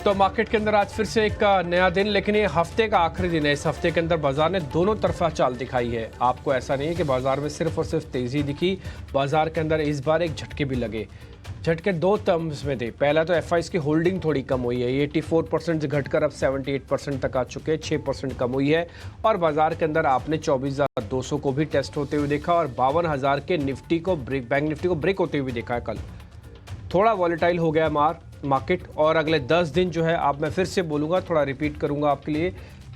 तो मार्केट के अंदर आज फिर से एक नया दिन, लेकिन ये हफ्ते का आखिरी दिन है। इस हफ्ते के अंदर बाजार ने दोनों तरफा चाल दिखाई है। आपको ऐसा नहीं है कि बाजार में सिर्फ और सिर्फ तेजी दिखी, बाजार के अंदर इस बार एक झटके भी लगे। झटके दो टर्म्स में थे। पहला तो एफआईज की होल्डिंग थोड़ी कम हुई है, 84% से घटकर अब 78% तक आ चुके हैं, 6% कम हुई है। और बाजार के अंदर आपने 24,200 को भी टेस्ट होते हुए देखा और 52,000 के निफ्टी को बैंक निफ्टी को ब्रेक होते हुए देखा है। कल थोड़ा वॉलेटाइल हो गया मार्केट, और अगले 10 दिन जो है, आप मैं फिर से बोलूँगा, थोड़ा रिपीट करूँगा आपके लिए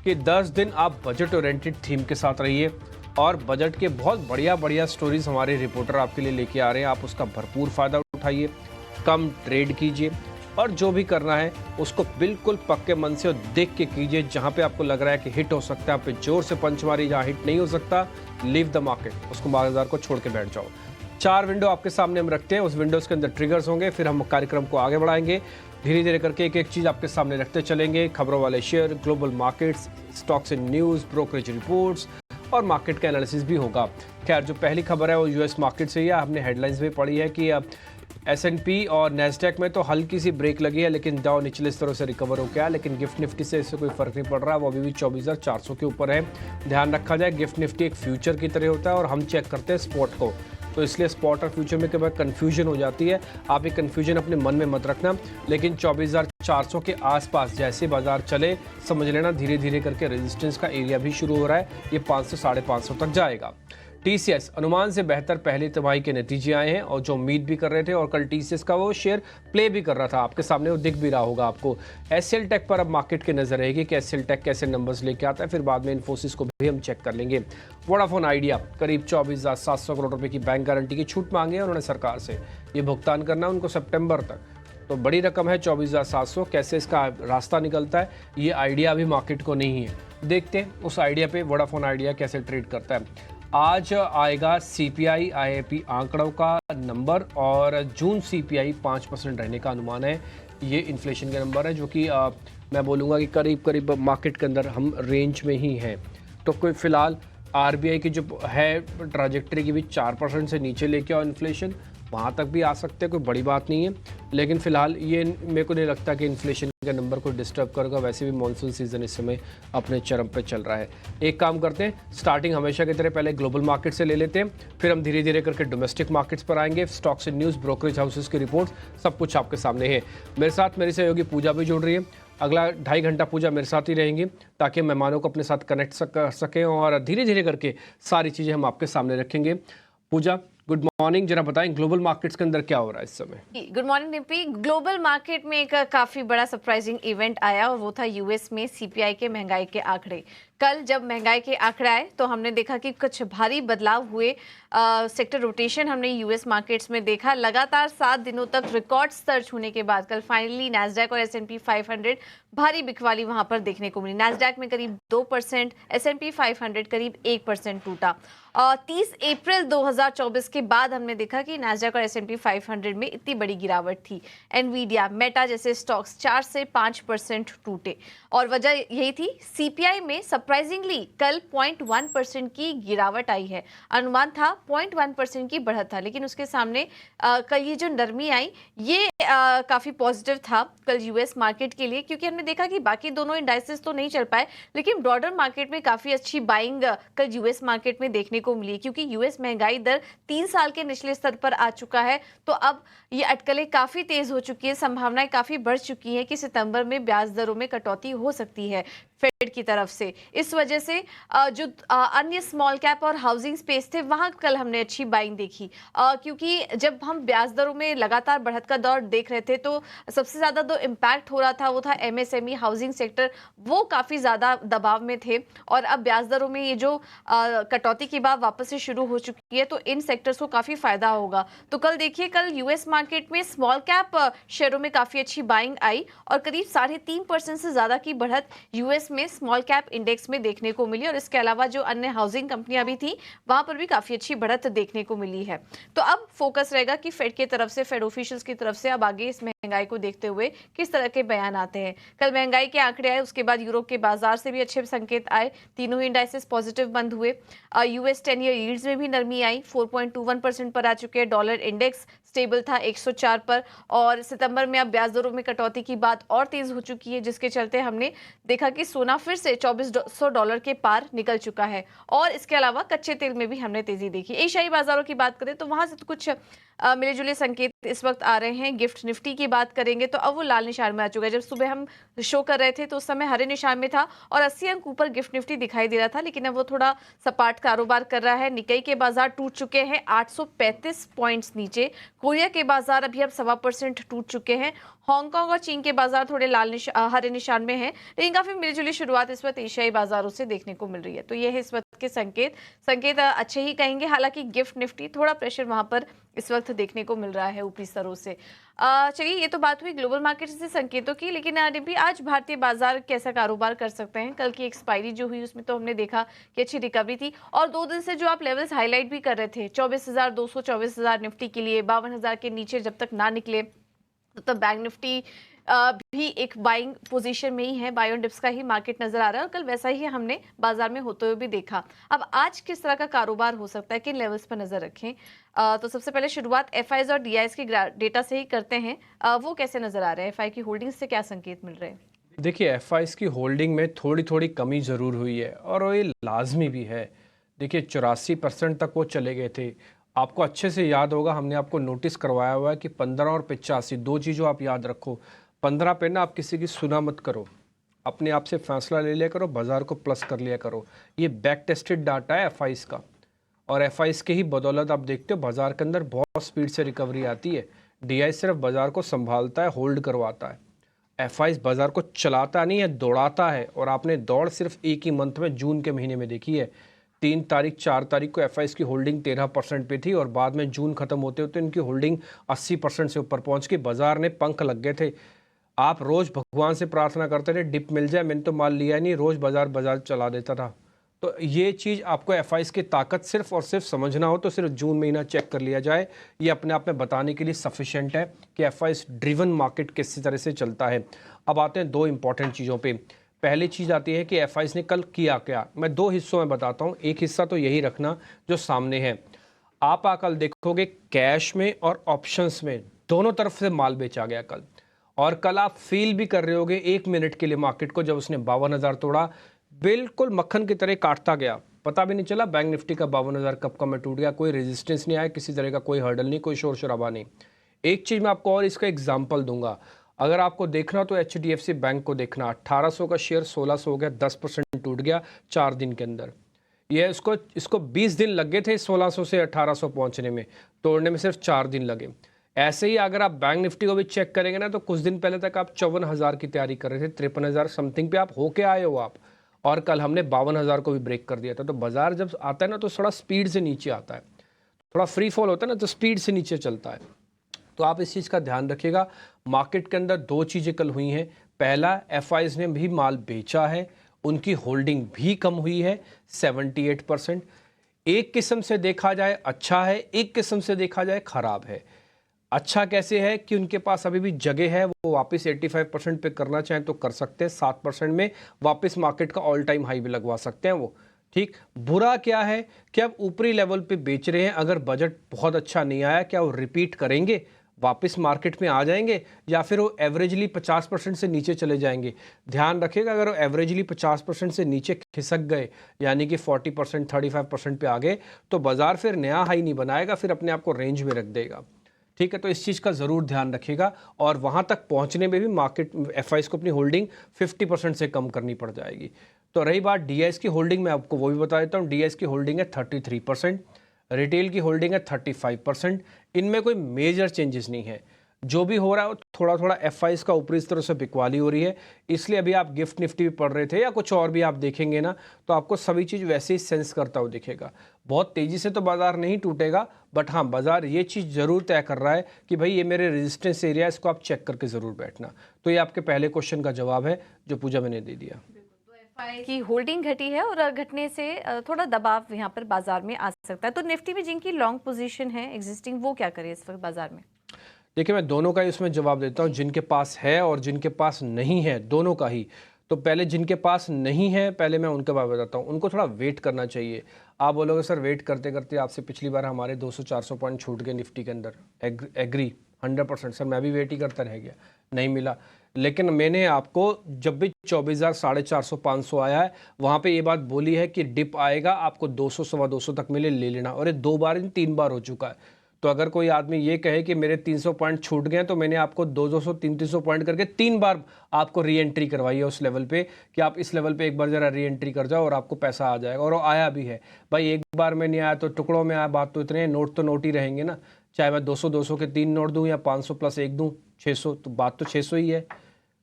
कि 10 दिन आप बजट ओरिएंटेड थीम के साथ रहिए और बजट के बहुत बढ़िया स्टोरीज हमारे रिपोर्टर आपके लिए लेके आ रहे हैं। आप उसका भरपूर फ़ायदा उठाइए, कम ट्रेड कीजिए और जो भी करना है उसको बिल्कुल पक्के मन से और देख के कीजिए। जहाँ पे आपको लग रहा है कि हिट हो सकता है, आप पे जोर से पंच मारिए। जहाँ हिट नहीं हो सकता, लीव द मार्केट, उसको बाजार को छोड़ के बैठ जाओ। 4 विंडो आपके सामने हम रखते हैं, उस विंडोज के अंदर ट्रिगर्स होंगे, फिर हम कार्यक्रम को आगे बढ़ाएंगे। धीरे धीरे करके एक एक चीज़ आपके सामने रखते चलेंगे। खबरों वाले share, global markets, stocks in news, brokerage reports और मार्केट का एनालिसिस भी होगा। खैर, जो पहली खबर है वो यूएस मार्केट से ही है। हमने हेडलाइंस में पढ़ी है कि S&P और नैस्डैक में तो हल्की सी ब्रेक लगी है, लेकिन डाउ निचले स्तरों से रिकवर हो गया। लेकिन गिफ्ट निफ्टी से इससे कोई फर्क नहीं पड़ रहा, वो अभी भी 24,400 के ऊपर है। ध्यान रखा जाए, गिफ्ट निफ्टी एक फ्यूचर की तरह होता है और हम चेक करते हैं स्पॉट को, तो इसलिए स्पॉट और फ्यूचर में कई बार कन्फ्यूजन हो जाती है। आप ये कन्फ्यूजन अपने मन में मत रखना, लेकिन 24,400 के आसपास जैसे बाजार चले, समझ लेना धीरे धीरे करके रेजिस्टेंस का एरिया भी शुरू हो रहा है। ये 500 साढ़े 500 तक जाएगा। टीसीएस अनुमान से बेहतर पहली तिमाही के नतीजे आए हैं और जो उम्मीद भी कर रहे थे, और कल टीसीएस का वो शेयर प्ले भी कर रहा था, आपके सामने वो दिख भी रहा होगा आपको। एचसीएल टेक पर अब मार्केट की नजर रहेगी कि एचसीएल टेक कैसे नंबर्स लेके आता है, फिर बाद में इन्फोसिस को भी हम चेक कर लेंगे। वोडाफोन आइडिया करीब 24,700 करोड़ रुपए की बैंक गारंटी की छूट मांगी है उन्होंने सरकार से। ये भुगतान करना है उनको सितंबर तक, तो बड़ी रकम है 24,700। कैसे इसका रास्ता निकलता है, ये आइडिया अभी मार्केट को नहीं है। देखते हैं उस आइडिया पे वोडाफोन आइडिया कैसे ट्रेड करता है। आज आएगा सीपीआई आईआईपी आंकड़ों का नंबर और जून सीपीआई 5% रहने का अनुमान है। ये इन्फ्लेशन का नंबर है जो कि मैं बोलूँगा कि करीब करीब मार्केट के अंदर हम रेंज में ही हैं। तो कोई फिलहाल आरबीआई की जो है ट्राजेक्टरी की भी 4% से नीचे लेके आओ इन्फ्लेशन, वहाँ तक भी आ सकते हैं, कोई बड़ी बात नहीं है। लेकिन फिलहाल ये मेरे को नहीं लगता कि इन्फ्लेशन का नंबर को डिस्टर्ब करेगा। वैसे भी मॉनसून सीजन इस समय अपने चरम पे चल रहा है। एक काम करते हैं, स्टार्टिंग हमेशा की तरह पहले ग्लोबल मार्केट से ले लेते हैं, फिर हम धीरे धीरे करके डोमेस्टिक मार्केट्स पर आएंगे। Stocks in news, brokerage houses की रिपोर्ट, सब कुछ आपके सामने है। मेरे साथ मेरी सहयोगी पूजा भी जुड़ रही है। अगला 2.5 घंटा पूजा मेरे साथ ही रहेंगी ताकि मेहमानों को अपने साथ कनेक्ट कर सकें और धीरे धीरे करके सारी चीज़ें हम आपके सामने रखेंगे। पूजा, गुड मॉर्निंग। जरा बताएं ग्लोबल मार्केट्स के अंदर क्या हो रहा है इस समय। गुड मॉर्निंग निपी। ग्लोबल मार्केट में एक काफी बड़ा सरप्राइजिंग इवेंट आया और वो था यूएस में सीपीआई के महंगाई के आंकड़े। कल जब महंगाई के आंकड़े आए तो हमने देखा कि कुछ भारी बदलाव हुए। सेक्टर रोटेशन हमने यूएस मार्केट्स में देखा। लगातार 7 दिनों तक रिकॉर्ड स्तर छूने के बाद कल फाइनली नैस्डैक और S&P 500 भारी बिकवाली वहां पर देखने को मिली। नैस्डैक में करीब 2%, S&P 500 करीब 1% टूटा। 30 अप्रैल 2024 के बाद हमने देखा कि नैस्डैक और S&P 500 में इतनी बड़ी गिरावट थी। एनवीडिया, मेटा जैसे स्टॉक्स 4 से 5% टूटे और वजह यही थी सीपीआई में सरप्राइजिंगली कल 0.1% की गिरावट आई है। अनुमान था 0.1% की बढ़त था, लेकिन उसके सामने कल ये जो नरमी आई ये काफी पॉजिटिव था कल यूएस मार्केट के लिए, क्योंकि हमने देखा कि बाकी दोनों इंडाइसेस तो नहीं चल पाए, लेकिन ब्रॉडर मार्केट में काफी अच्छी बाइंग कल यूएस मार्केट में देखने को मिली, क्योंकि यूएस महंगाई दर 3 साल के निचले स्तर पर आ चुका है। तो अब ये अटकलें काफी तेज हो चुकी है, संभावनाएं काफी बढ़ चुकी है कि सितंबर में ब्याज दरों में कटौती हो सकती है फेड की तरफ से। इस वजह से जो अन्य स्मॉल कैप और हाउसिंग स्पेस थे वहां कल हमने अच्छी बाइंग देखी, क्योंकि जब हम ब्याज दरों में लगातार बढ़त का दौर देख रहे थे तो सबसे ज्यादा जो इम्पैक्ट हो रहा था वो था एमएसएमई हाउसिंग सेक्टर, वो काफी ज्यादा दबाव में थे। और अब ब्याज दरों में ये जो कटौती की बात वापस से शुरू हो चुकी है तो इन सेक्टर्स को काफी फायदा होगा। तो कल देखिए, कल यूएस मार्केट में स्मॉल कैप शेयरों में काफी अच्छी बाइंग आई और करीब 3.5% से ज्यादा की बढ़त यूएस में स्मॉल कैप इंडेक्स में देखने को मिली। और इसके अलावा जो अन्य हाउसिंग कंपनियां भी थी वहां पर भी काफी अच्छी बढ़त देखने को मिली है। तो अब फोकस रहेगा कि फेड की तरफ से, फेड ऑफिशियल्स की तरफ से अब आगे इसमें महंगाई को देखते हुए किस तरह के बयान आते हैं। कल महंगाई के आंकड़े आए, उसके बाद यूरोप के बाजार से भी अच्छे संकेत आए, तीनों ही इंडाइसेस पॉजिटिव बंद हुए। यूएस 10 ईयर यील्ड्स में भी नरमी आई, 4.21% पर आ चुके हैं। डॉलर इंडेक्स स्टेबल था 104 पर, और सितंबर में अब ब्याज दरों में कटौती की बात और तेज हो चुकी है, जिसके चलते हमने देखा कि सोना फिर से $2400 के पार निकल चुका है। और इसके अलावा कच्चे तेल में भी हमने तेजी देखी। एशियाई बाजारों की बात करें तो वहां से तो कुछ मिले जुले संकेत इस वक्त आ रहे हैं। गिफ्ट निफ्टी की बात करेंगे तो अब वो लाल निशान में आ चुका है। जब सुबह हम शो कर रहे थे तो उस समय हरे निशान में था और 80 अंक ऊपर गिफ्ट निफ्टी दिखाई दे रहा था, लेकिन अब वो थोड़ा सपाट कारोबार कर रहा है। निकाई के बाजार टूट चुके हैं 835 पॉइंट्स नीचे। कोरिया के बाजार अभी अब 1.25% टूट चुके हैं। हांगकांग और चीन के बाजार थोड़े हरे निशान में हैं, लेकिन काफी मिलीजुली शुरुआत इस वक्त एशियाई बाजारों से देखने को मिल रही है। तो ये है इस वक्त के संकेत अच्छे ही कहेंगे। हालांकि गिफ्ट निफ्टी थोड़ा प्रेशर वहां पर इस वक्त देखने को मिल रहा है ऊपरी स्तरों से। चलिए, ये तो बात हुई ग्लोबल मार्केट से संकेतों की, लेकिन अभी आज भारतीय बाजार कैसा कारोबार कर सकते हैं? कल की एक्सपायरी जो हुई उसमें तो हमने देखा कि अच्छी रिकवरी थी, और 2 दिन से जो आप लेवल्स हाईलाइट भी कर रहे थे 24,200 24,000 निफ्टी के लिए, 52,000 के नीचे जब तक ना निकले तो बैंक निफ्टी भी एक बाइंग पोजीशन में ही है, बाय ऑन डिप्स का ही मार्केट नजर आ रहा है, और कल वैसा ही हमने बाजार में होते हुए भी देखा। अब आज किस तरह का कारोबार हो सकता है, किन लेवल्स पर नजर रखें? तो सबसे पहले शुरुआत एफआईज और डीआईएस के डेटा से ही करते हैं। वो कैसे नजर आ रहे हैं? एफआई की होल्डिंग्स से क्या संकेत मिल रहे हैं? देखिए, एफआईज की होल्डिंग में थोड़ी थोड़ी कमी ज़रूर हुई है और ये लाजमी भी है। देखिए, 84% तक वो चले गए थे। आपको अच्छे से याद होगा, हमने आपको नोटिस करवाया हुआ है कि 15 और 85 दो चीज़ों आप याद रखो। 15 पे ना आप किसी की सुना मत करो, अपने आप से फैसला ले लिया करो, बाजार को प्लस कर लिया करो। ये बैक टेस्टेड डाटा है एफआईज का, और एफआईज के ही बदौलत आप देखते हो बाजार के अंदर बहुत स्पीड से रिकवरी आती है। डीआई सिर्फ बाजार को संभालता है, होल्ड करवाता है। एफआईज बाजार को चलाता नहीं है, दौड़ाता है। और आपने दौड़ सिर्फ एक ही मंथ में, जून के महीने में देखी है। 3 तारीख 4 तारीख को एफआईज की होल्डिंग 13% पे थी, और बाद में जून खत्म होते होते इनकी होल्डिंग 80% से ऊपर पहुंच गई। बाजार ने पंख लग गए थे। आप रोज भगवान से प्रार्थना करते थे डिप मिल जाए, मैंने तो माल लिया नहीं, रोज बाजार चला देता था। तो ये चीज़ आपको एफआईज की ताकत सिर्फ और सिर्फ समझना हो तो सिर्फ जून महीना चेक कर लिया जाए। ये अपने आप में बताने के लिए सफिशिएंट है कि एफआईज ड्रिवन मार्केट किस तरह से चलता है। अब आते हैं 2 इंपॉर्टेंट चीज़ों पे। पहली चीज़ आती है कि एफआईज ने कल किया क्या। मैं 2 हिस्सों में बताता हूँ। एक हिस्सा तो यही रखना जो सामने है। आप कल देखोगे कैश में और ऑप्शंस में दोनों तरफ से माल बेचा गया कल। और कल आप फील भी कर रहे होगे 1 मिनट के लिए मार्केट को, जब उसने 52,000 तोड़ा, बिल्कुल मक्खन की तरह काटता गया। पता भी नहीं चला बैंक निफ्टी का 52,000 कब में टूट गया। कोई रेजिस्टेंस नहीं आया, किसी तरह का कोई हर्डल नहीं, कोई शोर शराबा नहीं। एक चीज़ मैं आपको और इसका एग्जाम्पल दूंगा। अगर आपको देखना तो HDFC बैंक को देखना। 1800 का शेयर 1600 हो गया, 10% टूट गया 4 दिन के अंदर। ये इसको 20 दिन लग गए थे 1600 से 1800 पहुंचने में, तोड़ने में सिर्फ 4 दिन लगे। ऐसे ही अगर आप बैंक निफ्टी को भी चेक करेंगे ना, तो कुछ दिन पहले तक आप 54,000 की तैयारी कर रहे थे, 53,000 समथिंग पे आप होके आए हो आप, और कल हमने 52,000 को भी ब्रेक कर दिया था। तो बाजार जब आता है ना तो थोड़ा स्पीड से नीचे आता है, थोड़ा फ्री फॉल होता है ना तो स्पीड से नीचे चलता है। तो आप इस चीज़ का ध्यान रखिएगा। मार्केट के अंदर 2 चीज़ें कल हुई हैं। पहला, एफआईज ने भी माल बेचा है, उनकी होल्डिंग भी कम हुई है 78%। एक किस्म से देखा जाए अच्छा है, एक किस्म से देखा जाए खराब है। अच्छा कैसे है कि उनके पास अभी भी जगह है, वो वापस 85% पे करना चाहें तो कर सकते हैं। 7% में वापस मार्केट का ऑल टाइम हाई भी लगवा सकते हैं वो। ठीक, बुरा क्या है कि अब ऊपरी लेवल पे बेच रहे हैं। अगर बजट बहुत अच्छा नहीं आया, क्या वो रिपीट करेंगे, वापस मार्केट में आ जाएंगे, या फिर वो एवरेजली 50% से नीचे चले जाएंगे? ध्यान रखिएगा, अगर वो एवरेजली 50% से नीचे खिसक गए, यानी कि 40% 35% पे आ गए, तो बाजार फिर नया हाई नहीं बनाएगा, फिर अपने आप को रेंज में रख देगा। ठीक है, तो इस चीज़ का ज़रूर ध्यान रखिएगा। और वहाँ तक पहुँचने में भी मार्केट एफआईज को अपनी होल्डिंग 50% से कम करनी पड़ जाएगी। तो रही बात डीआईएस की होल्डिंग, मैं आपको वो भी बता देता हूँ। डीआईएस की होल्डिंग है 33%, रिटेल की होल्डिंग है 35%। इनमें कोई मेजर चेंजेस नहीं है। जो भी हो रहा है थोड़ा थोड़ा एफआईज का ऊपरी तरह से बिकवाली हो रही है। इसलिए अभी आप गिफ्ट निफ्टी भी पढ़ रहे थे या कुछ और भी आप देखेंगे ना, तो आपको सभी चीज़ वैसे ही सेंस करता हुआ दिखेगा। बहुत तेज़ी से तो बाजार नहीं टूटेगा, बट हाँ, बाजार ये चीज़ ज़रूर तय कर रहा है कि भाई ये मेरे रेजिस्टेंस एरिया है, इसको आप चेक करके ज़रूर बैठना। तो ये आपके पहले क्वेश्चन का जवाब है जो पूजा मैंने दे दिया। की होल्डिंग घटी है और घटने से थोड़ा दबाव यहाँ पर बाजार में आ सकता है। तो निफ्टी में जिनकी लॉन्ग पोजीशन है एग्जिस्टिंग, वो क्या करे इस वक्त बाजार में? देखिए, मैं दोनों का ही उसमें जवाब देता हूँ, जिनके पास है और जिनके पास नहीं है, दोनों का ही। तो पहले जिनके पास नहीं है, पहले मैं उनके बारे में बताता हूँ। उनको थोड़ा वेट करना चाहिए। आप बोलोगे सर वेट करते करते आपसे पिछली बार हमारे 200-400 पॉइंट छूट गए निफ्टी के अंदर। एग्री 100% सर, मैं भी वेट ही करता रह गया, नहीं मिला। लेकिन मैंने आपको जब भी 24,000, 450, 500 आया है, वहाँ पे ये बात बोली है कि डिप आएगा, आपको 200, सवा 200 तक मिले ले लेना। और ये 2 बार 3 बार हो चुका है। तो अगर कोई आदमी ये कहे कि मेरे 300 पॉइंट छूट गए, तो मैंने आपको 200, 300 पॉइंट करके 3 बार आपको री एंट्री करवाई है उस लेवल पे, कि आप इस लेवल पे एक बार जरा री एंट्री कर जाओ और आपको पैसा आ जाएगा। और वो आया भी है भाई। एक बार में नहीं आया तो टुकड़ों में आया, बात तो इतने, नोट तो नोट ही रहेंगे ना। चाहे मैं 200 के 3 नोट दूं या 500 प्लस 1 दूं, 600, तो बात तो 600 ही है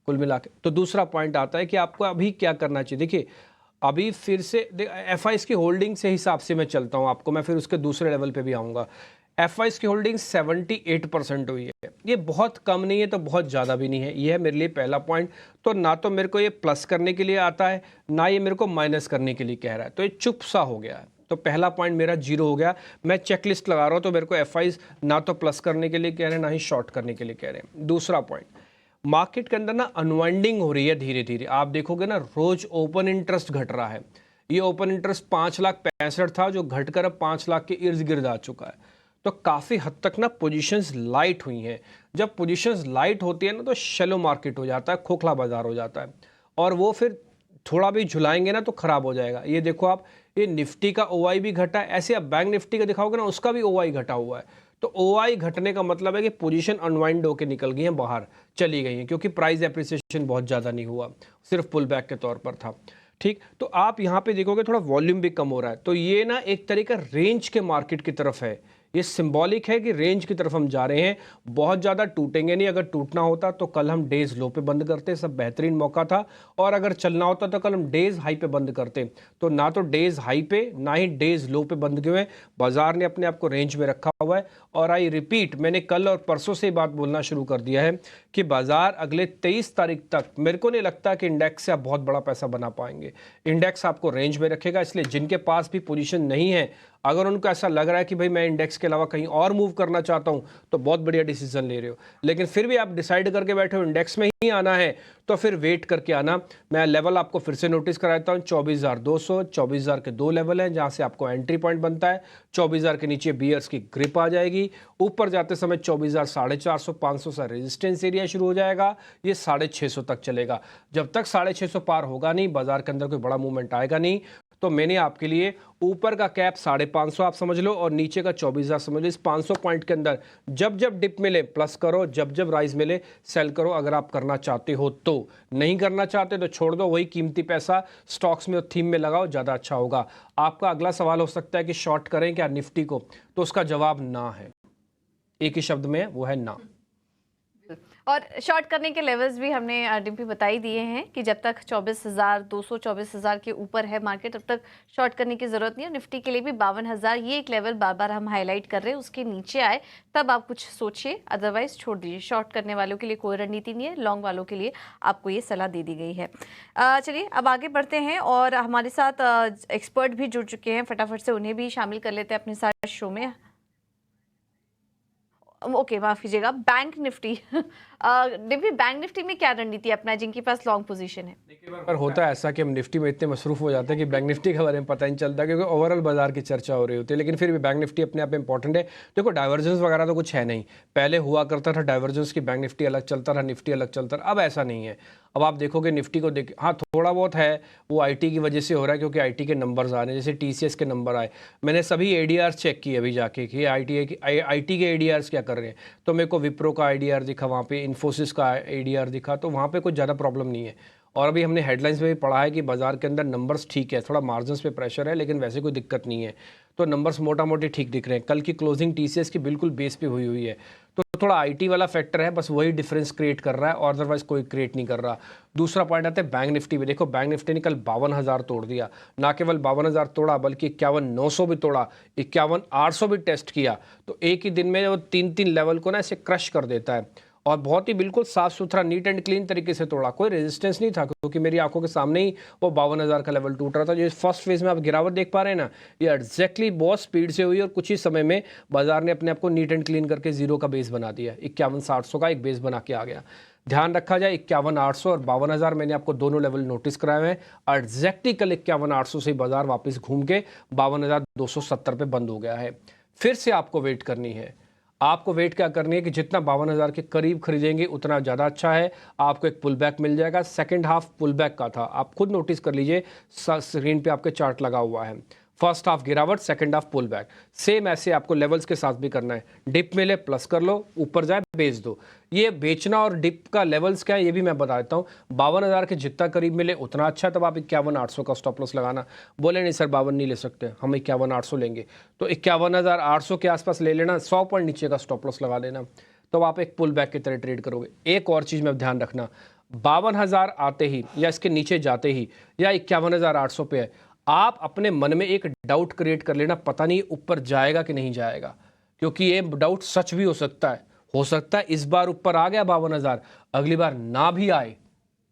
कुल मिला के। तो दूसरा पॉइंट आता है कि आपको अभी क्या करना चाहिए। देखिए, अभी फिर से एफ की होल्डिंग से हिसाब से मैं चलता हूँ आपको, मैं फिर उसके दूसरे लेवल पे भी आऊँगा। एफ की होल्डिंग 78% हुई है। ये बहुत कम नहीं है तो बहुत ज़्यादा भी नहीं है। ये है मेरे लिए पहला पॉइंट। तो ना तो मेरे को ये प्लस करने के लिए आता है, ना ये मेरे को माइनस करने के लिए कह रहा है। तो ये चुप सा हो गया है। तो पहला पॉइंट मेरा जीरो हो गया। मैं चेकलिस्ट लगा रहा हूँ, तो मेरे को एफ ना तो प्लस करने के लिए कह रहे हैं, ना ही शॉर्ट करने के लिए कह रहे हैं। दूसरा पॉइंट, मार्केट के अंदर ना अनवाइंडिंग हो रही है धीरे धीरे। आप देखोगे ना, रोज ओपन इंटरेस्ट घट रहा है। ये ओपन इंटरेस्ट 5,65,000 था, जो घटकर अब 5 लाख के इर्द गिर्द आ चुका है। तो काफ़ी हद तक ना पोजीशंस लाइट हुई हैं। जब पोजीशंस लाइट होती है ना, तो शेलो मार्केट हो जाता है, खोखला बाजार हो जाता है। और वो फिर थोड़ा भी झुलाएंगे ना तो खराब हो जाएगा। ये देखो आप, ये निफ्टी का ओआई भी घटा है। ऐसे आप बैंक निफ्टी का दिखाओगे ना, उसका भी ओआई घटा हुआ है। तो ओआई घटने का मतलब है कि पोजीशन अनवाइंड होकर निकल गई हैं, बाहर चली गई हैं, क्योंकि प्राइस एप्रिसिएशन बहुत ज़्यादा नहीं हुआ, सिर्फ पुल बैक के तौर पर था। ठीक, तो आप यहाँ पे देखोगे थोड़ा वॉल्यूम भी कम हो रहा है। तो ये ना एक तरीका रेंज के मार्केट की तरफ है। ये सिंबॉलिक है कि रेंज की तरफ हम जा रहे हैं। बहुत ज़्यादा टूटेंगे नहीं। अगर टूटना होता तो कल हम डेज लो पे बंद करते, सब बेहतरीन मौका था। और अगर चलना होता तो कल हम डेज हाई पे बंद करते। तो ना तो डेज हाई पे, ना ही डेज लो पे बंद हुए। बाजार ने अपने आप को रेंज में रखा हुआ है। और आई रिपीट, मैंने कल और परसों से बात बोलना शुरू कर दिया है कि बाजार अगले 23 तारीख तक, मेरे को नहीं लगता कि इंडेक्स से आप बहुत बड़ा पैसा बना पाएंगे। इंडेक्स आपको रेंज में रखेगा। इसलिए जिनके पास भी पोजीशन नहीं है, अगर उनको ऐसा लग रहा है कि भाई मैं इंडेक्स के अलावा कहीं और मूव करना चाहता हूं, तो बहुत बढ़िया डिसीजन ले रहे हो। लेकिन फिर भी आप डिसाइड करके बैठे हो इंडेक्स में ही आना है, तो फिर वेट करके आना। मैं लेवल आपको फिर से नोटिस कराता हूं, 24,200, 24,000 के 2 लेवल हैं जहां से आपको एंट्री पॉइंट बनता है। 24,000 के नीचे बियर्स की ग्रिप आ जाएगी। ऊपर जाते समय 24,000, 450, 500 सा रेजिस्टेंस एरिया शुरू हो जाएगा। ये 650 तक चलेगा। जब तक 650 पार होगा नहीं, बाजार के अंदर कोई बड़ा मूवमेंट आएगा नहीं। तो मैंने आपके लिए ऊपर का कैप 550 आप समझ लो, और नीचे का 24,000 समझ लो। इस 500 पॉइंट के अंदर जब जब डिप मिले प्लस करो, जब जब राइज मिले सेल करो, अगर आप करना चाहते हो तो। नहीं करना चाहते तो छोड़ दो। वही कीमती पैसा स्टॉक्स में और थीम में लगाओ, ज़्यादा अच्छा होगा। आपका अगला सवाल हो सकता है कि शॉर्ट करें क्या निफ्टी को, तो उसका जवाब ना है। एक ही शब्द में है, वो है ना। और शॉर्ट करने के लेवल्स भी हमने डिम्पी बताई दिए हैं कि जब तक 24,200, 24,000 के ऊपर है मार्केट, तब तक शॉर्ट करने की ज़रूरत नहीं है। निफ्टी के लिए भी 52,000, ये एक लेवल बार बार हम हाईलाइट कर रहे हैं। उसके नीचे आए तब आप कुछ सोचिए, अदरवाइज छोड़ दीजिए। शॉर्ट करने वालों के लिए कोई रणनीति नहीं है, लॉन्ग वालों के लिए आपको ये सलाह दे दी गई है। चलिए अब आगे बढ़ते हैं, और हमारे साथ एक्सपर्ट भी जुड़ चुके हैं। फटाफट से उन्हें भी शामिल कर लेते हैं अपने साथ शो में। ओके, माफ कीजिएगा, bank Nifty. Dimpy, bank Nifty में क्या रणनीति अपना जिनके पास लॉन्ग पोजीशन है? पर होता है ऐसा कि हम निफ्टी में इतने मसरूफ हो जाते हैं कि बैंक निफ्टी के बारे में पता नहीं चलता, क्योंकि ओवरऑल बाजार की चर्चा हो रही होती है। लेकिन फिर भी बैंक निफ्टी अपने आप में इंपॉर्टेंट है। देखो, डाइवर्जेंस वगैरह तो कुछ है नहीं। पहले हुआ करता था डाइवर्जेंस की, बैंक निफ्टी अलग चलता था, निफ्टी अलग चलता था। अब ऐसा नहीं है। अब आप देखोगे निफ्टी को हाँ थोड़ा बहुत है, वो आईटी की वजह से हो रहा है, क्योंकि आईटी के नंबर्स आ रहे हैं। जैसे टीसीएस के नंबर आए, मैंने सभी एडीआर चेक किए अभी जाके कि आईटी के एडीआर्स क्या कर रहे हैं। तो मेरे को विप्रो का आईडीआर दिखा, वहाँ पे इन्फोसिस का आईडीआर दिखा, तो वहाँ पे कुछ ज़्यादा प्रॉब्लम नहीं है। और अभी हमने हेडलाइंस में भी पढ़ा है कि बाजार के अंदर नंबर्स ठीक है, थोड़ा मार्जिन्स पे प्रेशर है, लेकिन वैसे कोई दिक्कत नहीं है। तो नंबर्स मोटा मोटी ठीक दिख रहे हैं। कल की क्लोजिंग टीसीएस की बिल्कुल बेस पे हुई है। तो थोड़ा आईटी वाला फैक्टर है, बस वही डिफरेंस क्रिएट कर रहा है, और अदरवाइज कोई क्रिएट नहीं कर रहा। दूसरा पॉइंट आता है बैंक निफ्टी में। देखो, बैंक निफ्टी ने कल 52,000 तोड़ दिया। ना केवल 52,000 तोड़ा, बल्कि 51,900 भी तोड़ा, 51,800 भी टेस्ट किया। तो एक ही दिन में वो 3-3 लेवल को ना ऐसे क्रश कर देता है। और बहुत ही बिल्कुल साफ सुथरा नीट एंड क्लीन तरीके से तोड़ा, कोई रेजिस्टेंस नहीं था, क्योंकि मेरी आंखों के सामने ही वो 52,000 का लेवल टूट रहा था। जो फर्स्ट फेज में आप गिरावट देख पा रहे हैं ना, ये एग्जैक्टली बहुत स्पीड से हुई और कुछ ही समय में बाजार ने अपने आप को नीट एंड क्लीन करके जीरो का बेस बना दिया। 51,700 का एक बेस बना के आ गया। ध्यान रखा जाए 51,800 और 52,000 मैंने आपको दोनों लेवल नोटिस कराए हुए हैं। एग्जैक्टली कल 51,800 से बाजार वापस घूम के 52,270 पे बंद हो गया है। फिर से आपको वेट करनी है। आपको वेट क्या करनी है कि जितना 52,000 के करीब खरीदेंगे उतना ज़्यादा अच्छा है। आपको एक पुल बैक मिल जाएगा। सेकंड हाफ पुल बैक का था, आप खुद नोटिस कर लीजिए, स्क्रीन पे आपके चार्ट लगा हुआ है। फर्स्ट हाफ गिरावट, second half pull back. Same ऐसे आपको लेवल्स के साथ भी करना है। डिप मिले प्लस कर लो, ऊपर जाए बेच दो। ये बेचना और डिप का लेवल्स क्या है ये भी मैं बता देता हूँ। 52,000 के जितना करीब मिले उतना अच्छा, तब आप 51,800 का स्टॉप लॉस लगाना। बोले नहीं सर 52 नहीं ले सकते, हम 51,800 लेंगे, तो 51,800 के आसपास ले लेना, 100 पॉइंट नीचे का स्टॉप लॉस लगा लेना, तो आप एक पुल बैक की तरह ट्रेड करोगे। एक और चीज़ में ध्यान रखना, 52,000 आते ही या इसके नीचे जाते ही या 51,800 पे है, आप अपने मन में एक डाउट क्रिएट कर लेना, पता नहीं ऊपर जाएगा कि नहीं जाएगा, क्योंकि ये डाउट सच भी हो सकता है। हो सकता है इस बार ऊपर आ गया 52,000, अगली बार ना भी आए,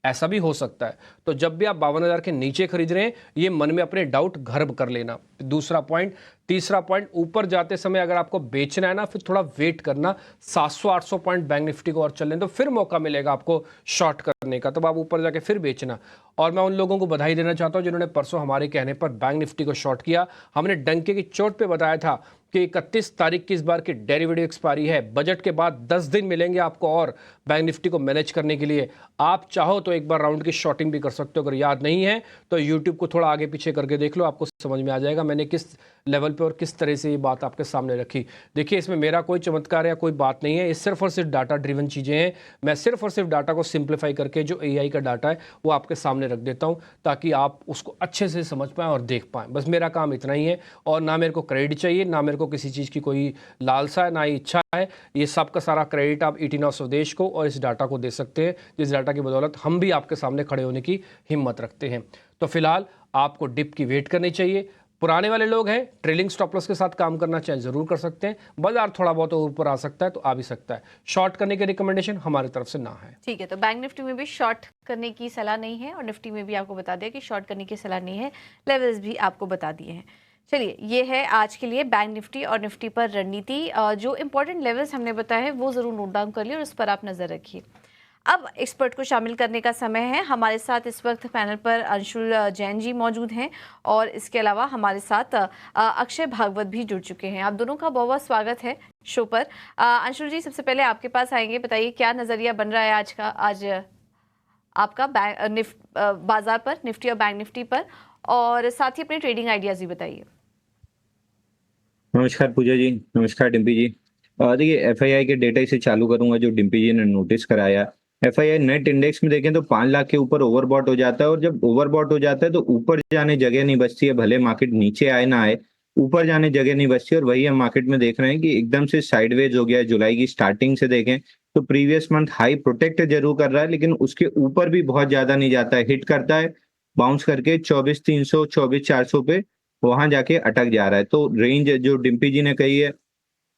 ऐसा भी हो सकता है। तो जब भी आप 52,000 के नीचे खरीद रहे हैं, ये मन में अपने डाउट घर कर लेना। दूसरा पॉइंट। तीसरा पॉइंट, ऊपर जाते समय अगर आपको बेचना है ना, फिर थोड़ा वेट करना, 700-800 पॉइंट बैंक निफ्टी को और चलने तो फिर मौका मिलेगा आपको शॉर्ट करने का, तब आप ऊपर जाके फिर बेचना। और मैं उन लोगों को बधाई देना चाहता हूं जिन्होंने परसों हमारे कहने पर बैंक निफ्टी को शॉर्ट किया। हमने डंके की चोट पे बताया था कि 31 तारीख की इस बार की डेरिवेटिव एक्सपायरी है। बजट के बाद 10 दिन मिलेंगे आपको और बैंक निफ्टी को मैनेज करने के लिए। आप चाहो तो एक बार राउंड की शॉर्टिंग भी कर सकते हो, अगर याद नहीं है तो यूट्यूब को थोड़ा आगे पीछे करके देख लो, आपको समझ में आ जाएगा मैंने किस लेवल पे और किस तरह से ये बात आपके सामने रखी। देखिए, इसमें मेरा कोई चमत्कार या कोई बात नहीं है, ये सिर्फ और सिर्फ डाटा ड्रिवन चीज़ें हैं। मैं सिर्फ और सिर्फ डाटा को सिंप्लीफाई करके जो एआई का डाटा है वो आपके सामने रख देता हूँ, ताकि आप उसको अच्छे से समझ पाएँ और देख पाएँ। बस मेरा काम इतना ही है, और ना मेरे को क्रेडिट चाहिए, ना मेरे को किसी चीज़ की कोई लालसा है, ना ही इच्छा है। ये सब का सारा क्रेडिट आप 18 स्वदेश को और इस डाटा को दे सकते हैं, जिस डाटा की बदौलत हम भी आपके सामने खड़े होने की हिम्मत रखते हैं। तो फिलहाल आपको डिप की वेट करनी चाहिए। पुराने वाले लोग हैं, ट्रेलिंग स्टॉप लॉस के साथ काम करना चाहे जरूर कर सकते हैं। बाजार थोड़ा बहुत ऊपर आ सकता है तो आ भी सकता है। शॉर्ट करने की रिकमेंडेशन हमारी तरफ से ना है। ठीक है, तो बैंक निफ्टी में भी शॉर्ट करने की सलाह नहीं है और निफ्टी में भी आपको बता दिया कि शॉर्ट करने की सलाह नहीं है, लेवल्स भी आपको बता दिए हैं। चलिए, ये है आज के लिए बैंक निफ्टी और निफ्टी पर रणनीति। जो इंपॉर्टेंट लेवल्स हमने बताए हैं वो ज़रूर नोट डाउन कर लिए और उस पर आप नज़र रखिए। अब एक्सपर्ट को शामिल करने का समय है। हमारे साथ इस वक्त पैनल पर अंशुल जैन जी मौजूद हैं और इसके अलावा हमारे साथ अक्षय भागवत भी जुड़ चुके हैं। आप दोनों का बहुत बहुत स्वागत है शो पर। अंशुल जी, सबसे पहले आपके पास आएंगे, बताइए क्या नज़रिया बन रहा है आज आपका बाजार पर, निफ्टी और बैंक निफ्टी पर, और साथ ही अपने ट्रेडिंग आइडियाज भी बताइए। नमस्कार पूजा जी, नमस्कार डिम्पी जी। देखिए, एफआईआई के डेटा से चालू करूंगा जो डिम्पी जी ने नोटिस कराया। एफआईआई नेट इंडेक्स में देखें तो 5 लाख के ऊपर ओवरबॉट हो जाता है, और जब ओवरबॉट हो जाता है तो ऊपर जाने जगह नहीं बचती है, भले मार्केट नीचे आए ना आए, ऊपर जाने जगह नहीं बचती है। और वही हम मार्केट में देख रहे हैं कि एकदम से साइडवेज हो गया है। जुलाई की स्टार्टिंग से देखें तो प्रीवियस मंथ हाई प्रोटेक्ट जरूर कर रहा है, लेकिन उसके ऊपर भी बहुत ज्यादा नहीं जाता है, हिट करता है, बाउंस करके 24,300 24,400 पे वहां जाके अटक जा रहा है। तो रेंज जो डिम्पी जी ने कही है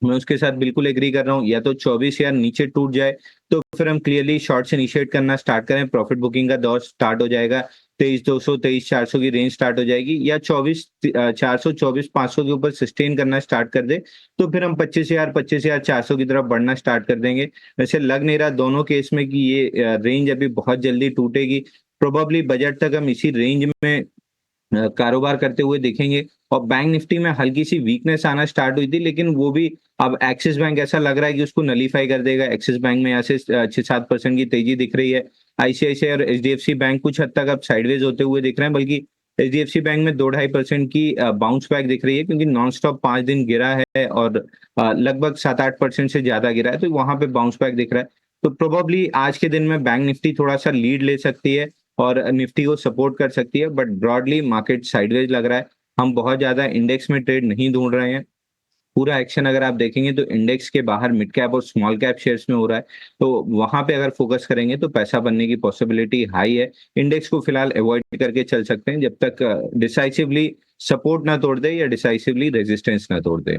मैं उसके साथ बिल्कुल एग्री कर रहा हूँ। या तो 24,000 नीचे टूट जाए तो फिर हम क्लियरली शॉर्ट्स इनिशिएट करना स्टार्ट करें, प्रॉफिट बुकिंग का दौर स्टार्ट हो जाएगा। 23,200 23,400 की रेंज स्टार्ट हो जाएगी, या 24,400 24,500 के ऊपर सस्टेन करना स्टार्ट कर दे तो फिर हम 25,000 25,400 की तरफ बढ़ना स्टार्ट कर देंगे। वैसे लग नहीं रहा दोनों केस में कि ये रेंज अभी बहुत जल्दी टूटेगी। प्रोबेबली बजट तक हम इसी रेंज में कारोबार करते हुए दिखेंगे। और बैंक निफ्टी में हल्की सी वीकनेस आना स्टार्ट हुई थी, लेकिन वो भी अब एक्सिस बैंक ऐसा लग रहा है कि उसको नलीफाई कर देगा। एक्सिस बैंक में यहाँ से 6-7% की तेजी दिख रही है। आईसीआईसीआई और एचडीएफसी बैंक कुछ हद तक अब साइडवेज होते हुए दिख रहे हैं, बल्कि एचडीएफसी बैंक में 2-2.5% की बाउंस बैक दिख रही है, क्योंकि नॉन स्टॉप 5 दिन गिरा है और लगभग 7-8% से ज्यादा गिरा है, तो वहां पे बाउंस बैक दिख रहा है। तो प्रोबेबली आज के दिन में बैंक निफ्टी थोड़ा सा लीड ले सकती है और निफ्टी को सपोर्ट कर सकती है, बट ब्रॉडली मार्केट साइडवेज लग रहा है। हम बहुत ज्यादा इंडेक्स में ट्रेड नहीं ढूंढ रहे हैं। पूरा एक्शन अगर आप देखेंगे तो इंडेक्स के बाहर मिड कैप और स्मॉल कैप शेयर्स में हो रहा है, तो वहां पे अगर फोकस करेंगे तो पैसा बनने की पॉसिबिलिटी हाई है। इंडेक्स को फिलहाल अवॉइड करके चल सकते हैं जब तक डिसाइसिवली सपोर्ट ना तोड़ दे या डिसाइसिवली रेजिस्टेंस ना तोड़ दे।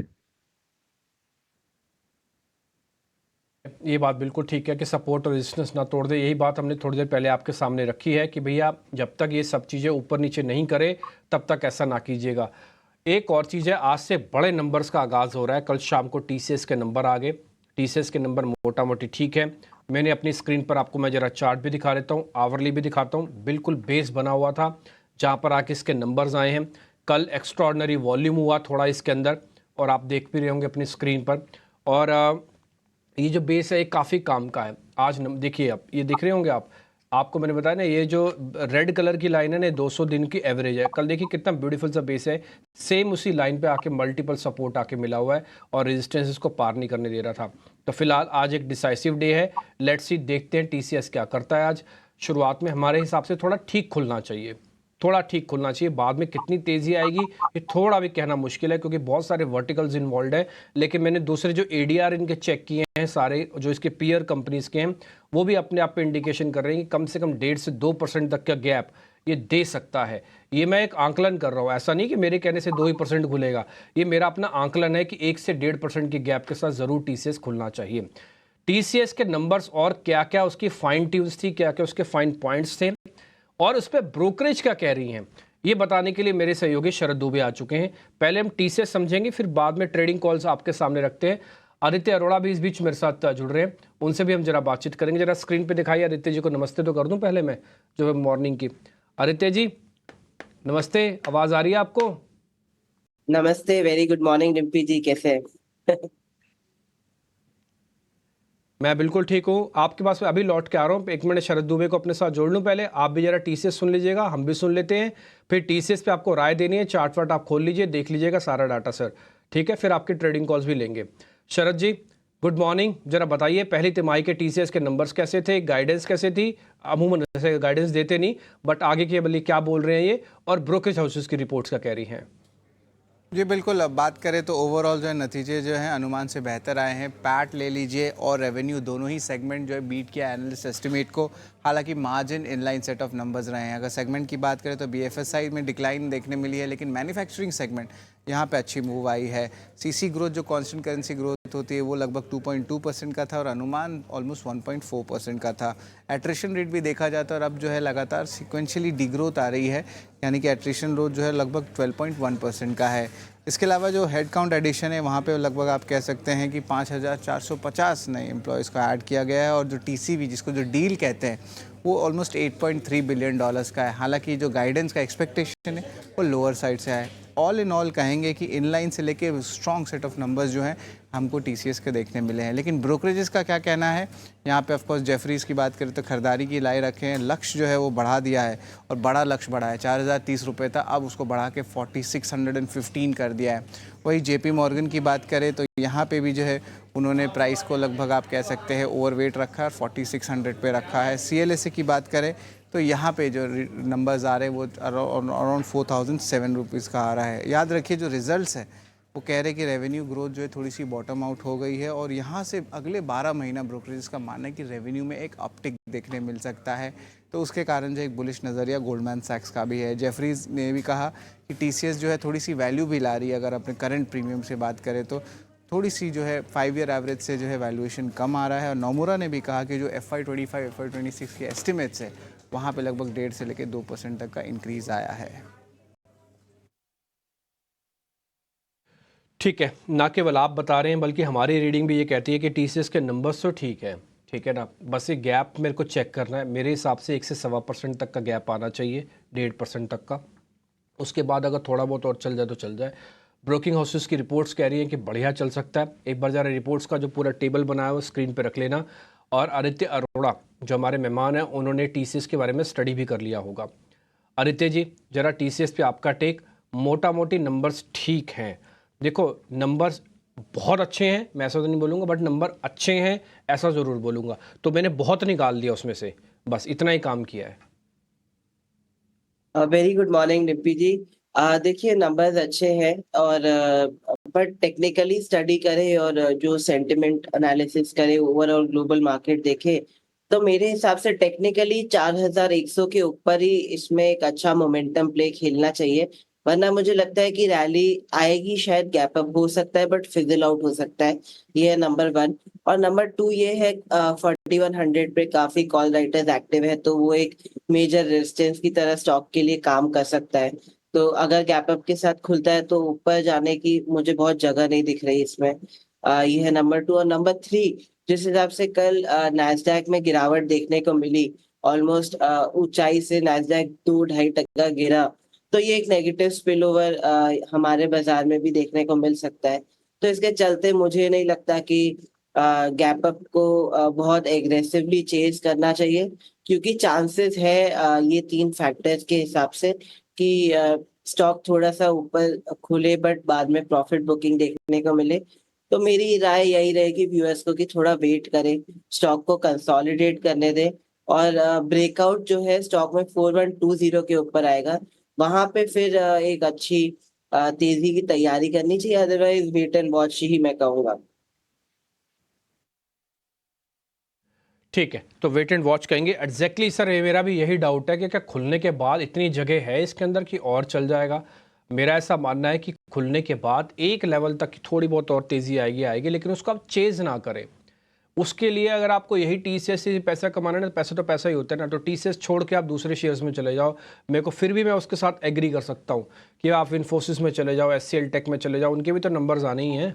ये बात बिल्कुल ठीक है कि सपोर्ट और रेजिस्टेंस ना तोड़ दे। यही बात हमने थोड़ी देर पहले आपके सामने रखी है कि भैया जब तक ये सब चीज़ें ऊपर नीचे नहीं करे तब तक ऐसा ना कीजिएगा। एक और चीज़ है, आज से बड़े नंबर्स का आगाज़ हो रहा है। कल शाम को टीसीएस के नंबर आ गए। टीसीएस के नंबर मोटा मोटी ठीक है। मैंने अपनी स्क्रीन पर आपको मैं ज़रा चार्ट भी दिखा देता हूँ, आवरली भी दिखाता हूँ। बिल्कुल बेस बना हुआ था जहाँ पर आके इसके नंबर्स आए हैं। कल एक्स्ट्रॉर्डनरी वॉल्यूम हुआ थोड़ा इसके अंदर, और आप देख भी रहे होंगे अपनी स्क्रीन पर। और ये जो बेस है ये काफ़ी काम का है। आज देखिए आप, ये दिख रहे होंगे आपको मैंने बताया ना, ये जो रेड कलर की लाइन है ना 200 दिन की एवरेज है। कल देखिए कितना ब्यूटीफुल सा बेस है। सेम उसी लाइन पे आके मल्टीपल सपोर्ट आके मिला हुआ है और रेजिस्टेंस इसको पार नहीं करने दे रहा था। तो फिलहाल आज एक डिसाइसिव डे है। लेट्स सी, देखते हैं टीसीएस क्या करता है। आज शुरुआत में हमारे हिसाब से थोड़ा ठीक खुलना चाहिए, थोड़ा ठीक खुलना चाहिए। बाद में कितनी तेज़ी आएगी ये थोड़ा भी कहना मुश्किल है, क्योंकि बहुत सारे वर्टिकल्स इन्वॉल्व है। लेकिन मैंने दूसरे जो एडीआर इनके चेक किए हैं सारे, जो इसके पीयर कंपनीज के हैं, वो भी अपने आप पे इंडिकेशन कर रहे हैं कि कम से कम 1.5 से 2% तक का गैप ये दे सकता है। ये मैं एक आंकलन कर रहा हूँ, ऐसा नहीं कि मेरे कहने से 2% खुलेगा। ये मेरा अपना आंकलन है कि 1 से 1.5% के गैप के साथ ज़रूर टीसीएस खुलना चाहिए। टीसीएस के नंबर्स और क्या क्या उसकी फाइन ट्यून्स थी, क्या क्या उसके फाइन पॉइंट्स थे, और उस पर ब्रोकरेज क्या कह रही हैं, ये बताने के लिए मेरे सहयोगी शरद दुबे आ चुके हैं। पहले हम टीसीएस समझेंगे, फिर बाद में ट्रेडिंग कॉल्स आपके सामने रखते हैं। आदित्य अरोड़ा भी इस बीच मेरे साथ जुड़ रहे हैं, उनसे भी हम जरा बातचीत करेंगे। जरा स्क्रीन पे दिखाइए, आदित्य जी को नमस्ते तो कर दूं पहले मैं, जो मॉर्निंग की। आदित्य जी नमस्ते, आवाज़ आ रही है आपको? नमस्ते, वेरी गुड मॉर्निंग डिम्पी जी, कैसे हैं? मैं बिल्कुल ठीक हूँ। आपके पास मैं अभी लौट के आ रहा हूँ। एक मिनट शरद दुबे को अपने साथ जोड़ लूँ पहले। आप भी जरा टीसीएस सुन लीजिएगा, हम भी सुन लेते हैं। फिर टीसीएस पे आपको राय देनी है। चार्ट वार्ट आप खोल लीजिए, देख लीजिएगा सारा डाटा सर, ठीक है? फिर आपकी ट्रेडिंग कॉल्स भी लेंगे। शरद जी गुड मॉर्निंग, जरा बताइए पहली तिमाही के टीसीएस के नंबर्स कैसे थे, गाइडेंस कैसे थी? अमूमन ऐसे गाइडेंस देते नहीं, बट आगे के बल्कि क्या बोल रहे हैं ये, और ब्रोकरेज हाउसेस की रिपोर्ट्स क्या कह रही हैं? जी बिल्कुल, अब बात करें तो ओवरऑल जो है नतीजे जो हैं अनुमान से बेहतर आए हैं। पैट ले लीजिए और रेवेन्यू दोनों ही सेगमेंट जो है बीट किया एनालिस्ट एस्टिमेट को। हालांकि margin inline set of numbers रहे हैं। अगर सेगमेंट की बात करें तो बीएफएसआई में डिक्लाइन देखने मिली है, लेकिन मैन्युफैक्चरिंग सेगमेंट यहाँ पे अच्छी मूव आई है। सीसी ग्रोथ जो कांस्टेंट करेंसी ग्रोथ होती है वो लगभग 2.2% का था और अनुमान ऑलमोस्ट 1.4% का था। एट्रिशन रेट भी देखा जाता है और अब जो है लगातार सिक्वेंशियली डिग्रोथ आ रही है, यानी कि एट्रिशन रेट जो है लगभग 12.1% का है। इसके अलावा जो हेड काउंट एडिशन है वहाँ पे लगभग आप कह सकते हैं कि 5,450 नए एम्प्लॉयज़ को ऐड किया गया है और जो टीसीवी जिसको जो डील कहते हैं वो ऑलमोस्ट $8.3 बिलियन का है। हालांकि जो गाइडेंस का एक्सपेक्टेशन है वो लोअर साइड से है। ऑल इन ऑल कहेंगे कि इनलाइन से लेके स्ट्रॉन्ग सेट ऑफ नंबर्स जो हैं हमको टीसीएस के देखने मिले हैं। लेकिन ब्रोकरेजेस का क्या कहना है? यहाँ पे ऑफकोर्स जेफरीज की बात करें तो खरीदारी की लाए रखे हैं। लक्ष्य जो है वो बढ़ा दिया है और बड़ा लक्ष्य बढ़ा है, 4,030 रुपये था, अब उसको बढ़ा के 4,615 कर दिया है। वही जेपी मॉर्गन की बात करें तो यहाँ पे भी जो है उन्होंने प्राइस को लगभग आप कह सकते हैं ओवरवेट रखा है, 4,600 पे रखा है। सीएलएसए की बात करें तो यहाँ पे जो नंबर्स आ रहे हैं वो अराउंड 4,007 रुपीज़ का आ रहा है। याद रखिए जो रिजल्ट्स है वो कह रहे हैं कि रेवेन्यू ग्रोथ जो है थोड़ी सी बॉटम आउट हो गई है और यहाँ से अगले 12 महीना ब्रोकरेज का मानना है कि रेवेन्यू में एक अपटिक देखने मिल सकता है। तो उसके कारण जो एक बुलिश नज़रिया गोल्डमैन सैक्स का भी है। जेफरीज ने भी कहा कि टीसीएस जो है थोड़ी सी वैल्यू भी ला रही है। अगर अपने करंट प्रीमियम से बात करें तो थोड़ी सी जो है 5 ईयर एवरेज से जो है वैल्यूएशन कम आ रहा है। और नोमुरा ने भी कहा कि जो FY25 FY26 के एस्टिमेट्स है वहाँ पे लगभग 1.5 से लेकर 2% तक का इंक्रीज़ आया है। ठीक है, ना केवल आप बता रहे हैं बल्कि हमारी रीडिंग भी ये कहती है कि टीसीएस के नंबर्स तो ठीक है ना, बस ये गैप मेरे को चेक करना है। मेरे हिसाब से 1 से 1.25% तक का गैप आना चाहिए, 1.5% तक का। उसके बाद अगर थोड़ा बहुत और चल जाए तो चल जाए। ब्रोकिंग हाउसेस की रिपोर्ट्स कह रही हैं कि बढ़िया चल सकता है। एक बार ज़रा रिपोर्ट्स का जो पूरा टेबल बनाया हुआ स्क्रीन पे रख लेना। और आदित्य अरोड़ा जो हमारे मेहमान हैं उन्होंने टीसीएस के बारे में स्टडी भी कर लिया होगा। आदित्य जी ज़रा टीसीएस पे आपका टेक। मोटा मोटी नंबर्स ठीक हैं, देखो नंबर्स बहुत अच्छे हैं, मैं ऐसा तो नहीं बोलूँगा, बट नंबर अच्छे हैं ऐसा ज़रूर बोलूँगा। तो मैंने बहुत निकाल दिया उसमें से, बस इतना ही काम किया है। वेरी गुड मॉर्निंग डिम्पी जी। देखिए नंबर्स अच्छे हैं और बट टेक्निकली स्टडी करें और जो सेंटिमेंट एनालिसिस करें, ओवरऑल ग्लोबल मार्केट देखें, तो मेरे हिसाब से टेक्निकली 4,100 के ऊपर ही इसमें एक अच्छा मोमेंटम प्ले खेलना चाहिए। वरना मुझे लगता है कि रैली आएगी, शायद गैप अप हो सकता है बट फिजल आउट हो सकता है। ये है नंबर 1। और नंबर 2 ये है 4100 पे काफी कॉल राइटर्स एक्टिव है, तो वो एक मेजर रेजिस्टेंस की तरह स्टॉक के लिए काम कर सकता है। तो अगर गैप अप के साथ खुलता है तो ऊपर जाने की मुझे बहुत जगह नहीं दिख रही इसमें। ये है नंबर 2। और नंबर 3, जिस हिसाब से कल नैस्डैक में गिरावट देखने को मिली, ऑलमोस्ट ऊंचाई से नैस्डैक 2-2.5% गिरा, तो ये एक नेगेटिव स्पिल ओवर हमारे बाजार में भी देखने को मिल सकता है। तो इसके चलते मुझे नहीं लगता कि गैप अप को बहुत एग्रेसिवली चेज करना चाहिए, क्योंकि चांसेस है ये 3 फैक्टर्स के हिसाब से कि स्टॉक थोड़ा सा ऊपर खुले बट बाद में प्रॉफिट बुकिंग देखने को मिले। तो मेरी राय यही रहेगी व्यूअर्स को कि थोड़ा वेट करें, स्टॉक को कंसोलिडेट करने दें, और ब्रेकआउट जो है स्टॉक में 4120 के ऊपर आएगा, वहां पे फिर एक अच्छी तेजी की तैयारी करनी चाहिए। अदरवाइज वेट एंड वॉच ही मैं कहूंगा। ठीक है, तो वेट एंड वॉच कहेंगे। एग्जैक्टली सर, ये मेरा भी यही डाउट है कि क्या खुलने के बाद इतनी जगह है इसके अंदर कि और चल जाएगा। मेरा ऐसा मानना है कि खुलने के बाद एक लेवल तक की थोड़ी बहुत और तेज़ी आएगी, लेकिन उसको आप चेज़ ना करें। उसके लिए अगर आपको यही TCS से पैसा कमाना है ना, पैसा तो पैसा ही होता है ना, तो TCS छोड़ के आप दूसरे शेयर्स में चले जाओ। मेरे को फिर भी मैं उसके साथ एग्री कर सकता हूँ कि आप इन्फोसिस में चले जाओ, SCL टेक में चले जाओ, उनके भी तो नंबर्स आने ही हैं।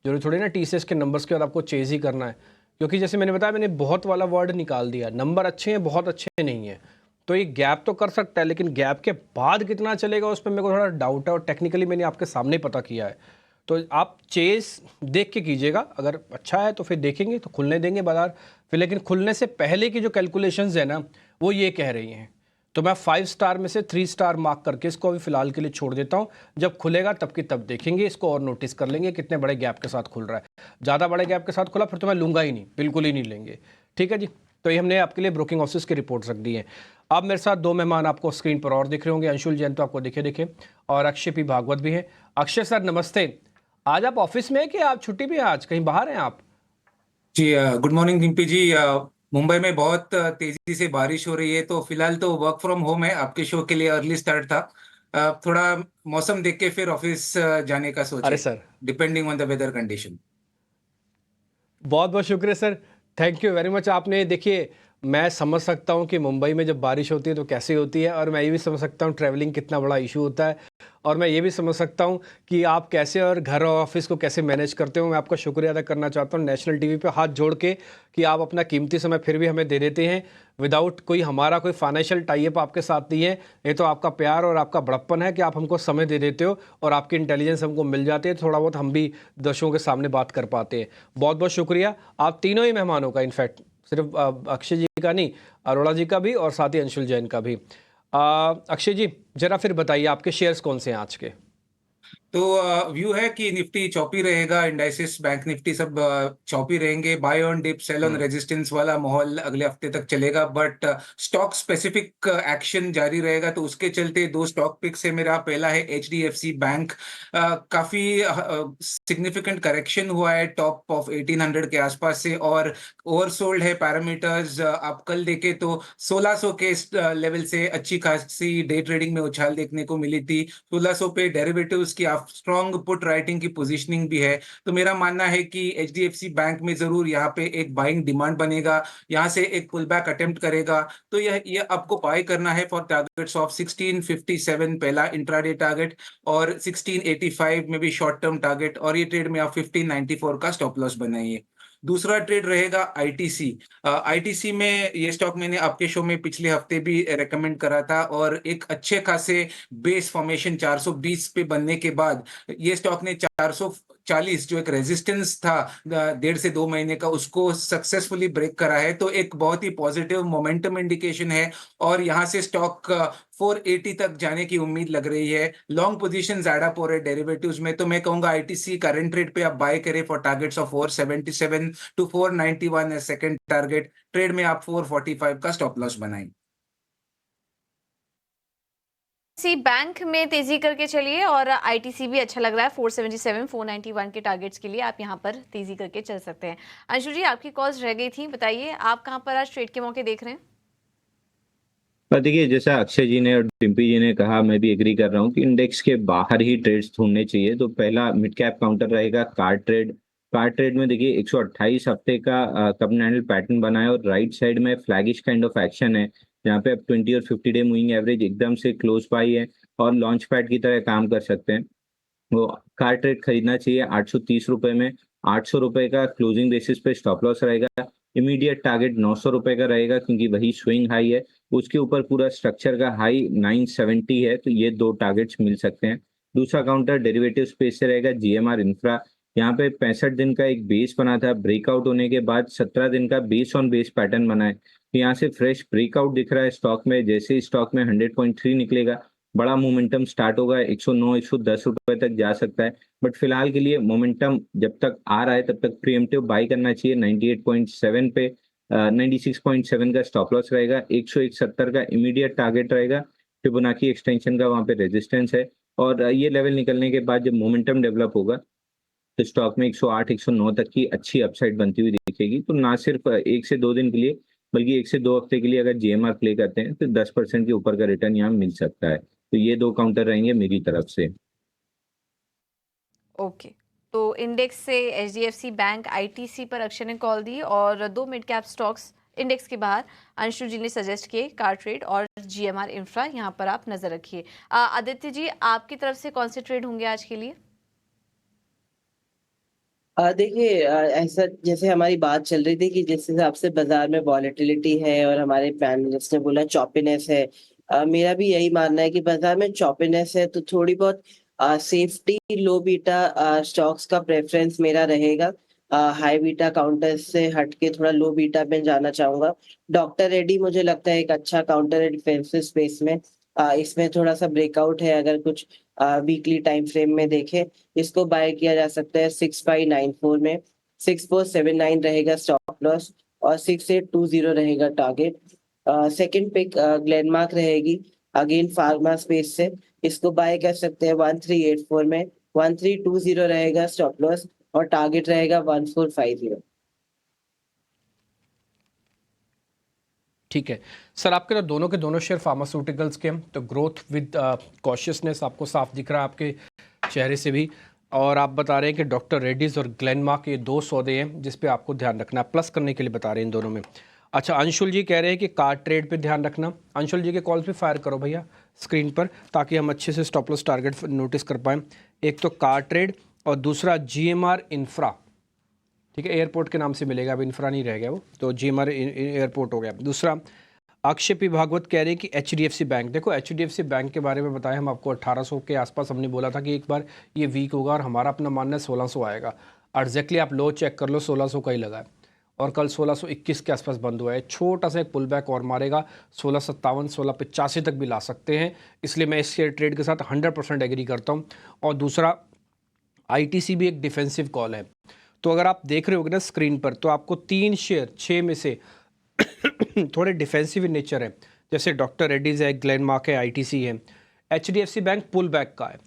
जरूरी थोड़ी ना TCS के नंबर्स के बाद आपको चेज़ ही करना है, क्योंकि जैसे मैंने बताया, मैंने बहुत वाला वर्ड निकाल दिया। नंबर अच्छे हैं, बहुत अच्छे नहीं हैं, तो ये गैप तो कर सकता है, लेकिन गैप के बाद कितना चलेगा उस पर मेरे को थोड़ा डाउट है, और टेक्निकली मैंने आपके सामने पता किया है। तो आप चेज देख के कीजिएगा, अगर अच्छा है तो फिर देखेंगे, तो खुलने देंगे बाजार फिर। लेकिन खुलने से पहले की जो कैलकुलेशंस है ना, वो ये कह रही हैं, तो मैं 5 स्टार में से 3 स्टार मार्क करके इसको अभी फिलहाल के लिए छोड़ देता हूँ। जब खुलेगा तब की तब देखेंगे इसको और नोटिस कर लेंगे कितने बड़े गैप के साथ खुल रहा है। ज़्यादा बड़े गैप के साथ खुला फिर तो मैं लूँगा ही नहीं, बिल्कुल ही नहीं लेंगे। ठीक है जी, तो ये हमने आपके लिए ब्रोकिंग हाउसेस की रिपोर्ट्स रख दी हैं। अब मेरे साथ 2 मेहमान आपको स्क्रीन पर और दिख रहे होंगे। अंशुल जैन तो आपको दिखे और अक्षय पी भागवत भी हैं। अक्षय सर नमस्ते, आज आप ऑफिस में हैं कि आप छुट्टी पे हैं, आज कहीं बाहर हैं आप? जी गुड मॉर्निंग डिम्पी जी। मुंबई में बहुत तेजी से बारिश हो रही है, तो फिलहाल तो वर्क फ्रॉम होम है। आपके शो के लिए अर्ली स्टार्ट था। थोड़ा मौसम देख के फिर ऑफिस जाने का अरे सोचे, sir, depending on the weather condition. बहुत बहुत शुक्रिया sir, thank you very much. आपने देखिए, मैं समझ सकता हूँ कि मुंबई में जब बारिश होती है तो कैसे होती है, और मैं ये भी समझ सकता हूँ ट्रैवलिंग कितना बड़ा इशू होता है, और मैं ये भी समझ सकता हूँ कि आप कैसे और घर और ऑफिस को कैसे मैनेज करते हो। मैं आपका शुक्रिया अदा करना चाहता हूँ नेशनल टीवी पे हाथ जोड़ के, कि आप अपना कीमती समय फिर भी हमें दे देते हैं विदाउट कोई हमारा कोई फाइनेंशियल टाइप आपके साथ नहीं है। ये तो आपका प्यार और आपका बड़प्पन है कि आप हमको समय दे देते हो और आपकी इंटेलिजेंस हमको मिल जाती है, थोड़ा बहुत हम भी दर्शकों के सामने बात कर पाते हैं। बहुत बहुत शुक्रिया आप तीनों ही मेहमानों का, इनफैक्ट सिर्फ अक्षय जी का नहीं, अरोड़ा जी का भी और साथ ही अंशुल जैन का भी। अक्षय जी जरा फिर बताइए आपके शेयर्स कौन से हैं आज के? तो व्यू है कि निफ्टी चौपी रहेगा, इंडाइसिस बैंक निफ्टी सब चौपी रहेंगे। Buy on dip sell on resistance वाला माहौल अगले हफ्ते तक चलेगा, बट स्टॉक स्पेसिफिक एक्शन जारी रहेगा। तो उसके चलते 2 स्टॉक पिक्स है मेरा। पहला है HDFC बैंक। काफी सिग्निफिकेंट करेक्शन हुआ है टॉप ऑफ 1800 के आसपास से, और ओवरसोल्ड है पैरामीटर्स। आप कल देखे तो 1600 के लेवल से अच्छी खासी डे ट्रेडिंग में उछाल देखने को मिली थी। 1600 पे डेरिवेटिव्स की स्ट्रॉन्ग पुट राइटिंग की पोजीशनिंग भी है। तो मेरा मानना है कि HDFC बैंक में जरूर यहाँ पे एक बाइंग डिमांड बनेगा, यहाँ से एक पुल बैक अटेम्प्ट करेगा। तो यह आपको बाय करना है फॉर टारगेट्स ऑफ 1657 पहला इंट्राडे टारगेट, और 1685 में भी शॉर्ट टर्म टारगेट, और ये ट्रेड में आप 1594 का स्टॉप लॉस बनाइए। दूसरा ट्रेड रहेगा ITC। ITC में ये स्टॉक मैंने आपके शो में पिछले हफ्ते भी रेकमेंड करा था, और एक अच्छे खासे बेस फॉर्मेशन 420 पे बनने के बाद ये स्टॉक ने 440 जो एक रेजिस्टेंस था 1.5 से 2 महीने का, उसको सक्सेसफुली ब्रेक करा है। तो एक बहुत ही पॉजिटिव मोमेंटम इंडिकेशन है, और यहाँ से स्टॉक 480 तक जाने की उम्मीद लग रही है। लॉन्ग पोजीशन ज्यादा हो रहे डेरिवेटिव्स में, तो मैं कहूंगा ITC करंट रेट पे आप बाय करें for targets of 477 to 491 as second target. Trade में आप 445 का स्टॉप लॉस बनाएं। सी बैंक में तेजी करके चलिए, और ITC भी अच्छा लग रहा है। 477 491 के टारगेट्स के लिए आप यहां पर तेजी करके चल सकते हैं। अंशु जी आपकी कॉल्स रह गई थी, बताइए आप कहां पर आज ट्रेड के मौके देख रहे हैं? पर देखिए, जैसा अक्षय जी ने और डिम्पी जी ने कहा, मैं भी एग्री कर रहा हूँ कि इंडेक्स के बाहर ही ट्रेड्स ढूंढने चाहिए। तो पहला मिड कैप काउंटर रहेगा कार्ड ट्रेड, कार ट्रेड में देखिए 128 हफ्ते का कप एंड हैंडल पैटर्न बना है और राइट साइड में फ्लैगिश काइंड ऑफ एक्शन है, जहाँ पे अब 20 और 50 डे मूविंग एवरेज एकदम से क्लोज बाई है और लॉन्च पैड की तरह काम कर सकते हैं। वो कार ट्रेड खरीदना चाहिए 830 रुपए में। 800 रुपए का क्लोजिंग बेसिस पे स्टॉप लॉस रहेगा। इमीडिएट टारगेट 900 रुपए का रहेगा क्योंकि वही स्विंग हाई है। उसके ऊपर पूरा स्ट्रक्चर का हाई 970 है, तो ये दो टारगेट्स मिल सकते हैं। दूसरा काउंटर डेरिवेटिव स्पेस से रहेगा जीएमआर इंफ्रा। यहाँ पे 65 दिन का एक बेस बना था, ब्रेकआउट होने के बाद 17 दिन का बेस ऑन बेस पैटर्न बना है, तो यहाँ से फ्रेश ब्रेकआउट दिख रहा है स्टॉक में। जैसे ही स्टॉक में 100.3 निकलेगा, बड़ा मोमेंटम स्टार्ट होगा, 109 110 रुपए तक जा सकता है। बट फिलहाल के लिए मोमेंटम जब तक आ रहा है तब तक प्रीएम्प्टिव बाई करना चाहिए 98.7 पे। 96.7 का स्टॉप लॉस रहेगा। 101.70 का इमीडिएट टारगेट रहेगा। फिबोनाची एक्सटेंशन का वहां पे रेजिस्टेंस है और ये लेवल निकलने के बाद जब मोमेंटम डेवलप होगा तो स्टॉक में 108 109 तक की अच्छी अपसाइड बनती हुई दिखेगी। तो ना सिर्फ 1 से 2 दिन के लिए बल्कि 1 से 2 हफ्ते के लिए अगर जीएमआर प्ले करते हैं तो 10% के ऊपर का रिटर्न यहाँ मिल सकता है। तो ये दो काउंटर रहेंगे मेरी तरफ से। ओके, तो इंडेक्स से एचडीएफसी बैंक, आईटीसी पर अक्षय ने कॉल दी और 2 मिड कैप स्टॉक्स इंडेक्स के बाहर अंशु जी ने सजेस्ट किए, कार ट्रेड और जीएमआर इंफ्रा, यहाँ पर आप नजर रखिए। आदित्य जी, आपकी तरफ से कौन से ट्रेड होंगे आज के लिए? देखिए, ऐसा जैसे हमारी बात चल रही थी कि जिस हिसाब से बाजार में वॉलेटिलिटी है और हमारे पैनलिस्ट ने बोला चॉपीनेस है, मेरा भी यही मानना है कि बाजार में चॉपीनेस है तो थोड़ी बहुत सेफ्टी लो बीटा स्टॉक्स का प्रेफरेंस मेरा रहेगा। हाई बीटा काउंटर्स से हटके थोड़ा लो बीटा में जाना चाहूंगा। डॉक्टर रेड्डी मुझे लगता है एक अच्छा काउंटर है डिफेंसिव स्पेस में। इसमें थोड़ा सा ब्रेकआउट है, अगर कुछ वीकली टाइम फ्रेम में देखें इसको बाय किया जा सकता है 6594 में। 6479 रहेगा स्टॉप लॉस और 6820 रहेगा टारगेट। सेकंड पिक ग्लेनमार्क रहेगी, अगेन फार्मा स्पेस से इसको बाय कर सकते हैं 1384 में। 1320 रहेगा स्टॉप लॉस और टारगेट रहेगा 1450। ठीक है सर, आपके तो दोनों के दोनों शेयर फार्मास्यूटिकल्स के हैं, तो ग्रोथ विद कॉशियसनेस आपको साफ दिख रहा है आपके चेहरे से भी। और आप बता रहे हैं कि डॉक्टर रेड्डीज और ग्लेनमार्क ये 2 सौदे हैं जिस पे आपको ध्यान रखना है, प्लस करने के लिए बता रहे हैं इन दोनों में। अच्छा, अंशुल जी कह रहे हैं कि कार ट्रेड पे ध्यान रखना। अंशुल जी के कॉल पे फायर करो भैया स्क्रीन पर, ताकि हम अच्छे से स्टॉप लॉस टारगेट नोटिस कर पाएँ। एक तो कार ट्रेड और दूसरा जीएमआर इंफ्रा, ठीक है, एयरपोर्ट के नाम से मिलेगा, अब इंफ्रा नहीं रह गया वो, तो जीएमआर एयरपोर्ट हो गया। दूसरा अक्षय पी भागवत कह रहे हैं कि एचडीएफसी बैंक। देखो एचडीएफसी बैंक के बारे में बताया हम आपको 1800 के आसपास हमने बोला था कि एक बार ये वीक होगा और हमारा अपना मानना है 1600 आएगा। एग्जैक्टली आप लो चेक कर लो, 1600 का ही लगा है और कल 1621 के आसपास बंद हुआ है। छोटा सा एक पुल बैक और मारेगा, 1657 1685 तक भी ला सकते हैं, इसलिए मैं इस शेयर ट्रेड के साथ 100% एग्री करता हूँ। और दूसरा आईटीसी भी एक डिफेंसिव कॉल है। तो अगर आप देख रहे होगे ना स्क्रीन पर, तो आपको 3 शेयर 6 में से थोड़े डिफेंसिव इन नेचर है, जैसे डॉक्टर रेड्डीज है, ग्लेनमार्क है, आईटीसी है। एचडीएफसी बैंक पुल बैक का है,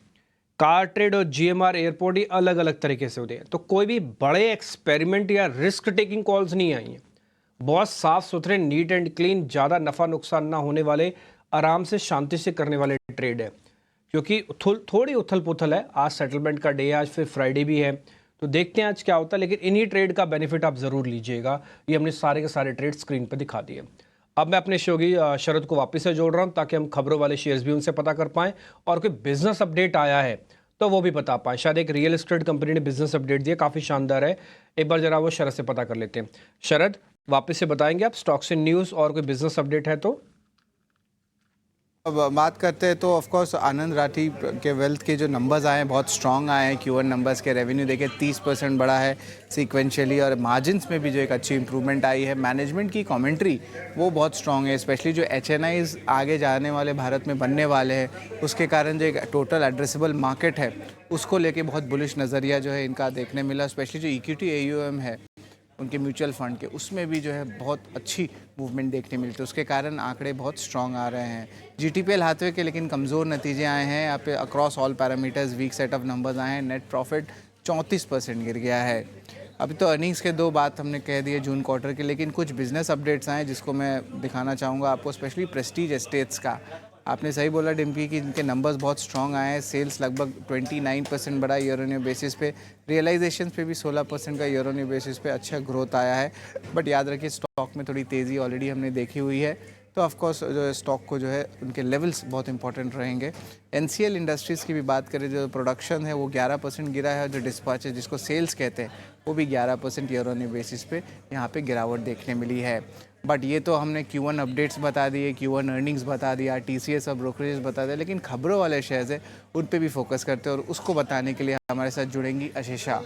कार ट्रेड और जीएमआर एयरपोर्ट ही अलग अलग तरीके से होते हैं। तो कोई भी बड़े एक्सपेरिमेंट या रिस्क टेकिंग कॉल्स नहीं आई हैं, बहुत साफ सुथरे नीट एंड क्लीन, ज़्यादा नफ़ा नुकसान ना होने वाले, आराम से शांति से करने वाले ट्रेड है। क्योंकि थोड़ी उथल पुथल है, आज सेटलमेंट का डे है, आज फिर फ्राइडे भी है, तो देखते हैं आज क्या होता है। लेकिन इन्हीं ट्रेड का बेनिफिट आप ज़रूर लीजिएगा। ये हमने सारे के सारे ट्रेड स्क्रीन पर दिखा दिए। अब मैं अपने शोगी शरद को वापस से जोड़ रहा हूँ ताकि हम खबरों वाले शेयर्स भी उनसे पता कर पाएँ, और कोई बिजनेस अपडेट आया है तो वो भी बता पाएँ। शायद एक रियल एस्टेट कंपनी ने बिजनेस अपडेट दिया, काफ़ी शानदार है, एक बार जरा वो शरद से पता कर लेते हैं। शरद, वापस से बताएंगे आप स्टॉक से न्यूज़ और कोई बिजनेस अपडेट है तो? अब बात करते हैं तो ऑफ कोर्स आनंद राठी के वेल्थ के जो नंबर्स आए हैं बहुत स्ट्रॉन्ग आए हैं। Q1 नंबर्स के रेवेन्यू देखे 30% बढ़ा है सीक्वेंशियली, और मार्जिन्स में भी जो एक अच्छी इंप्रूवमेंट आई है। मैनेजमेंट की कमेंट्री वो बहुत स्ट्रॉन्ग है, स्पेशली जो HNIs आगे जाने वाले भारत में बनने वाले हैं, उसके कारण जो एक टोटल एड्रेसेबल मार्केट है उसको लेके बहुत बुलिश नज़रिया जो है इनका देखने मिला। स्पेशली जो इक्विटी AUM है उनके म्यूचुअल फंड के, उसमें भी जो है बहुत अच्छी मूवमेंट देखने मिलती है, उसके कारण आंकड़े बहुत स्ट्रॉन्ग आ रहे हैं। GTPL हाथवे के लेकिन कमज़ोर नतीजे आए हैं यहाँ पे, across all parameters weak set of numbers आए हैं। नेट प्रॉफिट 34% गिर गया है। अभी तो अर्निंग्स के 2 बात हमने कह दिए जून क्वार्टर के, लेकिन कुछ बिजनेस अपडेट्स आए जिसको मैं दिखाना चाहूँगा आपको, स्पेशली प्रेस्टीज एस्टेट्स का। आपने सही बोला डिम्पी कि इनके नंबर्स बहुत स्ट्रॉन्ग आए हैं। सेल्स लगभग 29% बढ़ा ईयर ऑन ईयर बेसिस पे, रियलाइजेशन पे भी 16% का ईयर ऑन ईयर बेसिस पे अच्छा ग्रोथ आया है। बट याद रखिए स्टॉक में थोड़ी तेज़ी ऑलरेडी हमने देखी हुई है, तो ऑफकोर्स जो है स्टॉक को जो है उनके लेवल्स बहुत इंपॉर्टेंट रहेंगे। एनसीएल इंडस्ट्रीज़ की भी बात करें, जो प्रोडक्शन है वो 11% गिरा है, और जो डिस्पैच है जिसको सेल्स कहते हैं वो भी 11% ईयर ऑन ईयर बेसिस पे यहाँ पे गिरावट देखने मिली है। बट ये तो हमने Q1 अपडेट्स बता दिए, Q1 अर्निंग्स बता दिया, TCS और ब्रोकरेज बता दिया, लेकिन खबरों वाले शेयर्स है उन पे भी फोकस करते हैं, और उसको बताने के लिए हमारे साथ जुड़ेंगी आशीषा।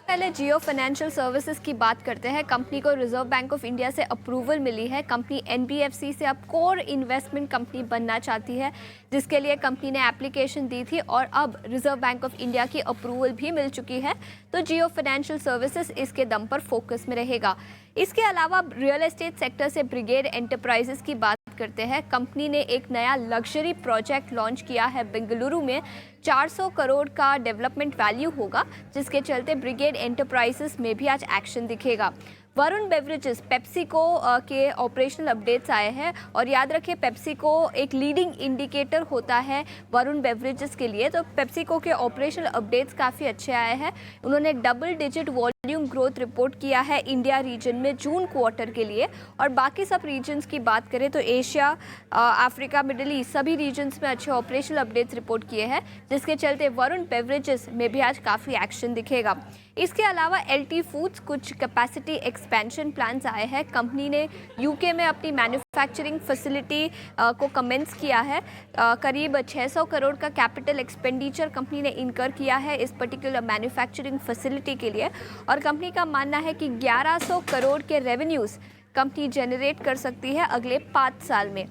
पहले जियो फाइनेंशियल सर्विसेज की बात करते हैं। कंपनी को रिजर्व बैंक ऑफ इंडिया से अप्रूवल मिली है। कंपनी NBFC से अब कोर इन्वेस्टमेंट कंपनी बनना चाहती है, जिसके लिए कंपनी ने एप्लीकेशन दी थी और अब रिजर्व बैंक ऑफ इंडिया की अप्रूवल भी मिल चुकी है। तो जियो फाइनेंशियल सर्विसेज इसके दम पर फोकस में रहेगा। इसके अलावा रियल एस्टेट सेक्टर से ब्रिगेड एंटरप्राइजेस की बात करते हैं। कंपनी ने एक नया लग्जरी प्रोजेक्ट लॉन्च किया है बेंगलुरु में। 400 करोड़ का डेवलपमेंट वैल्यू होगा, जिसके चलते ब्रिगेड एंटरप्राइजेस में भी आज एक्शन दिखेगा। वरुण बेवरेजेस पेप्सिको के ऑपरेशनल अपडेट्स आए हैं, और याद रखिए पेप्सिको एक लीडिंग इंडिकेटर होता है वरुण बेवरेजेस के लिए। तो पेप्सिको के ऑपरेशनल अपडेट्स काफ़ी अच्छे आए हैं। उन्होंने double digit volume growth report किया है इंडिया रीजन में जून क्वार्टर के लिए। और बाकी सब रीजन्स की बात करें तो एशिया, अफ्रीका, मिडिल ईस्ट सभी रीजन्स में अच्छे ऑपरेशनल अपडेट्स रिपोर्ट किए हैं, जिसके चलते वरुण बेवरेजेस में भी आज काफ़ी एक्शन दिखेगा। इसके अलावा LT फूड्स कुछ कैपेसिटी एक्सपेंशन प्लान्स आए हैं। कंपनी ने UK में अपनी मैन्युफैक्चरिंग फैसिलिटी को कमेंस किया है। करीब 600 करोड़ का कैपिटल एक्सपेंडिचर कंपनी ने इनकर किया है इस पर्टिकुलर मैन्युफैक्चरिंग फैसिलिटी के लिए, और कंपनी का मानना है कि 1100 करोड़ के रेवेन्यूज़ कंपनी जनरेट कर सकती है अगले 5 साल में।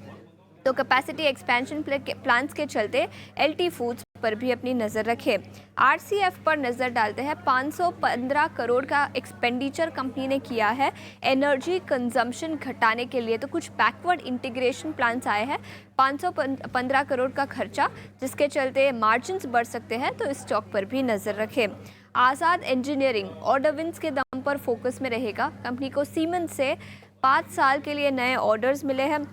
तो कैपेसिटी एक्सपेंशन प्लान्स के चलते LT फूड्स पर भी अपनी नज़र रखें। RCF पर नज़र डालते हैं। 515 करोड़ का एक्सपेंडिचर कंपनी ने किया है एनर्जी कंजम्पशन घटाने के लिए। तो कुछ बैकवर्ड इंटीग्रेशन प्लान्स आए हैं, 515 करोड़ का खर्चा, जिसके चलते मार्जिन्स बढ़ सकते हैं, तो इस स्टॉक पर भी नज़र रखें। आज़ाद इंजीनियरिंग ऑर्डर विन्स के दम पर फोकस में रहेगा। कंपनी को सीमेंस से 5 साल के लिए नए ऑर्डर्स मिले हैं।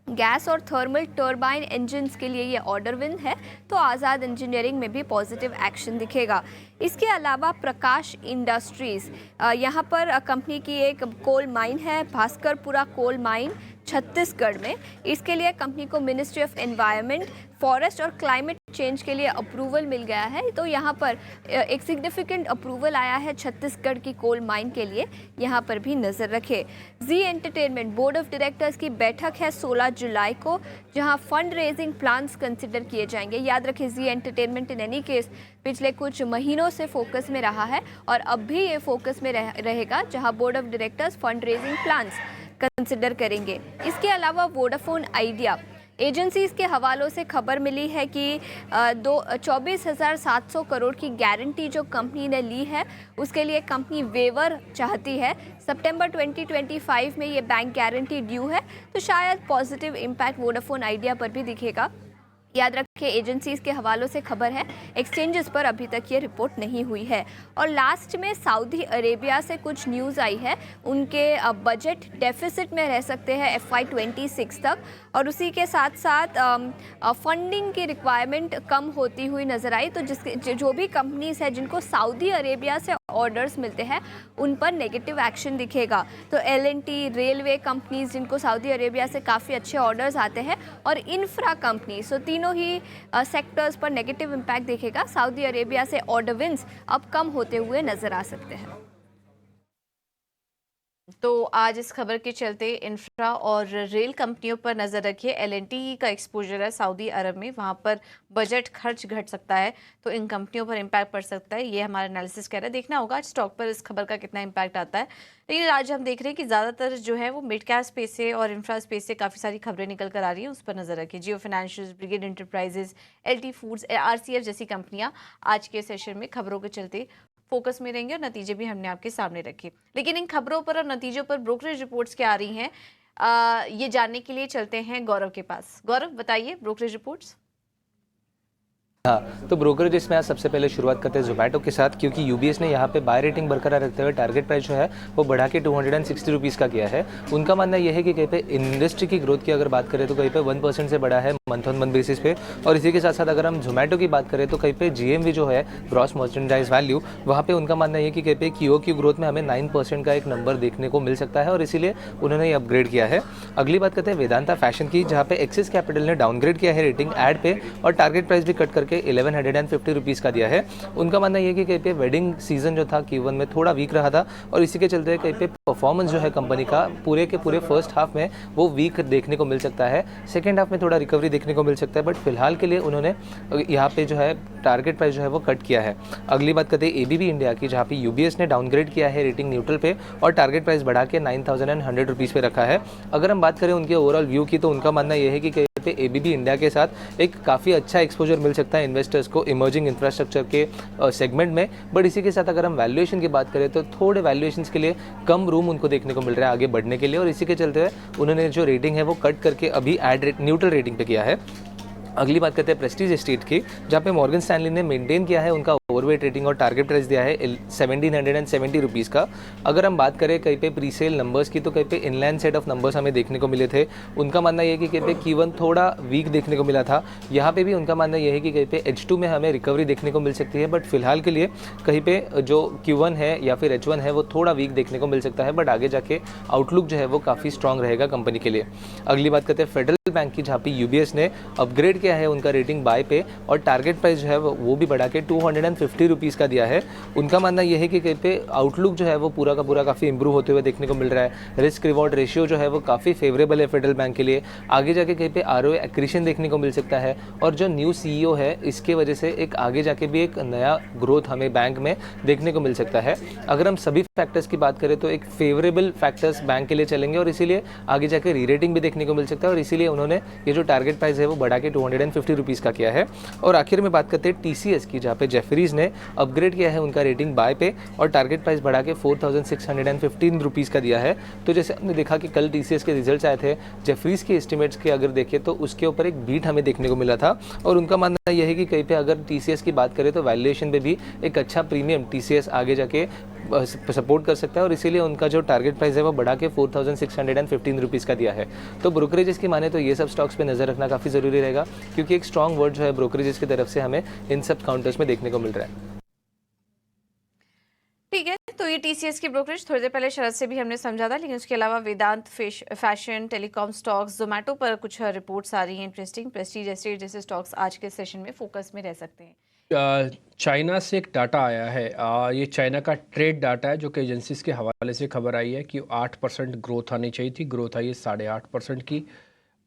गैस और थर्मल टर्बाइन इंजन्स के लिए ये ऑर्डर विन है, तो आज़ाद इंजीनियरिंग में भी पॉजिटिव एक्शन दिखेगा। इसके अलावा प्रकाश इंडस्ट्रीज़, यहाँ पर कंपनी की एक कोल माइन है, भास्करपुरा कोल माइन छत्तीसगढ़ में। इसके लिए कंपनी को मिनिस्ट्री ऑफ एनवायरनमेंट, फॉरेस्ट और क्लाइमेट चेंज के लिए अप्रूवल मिल गया है। तो यहाँ पर एक सिग्निफिकेंट अप्रूवल आया है छत्तीसगढ़ की कोल माइन के लिए, यहाँ पर भी नज़र रखें। जी एंटरटेनमेंट बोर्ड ऑफ डायरेक्टर्स की बैठक है 16 जुलाई को, जहाँ फंड रेजिंग प्लान्स कंसिडर किए जाएंगे। याद रखें जी एंटरटेनमेंट इन एनी केस पिछले कुछ महीनों से फोकस में रहा है, और अब भी ये फोकस में रहेगा, जहाँ board of directors fund raising plans consider करेंगे। इसके अलावा वोडाफोन आइडिया एजेंसीज के हवालों से खबर मिली है कि 24,700 करोड़ की गारंटी जो कंपनी ने ली है, उसके लिए कंपनी वेवर चाहती है। सितंबर 2025 में ये बैंक गारंटी ड्यू है, तो शायद पॉजिटिव इम्पैक्ट वोडाफोन आइडिया पर भी दिखेगा। याद रखें एजेंसीज के हवालों से खबर है, एक्सचेंजेस पर अभी तक ये रिपोर्ट नहीं हुई है। और लास्ट में सऊदी अरेबिया से कुछ न्यूज़ आई है, उनके बजट डेफिसिट में रह सकते हैं FY 26 तक, और उसी के साथ साथ फंडिंग की रिक्वायरमेंट कम होती हुई नज़र आई। तो जो भी कंपनीज है जिनको सऊदी अरेबिया से ऑर्डर्स मिलते हैं, उन पर नेगेटिव एक्शन दिखेगा। तो L&T, रेलवे कंपनीज जिनको सऊदी अरेबिया से काफ़ी अच्छे ऑर्डर्स आते हैं, और इंफ्रा कंपनी, सो तीनों ही सेक्टर्स पर नेगेटिव इम्पैक्ट दिखेगा। सऊदी अरेबिया से ऑर्डर विन्स अब कम होते हुए नजर आ सकते हैं। तो आज इस खबर के चलते इंफ्रा और रेल कंपनियों पर नज़र रखिए। L&T का एक्सपोजर है सऊदी अरब में, वहाँ पर बजट खर्च घट सकता है, तो इन कंपनियों पर इम्पैक्ट पड़ सकता है। ये हमारा एनालिसिस कह रहा है। देखना होगा आज स्टॉक पर इस खबर का कितना इम्पैक्ट आता है। लेकिन आज हम देख रहे हैं कि ज़्यादातर जो है वो मिड कैप स्पेस से और इंफ्रा स्पेस से काफ़ी सारी खबरें निकल कर आ रही हैं, उस पर नज़र रखिए। Jio financial, brigade enterprises, LT foods, RCF जैसी कंपनियाँ आज के सेशन में खबरों के चलते फोकस में रहेंगे, और नतीजे भी हमने आपके सामने रखे। लेकिन इन खबरों पर और नतीजों पर ब्रोकरेज रिपोर्ट्स क्या आ रही हैं, ये जानने के लिए चलते हैं गौरव के पास। गौरव बताइए ब्रोकरेज रिपोर्ट्स। हाँ, तो ब्रोकरेजेस में आज सबसे पहले शुरुआत करते हैं जोमेटो के साथ, क्योंकि यूबीएस ने यहाँ पे बाय रेटिंग बरकरार रखते हुए टारगेट प्राइस जो है वो बढ़ा के 260 रुपीज़ का किया है। उनका मानना यह है कि कहीं पे इंडस्ट्री की ग्रोथ की अगर बात करें तो कहीं पे 1% से बढ़ा है मंथ ऑन मंथ बेसिस पे। और इसी के साथ साथ अगर हम जोमेटो की बात करें तो कहीं पे जीएमवी जो है, ग्रॉस मर्चेंडाइज वैल्यू, वहाँ पे उनका मानना है कि कहीं पे QOQ ग्रोथ में हमें 9% का एक नंबर देखने को मिल सकता है और इसीलिए उन्होंने ये अपग्रेड किया है। अगली बात करते हैं वेदांता फैशन की, जहाँ पे एक्सिस कैपिटल ने डाउनग्रेड किया है रेटिंग ऐड पे और टारगेट प्राइस भी कट करके 1150 रुपीज़ का दिया है। उनका मानना यह है कि कहीं पे वेडिंग सीजन जो था Q1 में थोड़ा वीक रहा था और इसी के चलते कहीं पे परफॉर्मेंस जो है कंपनी का पूरे के पूरे फर्स्ट हाफ में वो वीक देखने को मिल सकता है। सेकेंड हाफ में थोड़ा रिकवरी देखने को मिल सकता है, बट फिलहाल के लिए उन्होंने यहाँ पे जो है टारगेट प्राइस जो है वो कट किया है। अगली बात करते हैं ABB इंडिया की, जहाँ पे यूबीएस ने डाउनग्रेड किया है रेटिंग न्यूट्रल पे और टारगेट प्राइस बढ़ा के 9100 रुपीज़ पे रखा है। अगर हम बात करें उनके ओवरऑल व्यू की तो उनका मानना यह है कि पे ABB इंडिया के साथ एक काफ़ी अच्छा एक्सपोजर मिल सकता है इन्वेस्टर्स को इमर्जिंग इंफ्रास्ट्रक्चर के सेगमेंट में। बट इसी के साथ अगर हम वैल्यूएशन की बात करें तो थोड़े वैल्यूएशंस के लिए कम रूम उनको देखने को मिल रहा है आगे बढ़ने के लिए और इसी के चलते हुए उन्होंने जो रेटिंग है वो कट करके अभी न्यूट्रल रेटिंग पे किया है। अगली बात करते हैं प्रेस्टीज एस्टेट की, जहाँ पे मॉर्गन स्टैनली ने मेंटेन किया है उनका ओवरवेट रेटिंग और टारगेट प्राइस दिया है 1770 रुपीज़ का। अगर हम बात करें कहीं पे प्री सेल नंबर्स की तो कहीं पे इनलाइन सेट ऑफ नंबर्स हमें देखने को मिले थे। उनका मानना यह है कि कहीं पे Q1 थोड़ा वीक देखने को मिला था, यहाँ पे भी उनका मानना यह है कि कहीं पे H2 में हमें रिकवरी देखने को मिल सकती है, बट फिलहाल के लिए कहीं पे जो Q1 है या फिर H1 है वो थोड़ा वीक देखने को मिल सकता है, बट आगे जाके आउटलुक जो है वो काफ़ी स्ट्रॉन्ग रहेगा कंपनी के लिए। अगली बात करते हैं फेडरल बैंक की, जहाँ पे यूबीएस ने अपग्रेड किया है उनका रेटिंग बाय पे और टारगेट प्राइस जो है वो भी बढ़ा के 250 रुपीज़ का दिया है। उनका मानना यह है कि कहीं पे आउटलुक जो है वो पूरा का पूरा काफ़ी इंप्रूव होते हुए देखने को मिल रहा है। रिस्क रिवॉर्ड रेशियो जो है वो काफ़ी फेवरेबल है फेडरल बैंक के लिए। आगे जाके कहीं पे ROA एक्रीशन देखने को मिल सकता है और जो न्यू CEO है इसके वजह से एक आगे जाके भी एक नया ग्रोथ हमें बैंक में देखने को मिल सकता है। अगर हम सभी फैक्टर्स की बात करें तो एक फेवरेबल फैक्टर्स बैंक के लिए चलेंगे और इसीलिए आगे जाके री रेटिंग भी देखने को मिल सकता है और इसीलिए उन्होंने ये जो टारगेट प्राइस है वो बढ़ा के 250 रुपीज़ का किया है। और आखिर में बात करते हैं TCS की, जहाँ पे जेफरीज ने अपग्रेड किया है उनका रेटिंग बाय पे और टारगेट प्राइस बढ़ा के 4615 रुपीज़ का दिया है। तो जैसे हमने देखा कि कल TCS के रिजल्ट्स आए थे, जेफरीज के एस्टिमेट्स के अगर देखें तो उसके ऊपर एक बीट हमें देखने को मिला था और उनका मानना यह है कि कहीं पे अगर TCS की बात करें तो वैल्यूएशन पे भी एक अच्छा प्रीमियम TCS आगे जाके सपोर्ट कर सकता है और इसीलिए उनका जो टारगेट प्राइस है वो बढ़ा के 4615 रुपीज़ का दिया है। तो ब्रोकरेजेस की माने तो ये सब स्टॉक्स पे नज़र रखना काफ़ी ज़रूरी रहेगा, क्योंकि एक स्ट्रॉन्ग वर्ड जो है ब्रोकरेजेस की तरफ से हमें इन सब काउंटर्स में देखने को मिल रहा है। ठीक है, तो ये TCS की ब्रोकरेज थोड़ी देर पहले शरद से भी हमने समझा था, लेकिन उसके अलावा वेदांत फैशन, टेलीकॉम स्टॉक्स, जोमेटो पर कुछ रिपोर्ट्स आ रही हैं इंटरेस्टिंग। प्रेस्टीज एस्टेट जैसे स्टॉक्स आज के सेशन में फोकस में रह सकते हैं। चाइना से एक डाटा आया है, ये चाइना का ट्रेड डाटा है जो कि एजेंसीज के हवाले से खबर आई है कि 8% ग्रोथ आनी चाहिए थी, ग्रोथ आई है 8.5% की।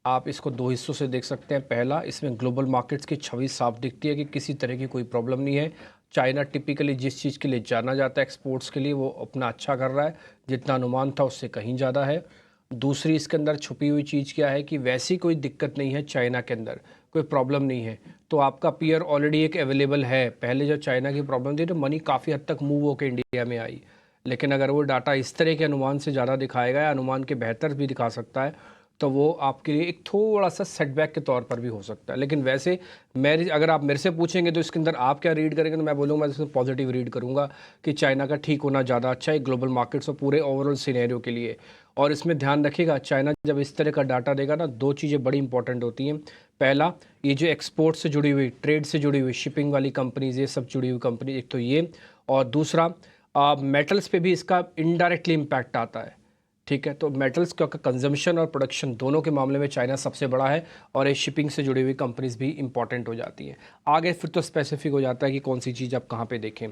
आप इसको दो हिस्सों से देख सकते हैं। पहला, इसमें ग्लोबल मार्केट्स की छवि साफ दिखती है कि किसी तरह की कोई प्रॉब्लम नहीं है। चाइना टिपिकली जिस चीज़ के लिए जाना जाता है एक्सपोर्ट्स के लिए, वो अपना अच्छा कर रहा है, जितना अनुमान था उससे कहीं ज़्यादा है। दूसरी इसके अंदर छुपी हुई चीज़ क्या है कि वैसी कोई दिक्कत नहीं है चाइना के अंदर, कोई प्रॉब्लम नहीं है, तो आपका पीयर ऑलरेडी एक अवेलेबल है। पहले जब चाइना की प्रॉब्लम थी तो मनी काफ़ी हद तक मूव होकर इंडिया में आई, लेकिन अगर वो डाटा इस तरह के अनुमान से ज़्यादा दिखाएगा या अनुमान के बेहतर भी दिखा सकता है तो वो आपके लिए एक थोड़ा सा सेटबैक के तौर पर भी हो सकता है। लेकिन वैसे अगर आप मेरे से पूछेंगे तो इसके अंदर आप क्या रीड करेंगे तो मैं बोलूँगा इसमें पॉजिटिव रीड करूँगा कि चाइना का ठीक होना ज़्यादा अच्छा है ग्लोबल मार्केट्स और पूरे ओवरऑल सिनेरियो के लिए। और इसमें ध्यान रखिएगा, चाइना जब इस तरह का डाटा देगा ना, दो चीज़ें बड़ी इंपॉर्टेंट होती हैं। पहला, ये जो एक्सपोर्ट से जुड़ी हुई, ट्रेड से जुड़ी हुई, शिपिंग वाली कंपनीज, ये सब जुड़ी हुई कंपनी, एक तो ये, और दूसरा मेटल्स पे भी इसका इनडायरेक्टली इम्पैक्ट आता है। ठीक है, तो मेटल्स का कंजम्पशन और प्रोडक्शन दोनों के मामले में चाइना सबसे बड़ा है और ये शिपिंग से जुड़ी हुई कंपनीज भी इंपॉर्टेंट हो जाती हैं। आगे फिर तो स्पेसिफिक हो जाता है कि कौन सी चीज़ आप कहाँ पे देखें।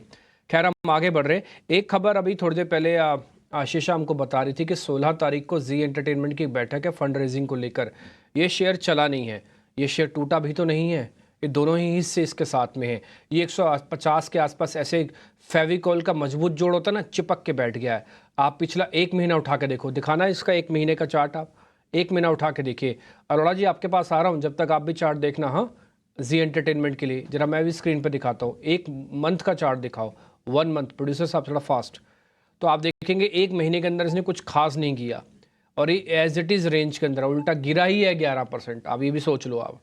खैर, हम आगे बढ़ रहे। एक खबर अभी थोड़ी देर पहले आशीषा हमको बता रही थी कि 16 तारीख को जी एंटरटेनमेंट की एक बैठक है फंड रेजिंग को लेकर। ये शेयर चला नहीं है, ये शेयर टूटा भी तो नहीं है, ये दोनों ही हिस्से इसके साथ में है। ये 150 के आसपास ऐसे फेविकॉल का मजबूत जोड़ होता है ना, चिपक के बैठ गया है। आप पिछला एक महीना उठा के देखो, दिखाना है इसका 1 महीने का चार्ट, आप 1 महीना उठा के देखिए। अरोड़ा जी आपके पास आ रहा हूँ, जब तक आप भी चार्ट देखना। हाँ, जी एंटरटेनमेंट के लिए जरा मैं भी स्क्रीन पर दिखाता हूँ। 1 मंथ का चार्ट दिखाओ, 1 मंथ। प्रोड्यूसर साहब थोड़ा फास्ट। तो आप देखेंगे 1 महीने के अंदर इसने कुछ खास नहीं किया और ये एज इट इज़ रेंज के अंदर उल्टा गिरा ही है 11%। आप ये भी सोच लो आप।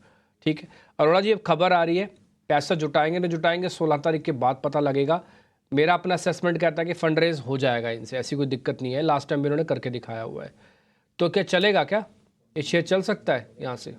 ठीक है, अरोड़ा जी अब खबर आ रही है पैसा जुटाएंगे ना जुटाएंगे 16 तारीख के बाद पता लगेगा। मेरा अपना असेसमेंट कहता है कि फंड रेज हो जाएगा इनसे, ऐसी कोई दिक्कत नहीं है, लास्ट टाइम भी इन्होंने करके दिखाया हुआ है। तो क्या चलेगा, क्या ये शेयर चल सकता है यहाँ से?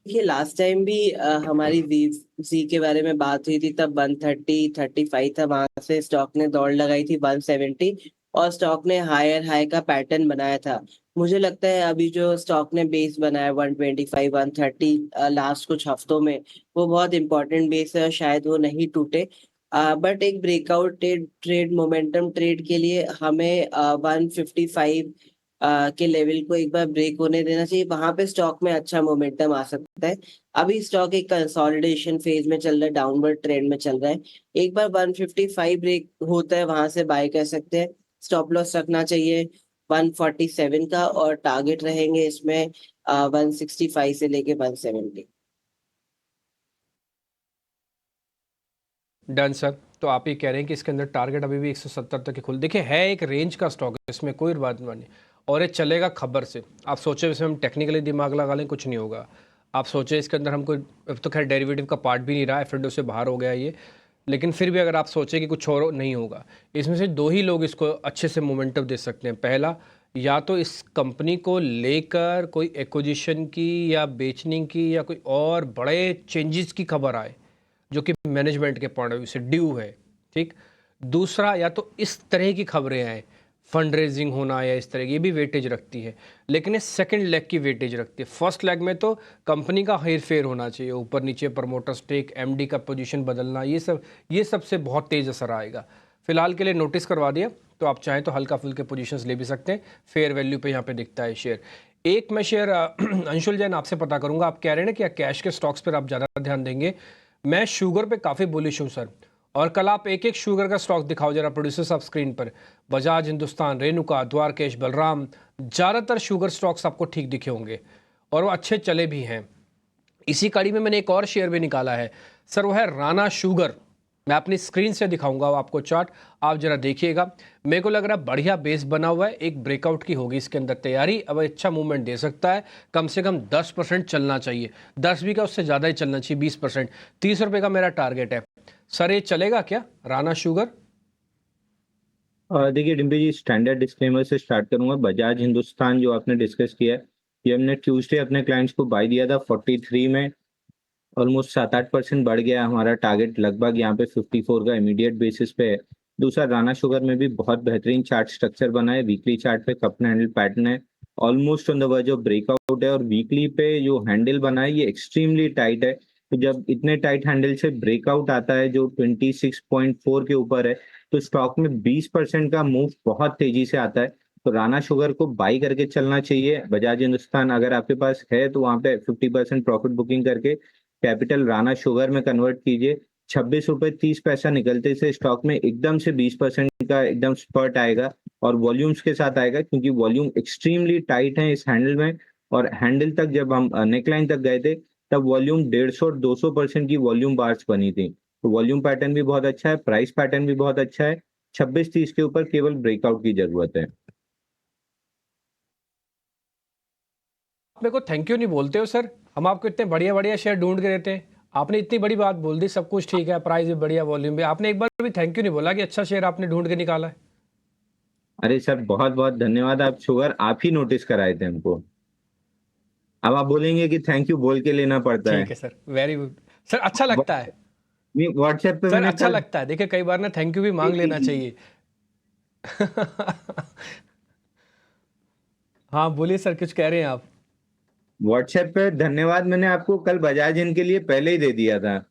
देखिए लास्ट टाइम भी हमारी वीसी के बारे में बात हुई थी, तब 130 35 था, वहां से स्टॉक ने दौड़ लगाई थी 170 और स्टॉक ने हायर हाई का पैटर्न बनाया था। मुझे लगता है अभी जो स्टॉक ने बेस बनाया 125 130 लास्ट कुछ हफ्तों में, वो बहुत इंपॉर्टेंट बेस है और शायद वो नहीं टूटे। बट एक ब्रेकआउट ट्रेड मोमेंटम ट्रेड के लिए हमें 155 के लेवल को एक बार ब्रेक होने देना चाहिए, वहां पे स्टॉक में अच्छा मोमेंटम आ सकता है। अभी स्टॉक एक कंसोलिडेशन फेज में चल रहा है, डाउनवर्ड ट्रेंड में चल रहा है। एक बार 155 ब्रेक होता है वहां से बाय कर सकते हैं। स्टॉप लॉस रखना चाहिए 147 का और टारगेट रहेंगे इसमें 165 से लेके 170। Done sir. तो आप ये कह रहे हैं कि इसके अंदर टारगेट अभी भी 170 तक ही खुल, देखिए है एक रेंज का स्टॉक है, इसमें कोई बात नहीं, और ये चलेगा खबर से। आप सोचे इसमें हम टेक्निकली दिमाग लगा लें, कुछ नहीं होगा। आप सोचे इसके अंदर हमको, अब तो खैर डेरिवेटिव का पार्ट भी नहीं रहा, एफ से बाहर हो गया ये, लेकिन फिर भी अगर आप सोचे कि कुछ और नहीं होगा, इसमें से दो ही लोग इसको अच्छे से मोमेंटम दे सकते हैं। पहला, या तो इस कंपनी को लेकर कोई एक्विजिशन की या बेचने की या कोई और बड़े चेंजेस की खबर आए जो कि मैनेजमेंट के पॉइंट ऑफ व्यू से ड्यू है, ठीक। दूसरा, या तो इस तरह की खबरें आए, फंड रेजिंग होना या इस तरह की, ये भी वेटेज रखती है, लेकिन ये सेकंड लेग की वेटेज रखती है। फर्स्ट लेग में तो कंपनी का हेर फेर होना चाहिए, ऊपर नीचे, प्रमोटर स्टेक, एमडी का पोजीशन बदलना, ये सबसे बहुत तेज़ असर आएगा। फिलहाल के लिए नोटिस करवा दिया, तो आप चाहें तो हल्का फुल्के पोजीशंस ले भी सकते हैं। फेयर वैल्यू पे यहाँ पे दिखता है शेयर। एक मैं शेयर अंशुल जैन आपसे पता करूँगा, आप कह रहे हैं ना कि कैश के स्टॉक्स पर आप ज़्यादा ध्यान देंगे। मैं शुगर पे काफ़ी बुलिश हूँ सर, और कल आप एक एक शुगर का स्टॉक दिखाओ जरा प्रोड्यूसर्स ऑफ स्क्रीन पर, बजाज, हिंदुस्तान, रेणुका, द्वारकेश, बलराम, ज़्यादातर शुगर स्टॉक्स आपको ठीक दिखे होंगे और वो अच्छे चले भी हैं। इसी कड़ी में मैंने एक और शेयर भी निकाला है सर, वो है राणा शुगर। मैं अपनी स्क्रीन से दिखाऊंगा आपको चार्ट, आप जरा देखिएगा। मेरे को लग रहा है बढ़िया बेस बना हुआ है, एक ब्रेकआउट की होगी इसके अंदर तैयारी, अब अच्छा मूवमेंट दे सकता है। कम से कम 10% चलना चाहिए, 10 भी का उससे ज़्यादा ही चलना चाहिए, 20%। 30 रुपये का मेरा टारगेट है सर, ये चलेगा क्या राणा शुगर? देखिए डिम्पी जी, स्टैंडर्ड डिस्क्लेमर से स्टार्ट करूंगा। बजाज हिंदुस्तान जो आपने डिस्कस किया है, ये हमने ट्यूसडे अपने क्लाइंट्स को बाय दिया था 43 में, ऑलमोस्ट 7-8% बढ़ गया। हमारा टारगेट लगभग यहाँ पे 54 का इमीडिएट बेसिस पे है। दूसरा, राणा शुगर में भी बहुत बेहतरीन चार्ट स्ट्रक्चर बना है। वीकली चार्ट पे कप एंड हैंडल पैटर्न है, almost on the verge of breakout है, और वीकली पे जो हैंडल बना है ये एक्सट्रीमली टाइट है। तो जब इतने टाइट हैंडल से ब्रेकआउट आता है जो 26.4 के ऊपर है, तो स्टॉक में 20% का मूव बहुत तेजी से आता है। तो राणा शुगर को बाई करके चलना चाहिए। बजाज हिंदुस्तान अगर आपके पास है तो वहां पे 50% प्रॉफिट बुकिंग करके कैपिटल राणा शुगर में कन्वर्ट कीजिए। 26 रुपए 30 पैसा निकलते से स्टॉक में एकदम से 20% का एकदम स्पर्ट आएगा, और वॉल्यूम्स के साथ आएगा, क्योंकि वॉल्यूम एक्सट्रीमली टाइट है इस हैंडल में। और हैंडल तक जब हम नेकलाइन तक गए थे, तब वॉल्यूम 150 और 200% की वॉल्यूम बार्स बनी थी। तो वॉल्यूम पैटर्न भी बहुत अच्छा है, प्राइस पैटर्न भी बहुत अच्छा है। 26-30 के ऊपर केवल ब्रेकआउट की जरूरत है। मेरे को थैंक यू नहीं बोलते हो सर, हम आपको इतने बढ़िया बढ़िया शेयर ढूंढ के देते हैं, आपने इतनी बड़ी बात बोल दी, सब कुछ ठीक है, प्राइस भी बढ़िया, वॉल्यूम भी, आपने एक बार भी थैंक यू नहीं बोला कि अच्छा शेयर आपने ढूंढ के निकाला है। अरे सर, बहुत बहुत धन्यवाद। आप शुगर आप ही नोटिस कराए थे हमको, अब आप बोलेंगे कि थैंक यू बोल के लेना पड़ता है। ठीक है सर, वेरी गुड सर, अच्छा लगता है व्हाट्सएप पे सर, मैंने अच्छा कल लगता है। देखिए कई बार ना थैंक यू भी मांग लेना चाहिए। हाँ बोलिए सर, कुछ कह रहे हैं आप? व्हाट्सएप पे धन्यवाद मैंने आपको कल बजाज इनके लिए पहले ही दे दिया था।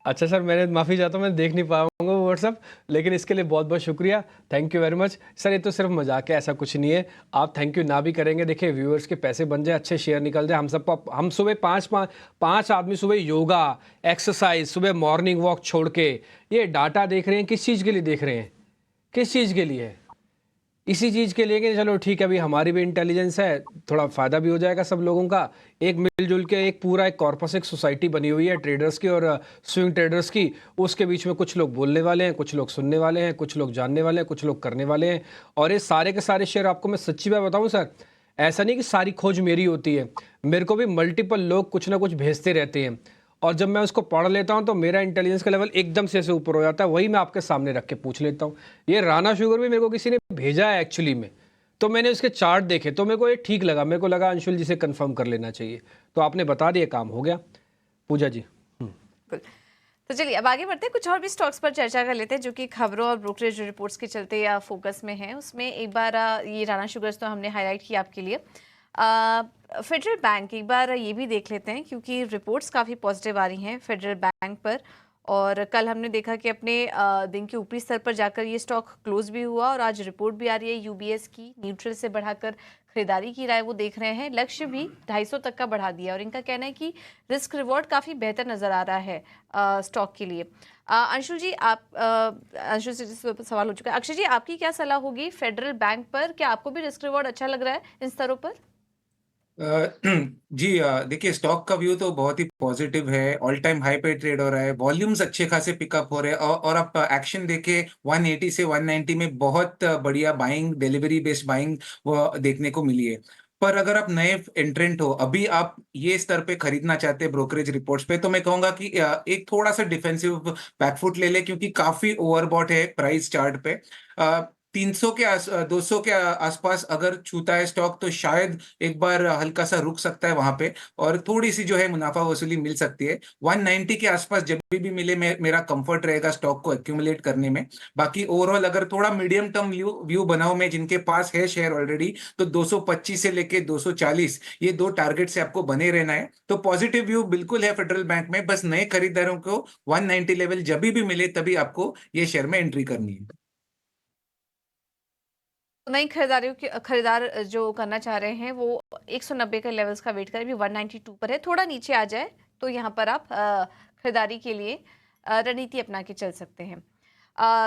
अच्छा सर, मैंने माफ़ी चाहता हूँ, मैं देख नहीं पाऊंगा वो व्हाट्सअप, लेकिन इसके लिए बहुत बहुत शुक्रिया, thank you very much sir. ये तो सिर्फ मजाक है, ऐसा कुछ नहीं है, आप थैंक यू ना भी करेंगे, देखिए व्यूअर्स के पैसे बन जाए, अच्छे शेयर निकल जाए। हम सबको, हम सुबह पाँच आदमी सुबह योगा, एक्सरसाइज, सुबह मॉर्निंग वॉक छोड़ के ये डाटा देख रहे हैं। किस चीज़ के लिए देख रहे हैं, किस चीज़ के लिए? इसी चीज़ के लिए कि चलो ठीक है, अभी हमारी भी इंटेलिजेंस है, थोड़ा फ़ायदा भी हो जाएगा सब लोगों का। एक मिलजुल के एक पूरा एक कॉर्पस, एक सोसाइटी बनी हुई है ट्रेडर्स की और स्विंग ट्रेडर्स की, उसके बीच में कुछ लोग बोलने वाले हैं, कुछ लोग सुनने वाले हैं, कुछ लोग जानने वाले हैं, कुछ लोग करने वाले हैं। और ये सारे के सारे शेयर आपको मैं सच्ची बात बताऊं सर, ऐसा नहीं कि सारी खोज मेरी होती है, मेरे को भी मल्टीपल लोग कुछ ना कुछ भेजते रहते हैं, और जब मैं उसको पढ़ लेता हूँ तो मेरा इंटेलिजेंस का लेवल एकदम से ऐसे ऊपर हो जाता है। वही मैं आपके सामने रख के पूछ लेता हूँ। ये राणा शुगर भी मेरे को किसी ने भेजा है एक्चुअली में, तो मैंने उसके चार्ट देखे तो मेरे को ये ठीक लगा, मेरे को लगा अंशुल जी से कंफर्म कर लेना चाहिए, तो आपने बता दिया, काम हो गया। पूजा जी। बिल्कुल। तो चलिए अब आगे बढ़ते हैं, कुछ और भी स्टॉक्स पर चर्चा कर लेते हैं जो कि खबरों और ब्रोकरेज रिपोर्ट्स के चलते या फोकस में है। उसमें एक बार ये राणा शुगर्स तो हमने हाईलाइट किया आपके लिए। फेडरल बैंक एक बार ये भी देख लेते हैं क्योंकि रिपोर्ट्स काफ़ी पॉजिटिव आ रही हैं फेडरल बैंक पर, और कल हमने देखा कि अपने दिन के ऊपरी स्तर पर जाकर ये स्टॉक क्लोज भी हुआ, और आज रिपोर्ट भी आ रही है यूबीएस की, न्यूट्रल से बढ़ाकर खरीदारी की राय वो देख रहे हैं, लक्ष्य भी 250 तक का बढ़ा दिया, और इनका कहना है कि रिस्क रिवॉर्ड काफ़ी बेहतर नज़र आ रहा है स्टॉक के लिए। अंशुल जी, अंशुल से सवाल हो चुका है। अक्षय जी, आपकी क्या सलाह होगी फेडरल बैंक पर? क्या आपको भी रिस्क रिवॉर्ड अच्छा लग रहा है इन स्तरों पर? जी, देखिए स्टॉक का व्यू तो बहुत ही पॉजिटिव है। ऑल टाइम हाई पे ट्रेड हो रहा है, वॉल्यूम्स अच्छे खासे पिकअप हो रहे हैं, और आप एक्शन देखे 180 से 190 में बहुत बढ़िया बाइंग, डिलीवरी बेस्ड बाइंग वो देखने को मिली है। पर अगर आप नए एंट्रेंट हो, अभी आप ये स्तर पे खरीदना चाहते हैं ब्रोकरेज रिपोर्ट्स पे, तो मैं कहूंगा कि एक थोड़ा सा डिफेंसिव बैकफुट ले ले, क्योंकि काफी ओवरबॉट है प्राइस चार्ट पे। 300 के 200 के आसपास अगर छूता है स्टॉक, तो शायद एक बार हल्का सा रुक सकता है वहां पे, और थोड़ी सी जो है मुनाफा वसूली मिल सकती है। 190 के आसपास जब भी मिले, मेरा कंफर्ट रहेगा स्टॉक को एक्यूमुलेट करने में। बाकी ओवरऑल अगर थोड़ा मीडियम टर्म व्यू बनाओ, में जिनके पास है शेयर ऑलरेडी, तो 225 से लेके 240 ये दो टारगेट से आपको बने रहना है। तो पॉजिटिव व्यू बिल्कुल है फेडरल बैंक में, बस नए खरीदारों को 190 लेवल जब भी मिले तभी आपको ये शेयर में एंट्री करनी है। नई खरीदारियों के खरीदार जो करना चाह रहे हैं वो 190 के लेवल्स का वेट करें, अभी 192 पर है, थोड़ा नीचे आ जाए तो यहाँ पर आप खरीदारी के लिए रणनीति अपना के चल सकते हैं।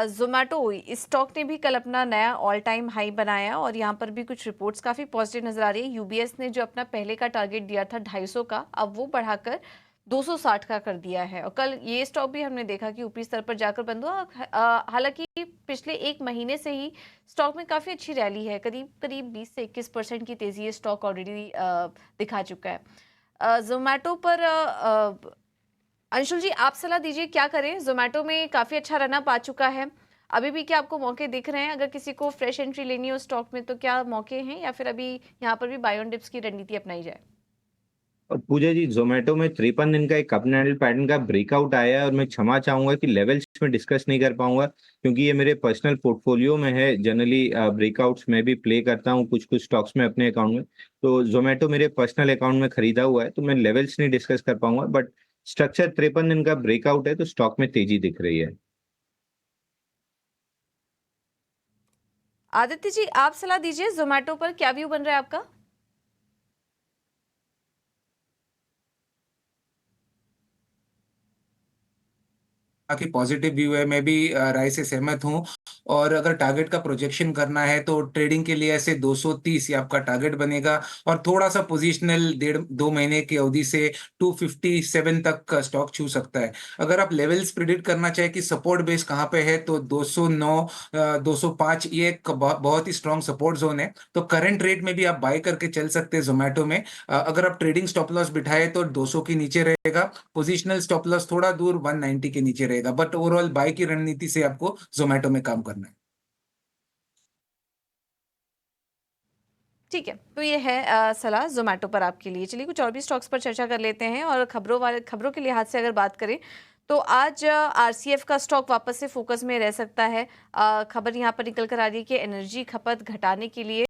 जोमेटो, इस स्टॉक ने भी कल अपना नया ऑल टाइम हाई बनाया, और यहाँ पर भी कुछ रिपोर्ट्स काफ़ी पॉजिटिव नजर आ रही है। यूबीएस ने जो अपना पहले का टारगेट दिया था 250 का, अब वो बढ़ाकर 260 का कर दिया है, और कल ये स्टॉक भी हमने देखा कि ऊपरी स्तर पर जाकर बंद हुआ। हालांकि पिछले एक महीने से ही स्टॉक में काफ़ी अच्छी रैली है, करीब करीब 20 से 21% की तेज़ी ये स्टॉक ऑलरेडी दिखा चुका है। जोमेटो पर अंशुल जी, आप सलाह दीजिए क्या करें? जोमेटो में काफ़ी अच्छा रन अप आ चुका है, अभी भी क्या आपको मौके दिख रहे हैं? अगर किसी को फ्रेश एंट्री लेनी हो स्टॉक में तो क्या मौके हैं, या फिर अभी यहाँ पर भी बाय ऑन डिप्स की रणनीति अपनाई जाए? और पूजा जी, जोमेटो में 53 दिन का एक कप एंड हैंडल पैटर्न का ब्रेकआउट आया है, और मैं क्षमा चाहूंगा कि लेवल्स में डिस्कस नहीं कर पाऊंगा क्योंकि ये मेरे पर्सनल पोर्टफोलियो में है। जनरली ब्रेकआउट्स मैं भी प्ले करता हूँ कुछ कुछ स्टॉक्स में अपने अकाउंट में, तो जोमेटो मेरे पर्सनल अकाउंट में खरीदा हुआ है, तो मैं लेवल्स नहीं डिस्कस कर पाऊंगा, बट स्ट्रक्चर 53 दिन का ब्रेकआउट है, तो स्टॉक में तेजी दिख रही है। आदित्य जी, आप सलाह दीजिए, जोमेटो पर क्या व्यू बन रहा है आपका? काफी पॉजिटिव व्यू है, मैं भी राय से सहमत हूँ। और अगर टारगेट का प्रोजेक्शन करना है तो ट्रेडिंग के लिए ऐसे 230 ये आपका टारगेट बनेगा, और थोड़ा सा पोजिशनल 1.5-2 महीने की अवधि से 257 तक का स्टॉक छू सकता है। अगर आप लेवल्स प्रिडिक्ट करना चाहे कि सपोर्ट बेस कहाँ पे है, तो 209 205 ये एक बहुत ही स्ट्रॉन्ग सपोर्ट जोन है, तो करंट रेट में भी आप बाय करके चल सकते हैं जोमेटो में। अगर आप ट्रेडिंग स्टॉप लॉस बिठाए तो 200 के नीचे रहेगा, पोजिशनल स्टॉप लॉस थोड़ा दूर 190 के नीचे रहेगा, बट ओवरऑल बाय की रणनीति से आपको जोमेटो में काम करना है। ठीक है, तो ये है सलाह जोमेटो पर आपके लिए। चलिए कुछ और भी स्टॉक्स पर चर्चा कर लेते हैं, और खबरों के लिहाज से अगर बात करें तो आज आरसीएफ का स्टॉक वापस से फोकस में रह सकता है। खबर यहाँ पर निकल कर आ रही है कि एनर्जी खपत घटाने के लिए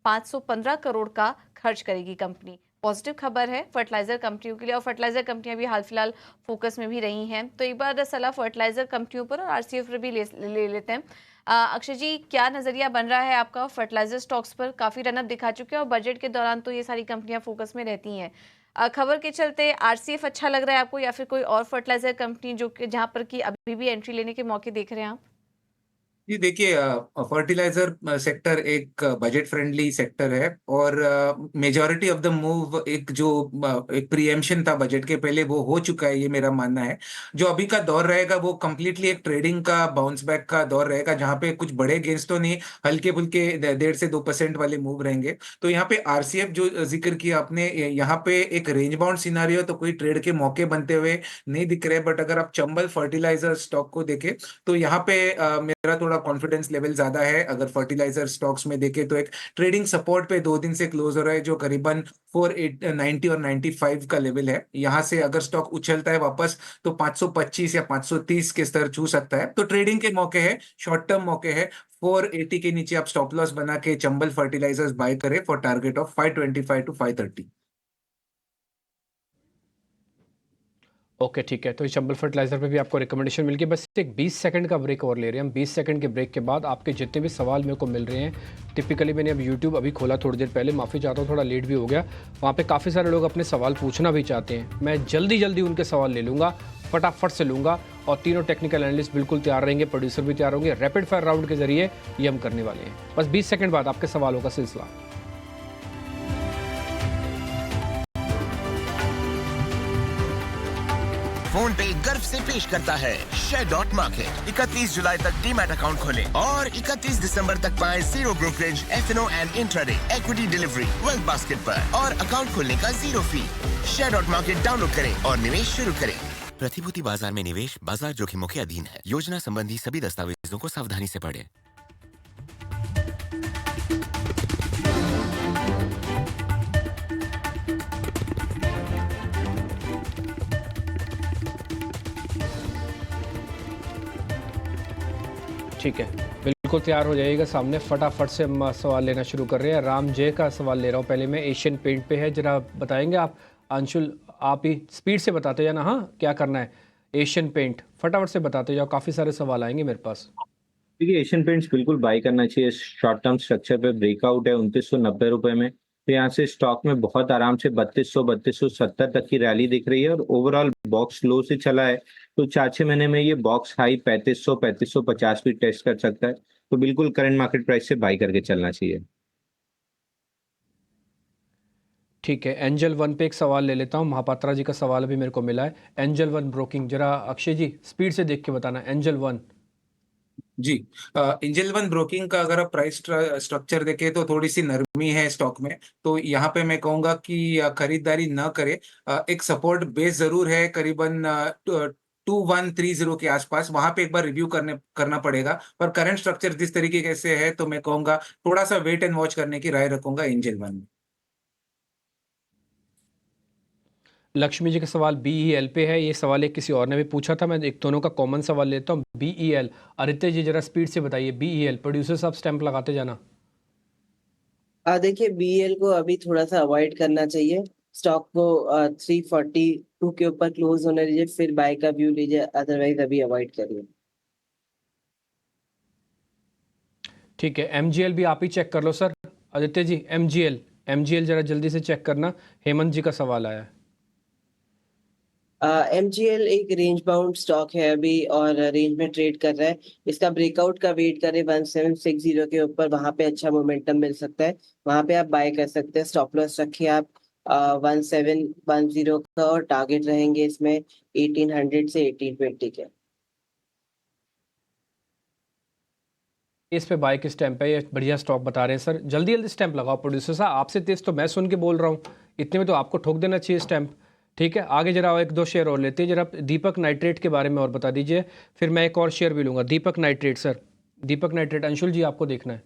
515 करोड़ का खर्च करेगी कंपनी। पॉजिटिव खबर है फर्टिलाइजर कंपनियों के लिए, और फर्टिलाइजर कंपनियां भी हाल फिलहाल फोकस में भी रही हैं, तो एक बार सलाह फर्टिलाइजर कंपनियों पर और आरसीएफ पर भी ले लेते हैं। अक्षय जी, क्या नजरिया बन रहा है आपका फर्टिलाइजर स्टॉक्स पर? काफी रनअप दिखा चुके हैं, और बजट के दौरान तो ये सारी कंपनियां फोकस में रहती हैं। खबर के चलते आरसीएफ अच्छा लग रहा है आपको, या फिर कोई और फर्टिलाइजर कंपनी जो कि जहां पर कि अभी भी एंट्री लेने के मौके देख रहे हैं आप? जी देखिए, फर्टिलाइजर सेक्टर एक बजट फ्रेंडली सेक्टर है और मेजॉरिटी ऑफ द मूव एक प्रीएम्पशन था बजट के पहले वो हो चुका है, ये मेरा मानना है। जो अभी का दौर रहेगा वो कंप्लीटली एक ट्रेडिंग का बाउंस बैक का दौर रहेगा, जहां पे कुछ बड़े गेंस तो नहीं, हल्के फुल्के 1.5 से 2% वाले मूव रहेंगे। तो यहाँ पे आरसीएफ जो जिक्र किया आपने, यहाँ पे एक रेंज बाउंड सिनारियो तो कोई ट्रेड के मौके बनते हुए नहीं दिख रहे, बट अगर आप चंबल फर्टिलाइजर स्टॉक को देखें तो यहाँ पे मेरा थोड़ा कॉन्फिडेंस लेवल ज्यादा है। अगर फर्टिलाइजर स्टॉक्स में देखें तो एक ट्रेडिंग सपोर्ट पे 2 दिन से क्लोज हो रहा है, जो करीबन 490 और 95 का लेवल है। यहाँ से अगर स्टॉक उछलता है वापस तो 525 या 530 के स्तर छू सकता है। तो ट्रेडिंग के मौके है, शॉर्ट टर्म मौके है। 480 के नीचे आप स्टॉप लॉस बना के चंबल फर्टिलाइजर्स बाय करें for target of 525 to 530। Okay ठीक है, तो इस चंबल फर्टिलाइजर पे भी आपको रिकमेंडेशन मिल गई। बस एक 20 सेकंड का ब्रेक और ले रहे हैं हम। 20 सेकंड के ब्रेक के बाद आपके जितने भी सवाल मेरे को मिल रहे हैं, टिपिकली मैंने अब यूट्यूब अभी खोला थोड़ी देर पहले, माफ़ी चाहता हूँ थोड़ा लेट भी हो गया। वहाँ पे काफ़ी सारे लोग अपने सवाल पूछना भी चाहते हैं, मैं जल्दी जल्दी उनके सवाल ले लूँगा, फटाफट से लूँगा। और तीनों टेक्निकल एनालिस्ट बिल्कुल तैयार रहेंगे, प्रोड्यूसर भी तैयार होंगे। रैपिड फायर राउंड के जरिए ये हम करने वाले हैं। बस 20 सेकंड बाद आपके सवालों का सिलसिला। फोन पे गर्व से पेश करता है शेयर डॉट मार्केट। 31 जुलाई तक डीमैट अकाउंट खोलें और 31 दिसंबर तक पाएं zero brokerage, FNO and intraday equity delivery wealth basket पर और अकाउंट खोलने का 0 fee. Share dot market download करें और निवेश शुरू करें। प्रतिभूति बाजार में निवेश बाजार जोखिमों के अधीन है। योजना संबंधी सभी दस्तावेजों को सावधानी से पढ़ें। ठीक है, बिल्कुल तैयार हो जाइएगा सामने। फटाफट से हम सवाल लेना शुरू कर रहे हैं। राम जय का सवाल ले रहा हूँ पहले मैं। एशियन पेंट पे है, जरा बताएंगे आप? अंशुल आप ही स्पीड से बताते जाना, हाँ क्या करना है। एशियन पेंट फटाफट से बताते जाओ, काफ़ी सारे सवाल आएंगे मेरे पास। देखिए एशियन पेंट्स बिल्कुल बाय करना चाहिए। शॉर्ट टर्म स्ट्रक्चर पे ब्रेकआउट है 2990 रुपए में। तो यहाँ से स्टॉक में बहुत आराम से 3270 तक की रैली दिख रही है और ओवरऑल बॉक्स लो से चला है। तो 4-6 महीने में ये बॉक्स हाई 3550 भी टेस्ट कर सकता है। तो बिल्कुल करंट मार्केट प्राइस से बाई करके चलना चाहिए। ठीक है, एंजल वन पे एक सवाल ले लेता हूँ। महापात्रा जी का सवाल अभी मेरे को मिला है। एंजल वन ब्रोकिंग, जरा अक्षय जी स्पीड से देख के बताना। एंजल वन जी, एंजल वन ब्रोकिंग का अगर आप प्राइस स्ट्रक्चर देखें तो थोड़ी सी नरमी है स्टॉक में। तो यहाँ पे मैं कहूंगा कि खरीदारी न करें। एक सपोर्ट बेस जरूर है करीबन 2130 के आसपास, वहां पे एक बार रिव्यू करना पड़ेगा। पर करंट स्ट्रक्चर जिस तरीके से है तो मैं कहूंगा थोड़ा सा वेट एंड वॉच करने की राय रखूंगा एंजल वन में। लक्ष्मी जी का सवाल BEL पे है। ये सवाल एक किसी और ने भी पूछा था, मैं एक दोनों का कॉमन सवाल लेता हूँ। BEL, आदित्य जी जरा स्पीड से बताइए। BEL प्रोड्यूसर साहब स्टैंप लगाते जाना। देखिए बीएल को अभी थोड़ा सा अवॉइड करना चाहिए। स्टॉक को 342 के ऊपर क्लोज होने दीजिए, फिर बाय का व्यू लीजिए, अदरवाइज अभी अवॉइड करिए। ठीक है, MGL भी आप ही चेक कर लो सर। आदित्य जी MGL जरा जल्दी से चेक करना। हेमंत जी का सवाल आया है। MGL एक रेंज बाउंड स्टॉक है अभी और रेंज में ट्रेड कर रहा है। इसका ब्रेकआउट का वेट करें 1760 के ऊपर, वहां पे अच्छा मोमेंटम मिल सकता है, वहां पे आप बाय कर सकते हैं। स्टॉप लॉस रखिए आप 1710 का और टारगेट रहेंगे इसमें 1800 से 1820 के। इस पे बाय के स्टैंप है, ये बढ़िया स्टॉक बता रहे हैं सर। जल्दी जल्दी स्टैंप लगाओ प्रोड्यूसर साहब, आपसे तेज तो मैं सुन के बोल रहा हूँ, इतने में तो आपको ठोक देना चाहिए स्टैंप। ठीक है, आगे जरा एक दो शेयर और लेते हैं। जरा दीपक नाइट्रेट के बारे में और बता दीजिए, फिर मैं एक और शेयर भी लूँगा। दीपक नाइट्रेट सर, दीपक नाइट्रेट। अंशुल जी आपको देखना है।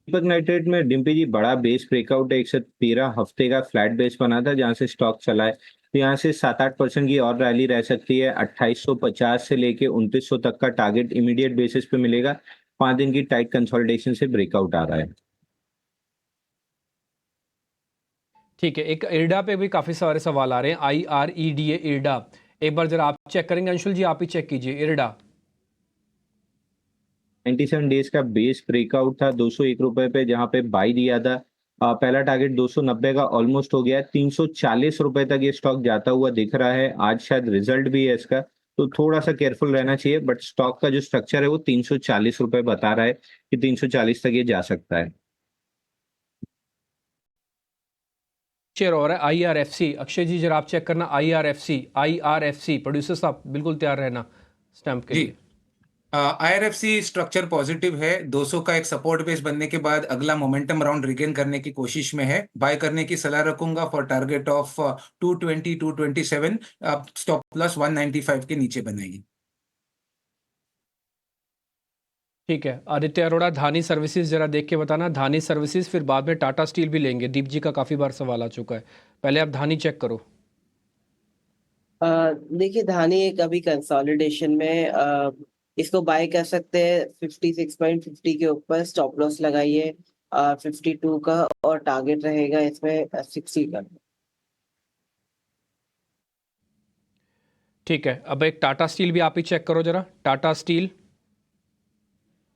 दीपक नाइट्रेट में डिम्पी जी बड़ा बेस ब्रेकआउट है। 113 हफ्ते का फ्लैट बेस बना था जहां से स्टॉक चला है। तो यहाँ से 7-8% की और रैली रह सकती है। 2850 से लेके 2900 तक का टारगेट इमीडिएट बेसिस पे मिलेगा। 5 दिन की टाइट कंसोलिडेशन से ब्रेकआउट आ रहा है। ठीक है, एक इरडा पे भी काफ़ी सारे सवाल आ रहे हैं। IREDA इरडा, एक बार जरा आप चेक करेंगे। अंशुल जी आप ही चेक कीजिए। इरडा 97 डेज का बेस ब्रेकआउट था 201 रुपए पे, जहां पे बाई दिया था। पहला टारगेट 290 का ऑलमोस्ट हो गया है। 340 रुपए तक ये स्टॉक जाता हुआ दिख रहा है। आज शायद रिजल्ट भी है इसका, तो थोड़ा सा केयरफुल रहना चाहिए, बट स्टॉक का जो स्ट्रक्चर है वो 340 रुपए बता रहा है कि 340 तक ये जा सकता है। शेयर हो रहा है IRFC। अक्षय जी जरा आप चेक करना IRFC प्रोड्यूसर साहब बिल्कुल तैयार रहना स्टैंप के जी लिए। IRFC स्ट्रक्चर पॉजिटिव है। 200 का एक सपोर्ट बेस बनने के बाद अगला मोमेंटम राउंड रिगेन करने की कोशिश में है। बाय करने की सलाह रखूंगा for target of 220 227। Stop plus 195 के नीचे बनाएगी। ठीक है आदित्य अरोड़ा, धानी सर्विसेज जरा देख के बताना। धानी सर्विसेज, फिर बाद में टाटा स्टील भी लेंगे। दीप जी का काफ़ी बार सवाल आ चुका है, पहले आप धानी चेक करो। देखिए धानी एक अभी कंसोलिडेशन में इसको बाय कर सकते हैं 56.50 के ऊपर। स्टॉप लॉस लगाइए 52 का और टारगेट रहेगा इसमें 60 का। ठीक है, अब एक टाटा स्टील भी आप ही चेक करो जरा। टाटा स्टील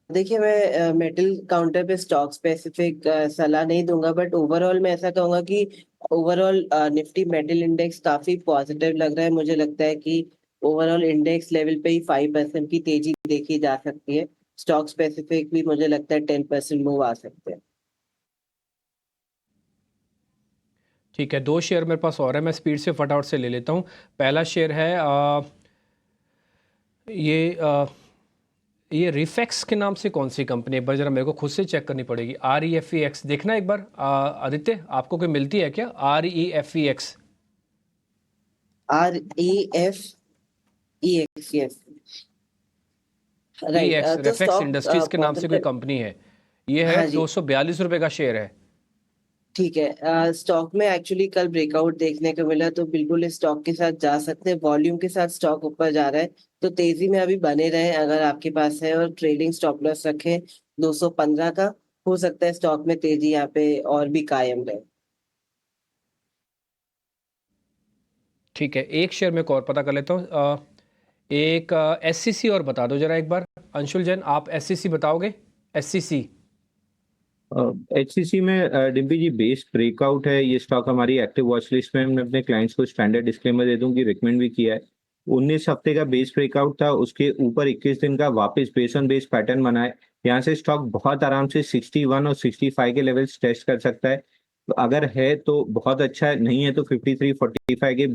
देखिए मैं मेटल काउंटर पे स्टॉक स्पेसिफिक सलाह नहीं दूंगा, बट ओवरऑल मैं ऐसा कहूंगा कि ओवरऑल निफ्टी मेटल इंडेक्स काफी पॉजिटिव लग रहा है। मुझे लगता है कि ओवरऑल इंडेक्स लेवल पे ही 5% की तेजी देखी जा सकती है। स्टॉक स्पेसिफिक भी मुझे लगता है 10% मूव आ सकते हैं। ठीक है, दो शेयर मेरे पास और है, मैं स्पीड से फटाफट से ले लेता हूँ। पहला शेयर है ये रिफेक्स के नाम से कौन सी कंपनी है, एक बार जरा मेरे को खुद से चेक करनी पड़ेगी। REFEX देखना एक बार। आदित्य आपको कोई मिलती है क्या REFEX? REFEX राइट, EX तो रेफेक्स स्टॉक इंडस्ट्रीज के नाम से कोई कंपनी है। ये है हाँ जी 242 रुपए का शेयर है। ठीक है। स्टॉक में एक्चुअली कल ब्रेकआउट देखने को मिला, तो बिल्कुल इस स्टॉक के साथ जा सकते हैं। वॉल्यूम के साथ स्टॉक ऊपर जा रहा है, तो तेजी में अभी बने रहे अगर आपके पास है, और ट्रेडिंग स्टॉप लॉस रखें 215 का। हो सकता है स्टॉक में तेजी यहाँ पे और भी कायम रहे। ठीक है, एक शेयर में और पता कर लेता हूँ। एक SCC और बता दो जरा एक बार। अंशुल जैन आप SCC बताओगे? SCC HCC में डिम्पी जी बेस ब्रेकआउट है। ये स्टॉक हमारी एक्टिव वॉच लिस्ट में, हमने अपने क्लाइंट्स को स्टैंडर्ड डिस्क्लेमर दे दूं कि रिकमेंड भी किया है। 19 हफ्ते का बेस ब्रेकआउट था, उसके ऊपर 21 दिन का वापस बेस ऑन बेस पैटर्न बना है। यहाँ से स्टॉक बहुत आराम से 61 और 65 के लेवल्स टेस्ट कर सकता है। तो अगर है तो बहुत अच्छा है, नहीं है तो 53 45 के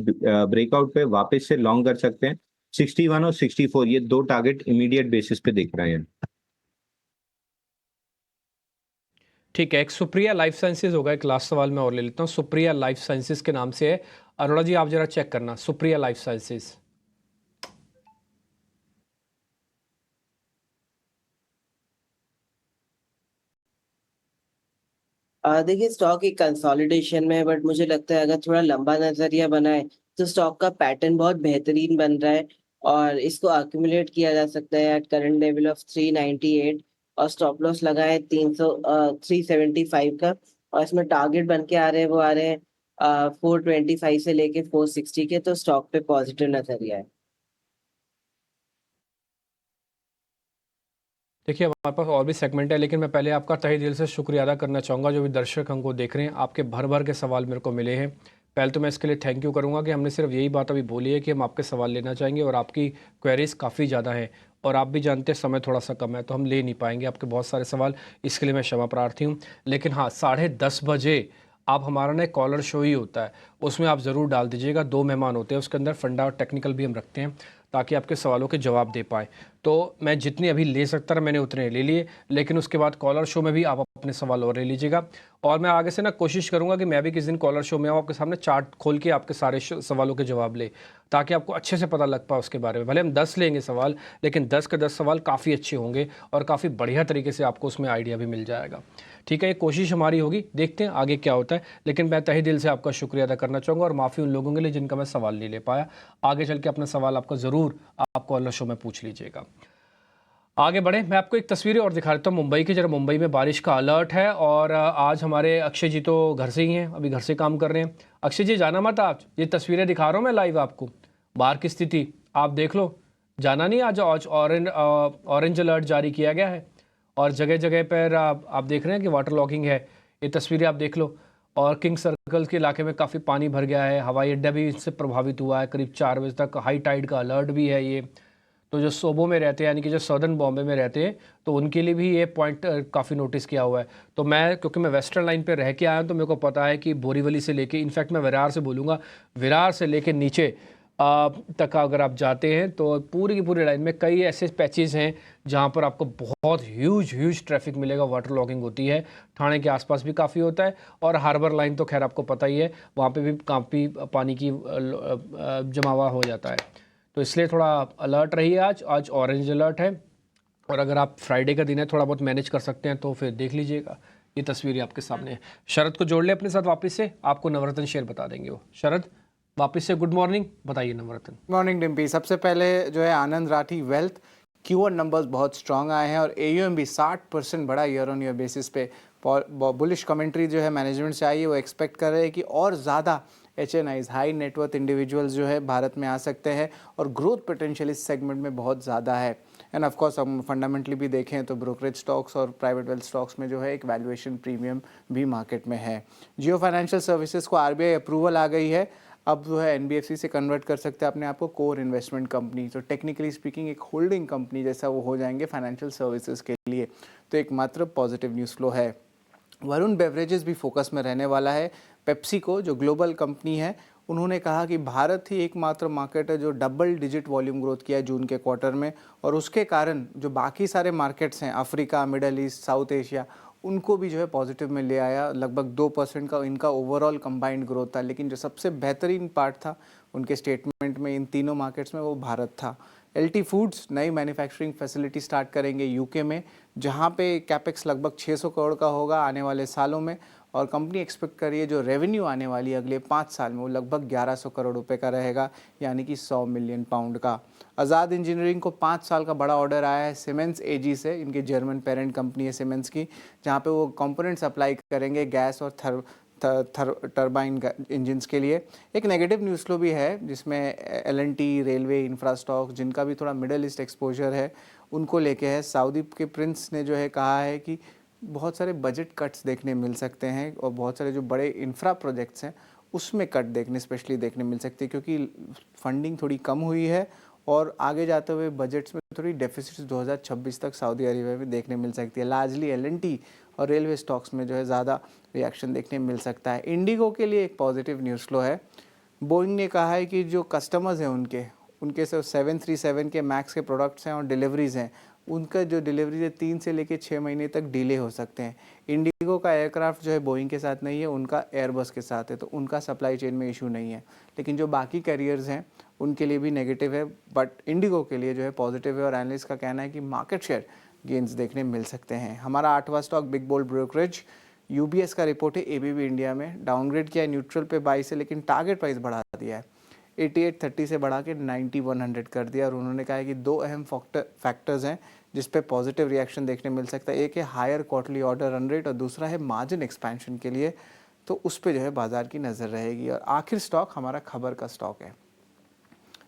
ब्रेकआउट पे वापस से लॉन्ग कर सकते हैं। 61 और 64 ये दो टारगेट इमीडिएट बेसिस पे दिख रहे हैं। ठीक है, एक सुप्रिया लाइफ साइंसेज होगा। एक लास्ट सवाल मैं और ले लेता हूँ। सुप्रिया लाइफ साइंसेज के नाम से है। अरोड़ा जी आप जरा चेक करना सुप्रिया लाइफ साइंसेज। देखिए स्टॉक एक कंसोलिडेशन में है, बट मुझे लगता है अगर थोड़ा लंबा नजरिया बनाए तो स्टॉक का पैटर्न बहुत बेहतरीन बन रहा है, और इसको अक्यूमुलेट किया जा सकता है एट करंट लेवल ऑफ 398, और स्टॉप लॉस लगाए 375 का। और इसमें टारगेट बन के आ रहे हैं, वो आ रहे हैं 425 से लेके 460 के। तो स्टॉक पे पॉजिटिव नजरिया है। देखिए हमारे पास और भी सेगमेंट है, लेकिन मैं पहले आपका तहे दिल से शुक्रिया अदा करना चाहूँगा। जो भी दर्शक हमको देख रहे हैं, आपके भर भर के सवाल मेरे को मिले हैं। पहले तो मैं इसके लिए थैंक यू करूँगा कि हमने सिर्फ यही बात अभी बोली है कि हम आपके सवाल लेना चाहेंगे, और आपकी क्वेरीज काफ़ी ज़्यादा हैं, और आप भी जानते हैं समय थोड़ा सा कम है तो हम ले नहीं पाएंगे आपके बहुत सारे सवाल। इसके लिए मैं क्षमा प्रार्थी हूँ। लेकिन हाँ, 10:30 बजे आप हमारा ना कॉलर शो ही होता है, उसमें आप ज़रूर डाल दीजिएगा। 2 मेहमान होते हैं उसके अंदर, फंडा और टेक्निकल भी हम रखते हैं, ताकि आपके सवालों के जवाब दे पाए। तो मैं जितने अभी ले सकता था मैंने उतने ले लिए, लेकिन उसके बाद कॉलर शो में भी आप अपने सवाल और ले लीजिएगा। और मैं आगे से ना कोशिश करूंगा कि मैं भी किस दिन कॉलर शो में आऊँ, आपके सामने चार्ट खोल के आपके सारे सवालों के जवाब ले, ताकि आपको अच्छे से पता लग पाए उसके बारे में। भले हम 10 लेंगे सवाल, लेकिन 10 के 10 सवाल काफ़ी अच्छे होंगे और काफ़ी बढ़िया तरीके से आपको उसमें आइडिया भी मिल जाएगा। ठीक है, ये कोशिश हमारी होगी, देखते हैं आगे क्या होता है। लेकिन मैं तहे दिल से आपका शुक्रिया अदा करना चाहूँगा, और माफ़ी उन लोगों के लिए जिनका मैं सवाल नहीं ले पाया। आगे चल के अपना सवाल आपका ज़रूर आप कॉलर शो में पूछ लीजिएगा। आगे बढ़े, मैं आपको एक तस्वीरें और दिखा देता हूँ मुंबई की। जरा मुंबई में बारिश का अलर्ट है, और आज हमारे अक्षय जी तो घर से ही हैं, अभी घर से काम कर रहे हैं। अक्षय जी जाना मत आप, ये तस्वीरें दिखा रहा हूँ मैं लाइव आपको। बाहर की स्थिति आप देख लो, जाना नहीं। आज ऑरेंज अलर्ट जारी किया गया है, और जगह जगह पर आप देख रहे हैं कि वाटर लॉगिंग है। ये तस्वीरें आप देख लो। और किंग सर सर्कल्स के इलाके में काफ़ी पानी भर गया है, हवाई अड्डा भी इससे प्रभावित हुआ है। करीब 4 बजे तक हाई टाइड का अलर्ट भी है ये। तो जो सोबो में रहते हैं, यानी कि जो सदर्न बॉम्बे में रहते हैं, तो उनके लिए भी ये पॉइंट काफ़ी नोटिस किया हुआ है। तो मैं, क्योंकि मैं वेस्टर्न लाइन पे रह के आया हूँ, तो मेरे को पता है कि बोरीवली से लेके, इनफैक्ट मैं विरार से बोलूँगा, विरार से लेके नीचे तक अगर आप जाते हैं तो पूरी की पूरी लाइन में कई ऐसे पैचेस हैं जहाँ पर आपको बहुत ह्यूज ट्रैफिक मिलेगा। वाटर लॉगिंग होती है, ठाणे के आसपास भी काफ़ी होता है, और हार्बर लाइन तो खैर आपको पता ही है, वहाँ पे भी काफ़ी पानी की जमावा हो जाता है। तो इसलिए थोड़ा अलर्ट रहिए। आज ऑरेंज अलर्ट है, और अगर आप फ्राइडे का दिन है थोड़ा बहुत मैनेज कर सकते हैं तो फिर देख लीजिएगा। ये तस्वीरें आपके सामने है। शरद को जोड़ ले अपने साथ वापस से, आपको नवरत्न शेयर बता देंगे वो। शरद वापस से गुड मॉर्निंग, बताइए नवरत्न। मॉर्निंग डिम्पी। सबसे पहले जो है आनंद राठी वेल्थ Q1 नंबर्स बहुत स्ट्रांग आए हैं और AUM भी 60% बढ़ा ईयर ऑन ईयर बेसिस पे। बुलिश कमेंट्री जो है मैनेजमेंट से आई है, वो एक्सपेक्ट कर रहे हैं कि और ज़्यादा HNIs हाई नेटवर्थ इंडिविजुअल्स जो है भारत में आ सकते हैं और ग्रोथ पोटेंशियल इस सेगमेंट में बहुत ज़्यादा है। एंड ऑफ कोर्स हम फंडामेंटली भी देखें तो ब्रोकरेज स्टॉक्स और प्राइवेट वेल्थ स्टॉक्स में जो है एक वैल्यूएशन प्रीमियम भी मार्केट में है। जियो फाइनेंशियल सर्विसेज को RBI अप्रूवल आ गई है, अब जो है NBFC से कन्वर्ट कर सकते हैं अपने आप को कोर इन्वेस्टमेंट कंपनी। तो टेक्निकली स्पीकिंग एक होल्डिंग कंपनी जैसा वो हो जाएंगे फाइनेंशियल सर्विसेज के लिए। तो एक मात्र पॉजिटिव न्यूज़ फ्लो है। वरुण बेवरेजेस भी फोकस में रहने वाला है। पेप्सिको जो ग्लोबल कंपनी है, उन्होंने कहा कि भारत ही एकमात्र मार्केट है जो डबल डिजिट वॉल्यूम ग्रोथ किया है जून के क्वार्टर में, और उसके कारण जो बाकी सारे मार्केट्स हैं Africa, middle east, south Asia, उनको भी जो है पॉजिटिव में ले आया। लगभग 2% का इनका ओवरऑल कंबाइंड ग्रोथ था, लेकिन जो सबसे बेहतरीन पार्ट था उनके स्टेटमेंट में इन तीनों मार्केट्स में वो भारत था। LT फूड्स नई मैन्युफैक्चरिंग फैसिलिटी स्टार्ट करेंगे UK में, जहां पे कैपेक्स लगभग 600 करोड़ का होगा आने वाले सालों में, और कंपनी एक्सपेक्ट कर रही है जो रेवेन्यू आने वाली है अगले 5 साल में वो लगभग 1100 करोड़ रुपए का रहेगा, यानी कि 100 मिलियन पाउंड का। आज़ाद इंजीनियरिंग को 5 साल का बड़ा ऑर्डर आया है सीमेंस AG से, इनकी जर्मन पेरेंट कंपनी है सीमेंस की, जहाँ पे वो कंपोनेंट सप्लाई करेंगे गैस और टरबाइन इंजन्स के लिए। एक नेगेटिव न्यूज़ फ्लो भी है जिसमें L&T, रेलवे, इंफ्रास्टॉक, जिनका भी थोड़ा मिडल ईस्ट एक्सपोजर है, उनको लेके है। सऊदी के प्रिंस ने जो है कहा है कि बहुत सारे बजट कट्स देखने मिल सकते हैं और बहुत सारे जो बड़े इंफ्रा प्रोजेक्ट्स हैं उसमें कट स्पेशली देखने मिल सकती है, क्योंकि फंडिंग थोड़ी कम हुई है और आगे जाते हुए बजट्स में थोड़ी डेफिसिट 2026 तक सऊदी अरेबिया में देखने मिल सकती है। लार्जली L&T और रेलवे स्टॉक्स में जो है ज़्यादा रिएक्शन देखने मिल सकता है। इंडिगो के लिए एक पॉजिटिव न्यूज़ फ्लो है। बोइंग ने कहा है कि जो कस्टमर्स हैं उनके सिर्फ 737 के मैक्स के प्रोडक्ट्स हैं और डिलीवरीज़ हैं, उनका जो डिलीवरी है 3 से लेकर 6 महीने तक डिले हो सकते हैं। इंडिगो का एयरक्राफ्ट जो है बोइंग के साथ नहीं है, उनका एयरबस के साथ है, तो उनका सप्लाई चेन में इशू नहीं है। लेकिन जो बाकी कैरियर्स हैं उनके लिए भी नेगेटिव है, बट इंडिगो के लिए जो है पॉजिटिव है, और एनालिस्ट का कहना है कि मार्केट शेयर गेंस देखने मिल सकते हैं। हमारा 8वां stock big bold brokerage, UBS का रिपोर्ट है ABB इंडिया में, डाउनग्रेड किया है न्यूट्रल पे 22 से, लेकिन टारगेट प्राइस बढ़ा दिया है 8830 से बढ़ा के 9100 कर दिया। और उन्होंने कहा है कि 2 अहम फैक्टर्स हैं जिस पे पॉजिटिव रिएक्शन देखने मिल सकता है। एक है higher quarterly order run rate और दूसरा है मार्जिन एक्सपेंशन के लिए, तो उस पे जो है बाजार की नज़र रहेगी। और आखिर स्टॉक हमारा खबर का स्टॉक है।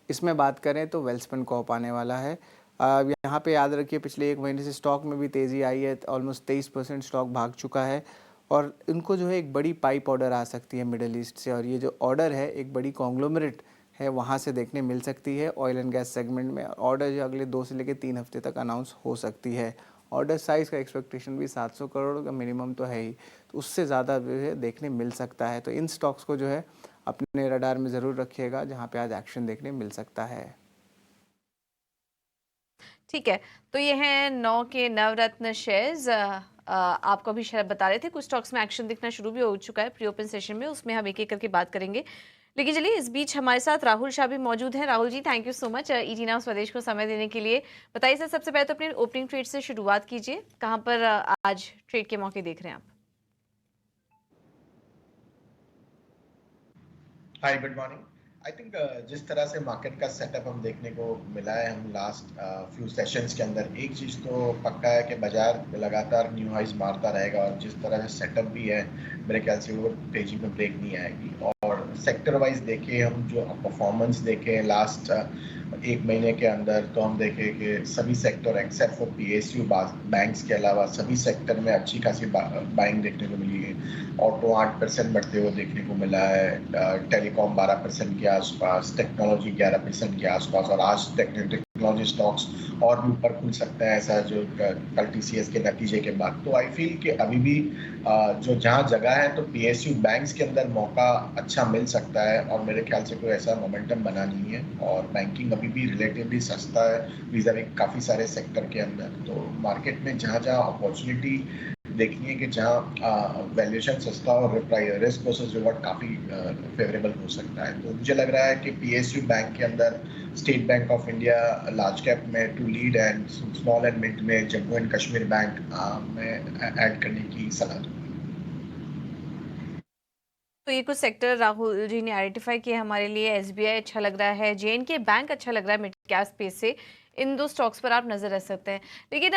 इसमें बात करें तो वेल्सपन कॉर्प आने वाला है। यहाँ पे याद रखिए पिछले 1 महीने से स्टॉक में भी तेज़ी आई है, ऑलमोस्ट 23% स्टॉक भाग चुका है, और इनको जो है एक बड़ी पाइप ऑर्डर आ सकती है मिडल ईस्ट से, और ये जो ऑर्डर है एक बड़ी कॉन्ग्लोमरेट है वहाँ से देखने मिल सकती है ऑयल एंड गैस सेगमेंट में। ऑर्डर जो अगले 2 से लेकर 3 हफ्ते तक अनाउंस हो सकती है। ऑर्डर साइज़ का एक्सपेक्टेशन भी 700 करोड़ का मिनिमम तो है ही, तो उससे ज़्यादा जो है देखने मिल सकता है। तो इन स्टॉक्स को जो है अपने रडार में ज़रूर रखिएगा, जहाँ पे आज एक्शन देखने मिल सकता है। ठीक है, तो ये हैं 9 के नवरत्न शेयर्स। आपको अभी शायद बता रहे थे कुछ स्टॉक्स में एक्शन दिखना शुरू भी हो चुका है प्री ओपन सेशन में, उसमें हम एक एक करके बात करेंगे। लेकिन चलिए, इस बीच हमारे साथ राहुल शाह भी मौजूद हैं। Rahul ji, thank you so much ET now Swadesh को समय देने के लिए। बताइए सर, सबसे पहले तो अपने ओपनिंग ट्रेड से शुरुआत कीजिए, कहाँ पर आज ट्रेड के मौके देख रहे हैं आप? हाय, गुड मॉर्निंग। आई थिंक जिस तरह से मार्केट का सेटअप हम देखने को मिला है हम लास्ट फ्यू सेशंस के अंदर, एक चीज़ तो पक्का है कि बाजार लगातार न्यू हाइज मारता रहेगा, और जिस तरह से सेटअप भी है मेरे ख्याल से वो तेजी में ब्रेक नहीं आएगी। और सेक्टर वाइज देखें, हम जो परफॉर्मेंस देखें लास्ट एक महीने के अंदर, तो हम देखें कि सभी sector except for PSU banks के अलावा सभी सेक्टर में अच्छी खासी बाइंग देखने को मिली है। ऑटो 8% बढ़ते हुए देखने को मिला है, टेलीकॉम 12% के आसपास, टेक्नोलॉजी 11% के आसपास, और आज टेक्नोलॉजी स्टॉक्स और भी ऊपर खुल सकता है ऐसा जो कल TCS के नतीजे के बाद। तो आई फील कि अभी भी जो जहाँ जगह है तो PSU बैंक्स के अंदर मौका अच्छा मिल सकता है, और मेरे ख्याल से कोई ऐसा मोमेंटम बना नहीं है, और बैंकिंग अभी भी रिलेटिवली सस्ता है वीज़ावी काफ़ी सारे सेक्टर के अंदर। तो मार्केट में जहाँ जहाँ अपॉर्चुनिटी देखनी है कि जहाँ वैल्यूएशन सस्ता और रिस्क वर्सेस रिवॉर्ड काफ़ी फेवरेबल हो सकता है, तो मुझे लग रहा है कि PSU बैंक के अंदर state bank of India large cap में to lead, and small and mid में जम्मू एंड कश्मीर बैंक में ऐड करने की सलाह दूंगी। तो ये कुछ सेक्टर राहुल जी ने आइडेंटिफाई किए हमारे लिए। SBI अच्छा लग रहा है, JNK बैंक अच्छा लग रहा है मिड कैप स्पेस से। इन दो स्टॉक्स पर आप नजर रख सकते हैं। लेकिन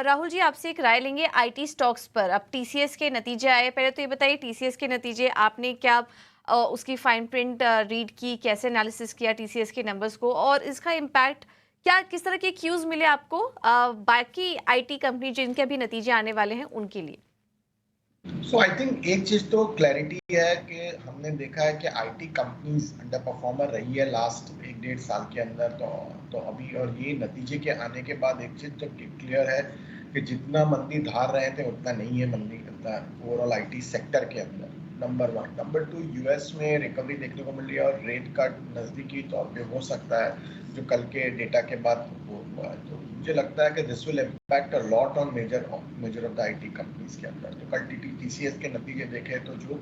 राहुल जी आपसे एक राय लेंगे IT स्टॉक्स पर। अब TCS के नतीजे आए, पहले तो ये बताइए TCS के नतीजे आपने क्या उसकी फाइन प्रिंट रीड की, कैसे एनालिसिस किया TCS के नंबर्स को, और इसका इम्पैक्ट क्या, किस तरह के क्यूज मिले आपको बाकी IT कंपनी जिनके भी नतीजे आने वाले हैं उनके लिए? सो आई थिंक एक चीज तो क्लैरिटी है कि हमने देखा है कि IT कंपनीज अंडर परफॉर्मर रही है लास्ट 1-1.5 साल के अंदर, तो अभी, और ये नतीजे के आने के बाद एक चीज तो क्लियर है कि जितना मंदी धार रहे थे उतना नहीं है मंदी ओवरऑल IT सेक्टर के अंदर, नंबर 1। नंबर 2, US में रिकवरी देखने को मिल रही है, और रेट कट नजदीकी तौर पे हो सकता है जो कल के डेटा के बाद हुआ है। तो मुझे लगता है कि this will impact a lot on measure of the IT companies के अंदर। तो कल TCS के नतीजे देखे तो जो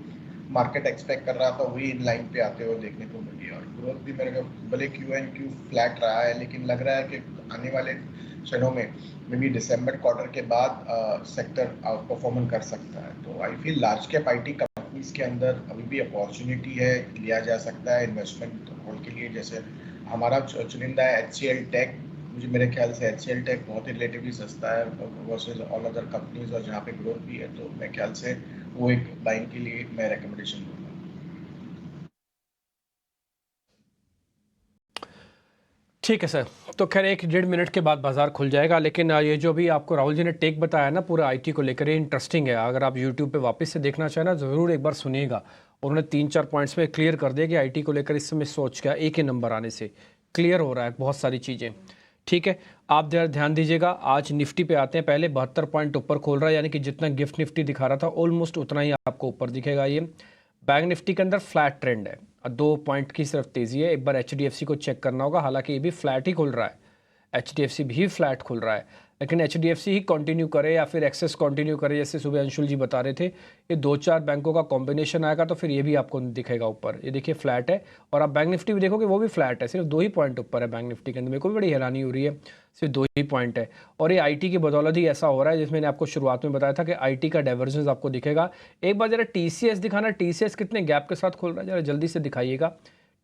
मार्केट एक्सपेक्ट कर रहा था वही इन लाइन पे आते हुए देखने को मिली, और ग्रोथ भी मेरे को भले Q&Q फ्लैट रहा है, लेकिन लग रहा है कि आने वाले क्षणों में मे बी दिसंबर क्वार्टर के बाद सेक्टर आउट परफॉर्म कर सकता है। तो I feel large cap IT companies के अंदर अभी भी अपॉर्चुनिटी है, लिया जा सकता है इन्वेस्टमेंट होल्ड के लिए। जैसे हमारा चुनिंदा है HCL टेक, मुझे मेरे ख्याल से HCL टेक बहुत ही रिलेटिवली सस्ता है वर्सेस ऑल अदर कंपनीज, और जहाँ पे ग्रोथ भी है, तो मेरे ख्याल से वो एक बाइंग के लिए मैं रिकमेंडेशन दूंगा। ठीक है सर, तो खैर 1-1.5 मिनट के बाद बाजार खुल जाएगा, लेकिन ये जो भी आपको राहुल जी ने टेक बताया ना पूरा IT को लेकर, ये इंटरेस्टिंग है। अगर आप YouTube पे वापस से देखना चाहें ना, ज़रूर एक बार सुनिएगा। उन्होंने 3-4 पॉइंट्स में क्लियर कर दिया कि IT को लेकर इस समय सोच क्या, एक ही नंबर आने से क्लियर हो रहा है बहुत सारी चीज़ें। ठीक है, आप ध्यान दीजिएगा। आज निफ्टी पे आते हैं, पहले 72 पॉइंट ऊपर खोल रहा है, यानी कि जितना गिफ्ट निफ्टी दिखा रहा था ऑलमोस्ट उतना ही आपको ऊपर दिखेगा। ये बैंक निफ्टी के अंदर फ्लैट ट्रेंड है, 2 पॉइंट की सिर्फ तेज़ी है। एक बार HDFC को चेक करना होगा, हालांकि ये भी फ्लैट ही खुल रहा है, HDFC भी फ्लैट खुल रहा है, लेकिन HDFC ही कंटिन्यू करे या फिर एक्सेस कंटिन्यू करे, जैसे सुबह अंशुल जी बता रहे थे। ये 2-4 बैंकों का कॉम्बिनेशन आएगा तो फिर ये भी आपको दिखेगा ऊपर। ये देखिए फ्लैट है, और आप बैंक निफ्टी भी देखोगे वो भी फ्लैट है, सिर्फ 2 ही पॉइंट ऊपर है बैंक निफ्टी के अंदर। मेरे को भी बड़ी हैरानी हो रही है, सिर्फ 2 ही पॉइंट है। और ये IT की बदौलत ही ऐसा हो रहा है, जिसमें मैंने आपको शुरुआत में बताया था कि IT का डाइवर्जेंस आपको दिखेगा। एक बार जरा TCS दिखाना, TCS कितने गैप के साथ खुल रहा है, जरा जल्दी से दिखाइएगा।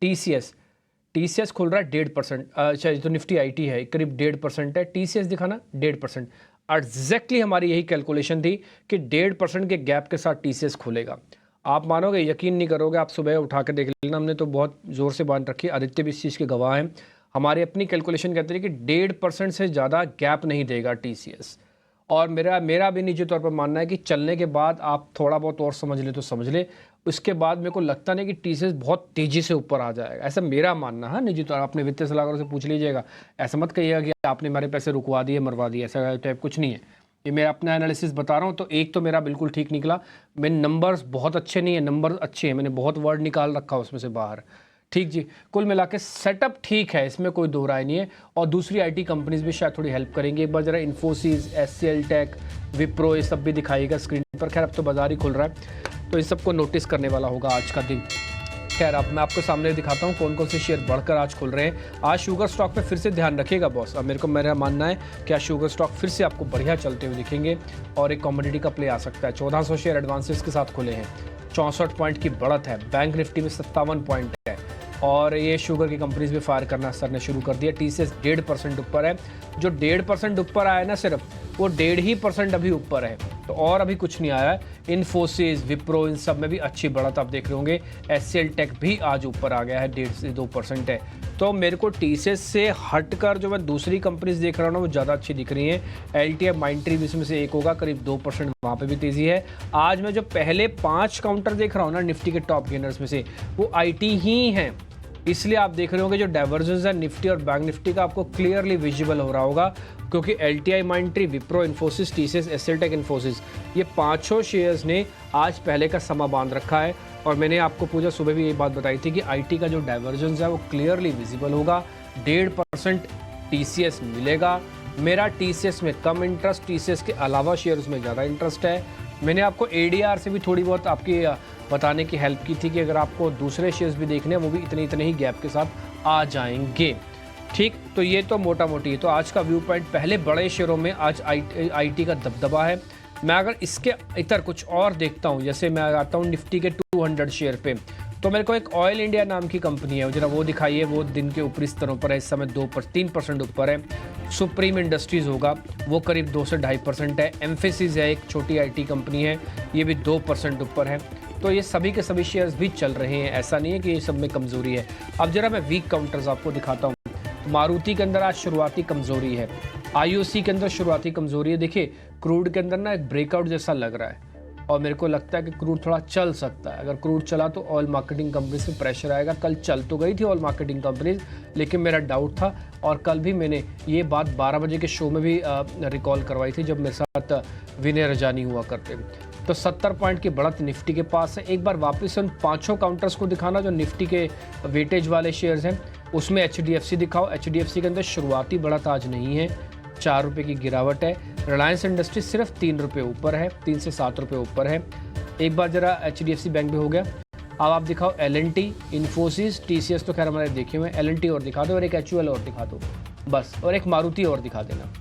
TCS खुल रहा है 1.5%, अच्छा तो निफ्टी IT है करीब 1.5% है, TCS दिखाना 1.5%। एग्जैक्टली हमारी यही कैलकुलेशन थी कि 1.5% के गैप के साथ TCS खुलेगा। आप मानोगे, यकीन नहीं करोगे, आप सुबह उठा के देख लेना, हमने तो बहुत ज़ोर से बात रखी, आदित्य भी इस चीज़ के गवाह हैं। हमारी अपनी कैलकुलेशन कहते हैं कि 1.5% से ज़्यादा गैप नहीं देगा TCS, और मेरा भी निजी तौर पर मानना है कि चलने के बाद आप थोड़ा बहुत और समझ ले तो समझ ले, उसके बाद मेरे को लगता नहीं कि TCS बहुत तेज़ी से ऊपर आ जाएगा, ऐसा मेरा मानना है निजी तौर। अपने वित्तीय सलाहकारों से पूछ लीजिएगा, ऐसा मत कहिएगा कि आपने हमारे पैसे रुकवा दिए मरवा दिए, ऐसा टाइप कुछ नहीं है। ये मैं अपना एनालिसिस बता रहा हूँ, तो एक तो मेरा बिल्कुल ठीक निकला। मेरे नंबर्स बहुत अच्छे नहीं है, नंबर अच्छे हैं, मैंने बहुत वर्ड निकाल रखा उसमें से बाहर। ठीक जी, कुल मिला के सेटअप ठीक है, इसमें कोई दो राय नहीं है। और दूसरी IT कंपनीज भी शायद थोड़ी हेल्प करेंगी। एक बार जरा इन्फोसिस, HCL टेक, विप्रो, ये सब भी दिखाएगा स्क्रीन पर। खैर अब तो बाजार ही खुल रहा है, तो इन सबको नोटिस करने वाला होगा आज का दिन। खैर अब मैं आपको सामने दिखाता हूँ कौन कौन से शेयर बढ़कर आज खुल रहे हैं। आज शुगर स्टॉक पे फिर से ध्यान रखिएगा बॉस। अब मेरा मानना है कि आज शुगर स्टॉक फिर से आपको बढ़िया चलते हुए दिखेंगे, और एक कमोडिटी का प्ले आ सकता है। 1400 शेयर एडवांसेस के साथ खुले हैं, 64 पॉइंट की बढ़त है। बैंक निफ्टी में 57 पॉइंट है, और ये शुगर की कंपनीज भी फायर करना सर ने शुरू कर दिया। TCS 1.5% ऊपर है। जो 1.5% ऊपर आया ना सिर्फ, वो 1.5% अभी ऊपर है, तो और अभी कुछ नहीं आया है। इन्फोसिस, विप्रो, इन सब में भी अच्छी बढ़त आप देख रहे होंगे। HCL टेक भी आज ऊपर आ गया है, 1.5 से 2% है। तो मेरे को TCS से हटकर जो मैं दूसरी कंपनीज देख रहा हूँ ना, वो ज़्यादा अच्छी दिख रही हैं। LTI माइंडट्री भी इसमें से एक होगा, करीब 2%, वहाँ पे भी तेज़ी है। आज मैं जो पहले 5 काउंटर देख रहा हूँ ना निफ्टी के टॉप गेनर्स में से, वो IT ही हैं। इसलिए आप देख रहे होंगे जो डाइवर्जेंस है निफ्टी और बैंक निफ्टी का आपको क्लियरली विजिबल हो रहा होगा, क्योंकि LTI Mindtree, Wipro, Infosys, TCS, HCL tech, Infosys, ये 5 शेयर्स ने आज पहले का समा बांध रखा है। और मैंने आपको पूजा सुबह भी ये बात बताई थी कि IT का जो डाइवर्जेंस है वो क्लियरली विजिबल होगा। 1.5% TCS मिलेगा। मेरा TCS में कम इंटरेस्ट, TCS के अलावा शेयर्स में ज़्यादा इंटरेस्ट है। मैंने आपको ADR से भी थोड़ी बहुत आपकी बताने की हेल्प की थी कि अगर आपको दूसरे शेयर्स भी देखने हैं वो भी इतने ही गैप के साथ आ जाएंगे। ठीक, तो ये तो मोटा मोटी है। तो आज का व्यू पॉइंट, पहले बड़े शेयरों में आज IT का दबदबा है। मैं अगर इसके इतर कुछ और देखता हूँ, जैसे मैं आता हूँ निफ्टी के 200 शेयर पे, तो मेरे को एक ऑयल इंडिया नाम की कंपनी है, जरा वो दिखाइए। वो दिन के ऊपरी स्तरों पर है, इस समय 3% ऊपर है। सुप्रीम इंडस्ट्रीज़ होगा, वो करीब 2 से 2.5% है। एम्फेसिस है, एक छोटी IT कंपनी है, ये भी 2% ऊपर है। तो ये सभी के सभी शेयर्स भी चल रहे हैं, ऐसा नहीं है कि ये सब में कमज़ोरी है। अब जरा मैं वीक काउंटर्स आपको दिखाता हूँ। मारुति के अंदर आज शुरुआती कमज़ोरी है, IOC के अंदर शुरुआती कमज़ोरी है। देखिए क्रूड के अंदर ना एक ब्रेकआउट जैसा लग रहा है, और मेरे को लगता है कि क्रूड थोड़ा चल सकता है। अगर क्रूड चला तो ऑयल मार्केटिंग कंपनीज पे प्रेशर आएगा। कल चल तो गई थी ऑयल मार्केटिंग कंपनीज, लेकिन मेरा डाउट था, और कल भी मैंने ये बात 12 बजे के शो में भी रिकॉल करवाई थी जब मेरे साथ विनय रजानी हुआ करते। तो 70 पॉइंट की बढ़त निफ्टी के पास है। एक बार वापस उन 5 काउंटर्स को दिखाना जो निफ्टी के वेटेज वाले शेयर्स हैं, उसमें HDFC दिखाओ। HDFC के अंदर शुरुआती बढ़त आज नहीं है, 4 रुपये की गिरावट है। रिलायंस इंडस्ट्री सिर्फ 3 रुपये ऊपर है, 3 से 7 रुपये ऊपर है। एक बार जरा HDFC बैंक भी हो गया। अब आप दिखाओ L&T, इन्फोसिस, TCS तो खैर हमारे देखे हुए हैं, L&T और दिखा दो, और एक HUL और दिखा दो बस, और एक मारुति और दिखा देना।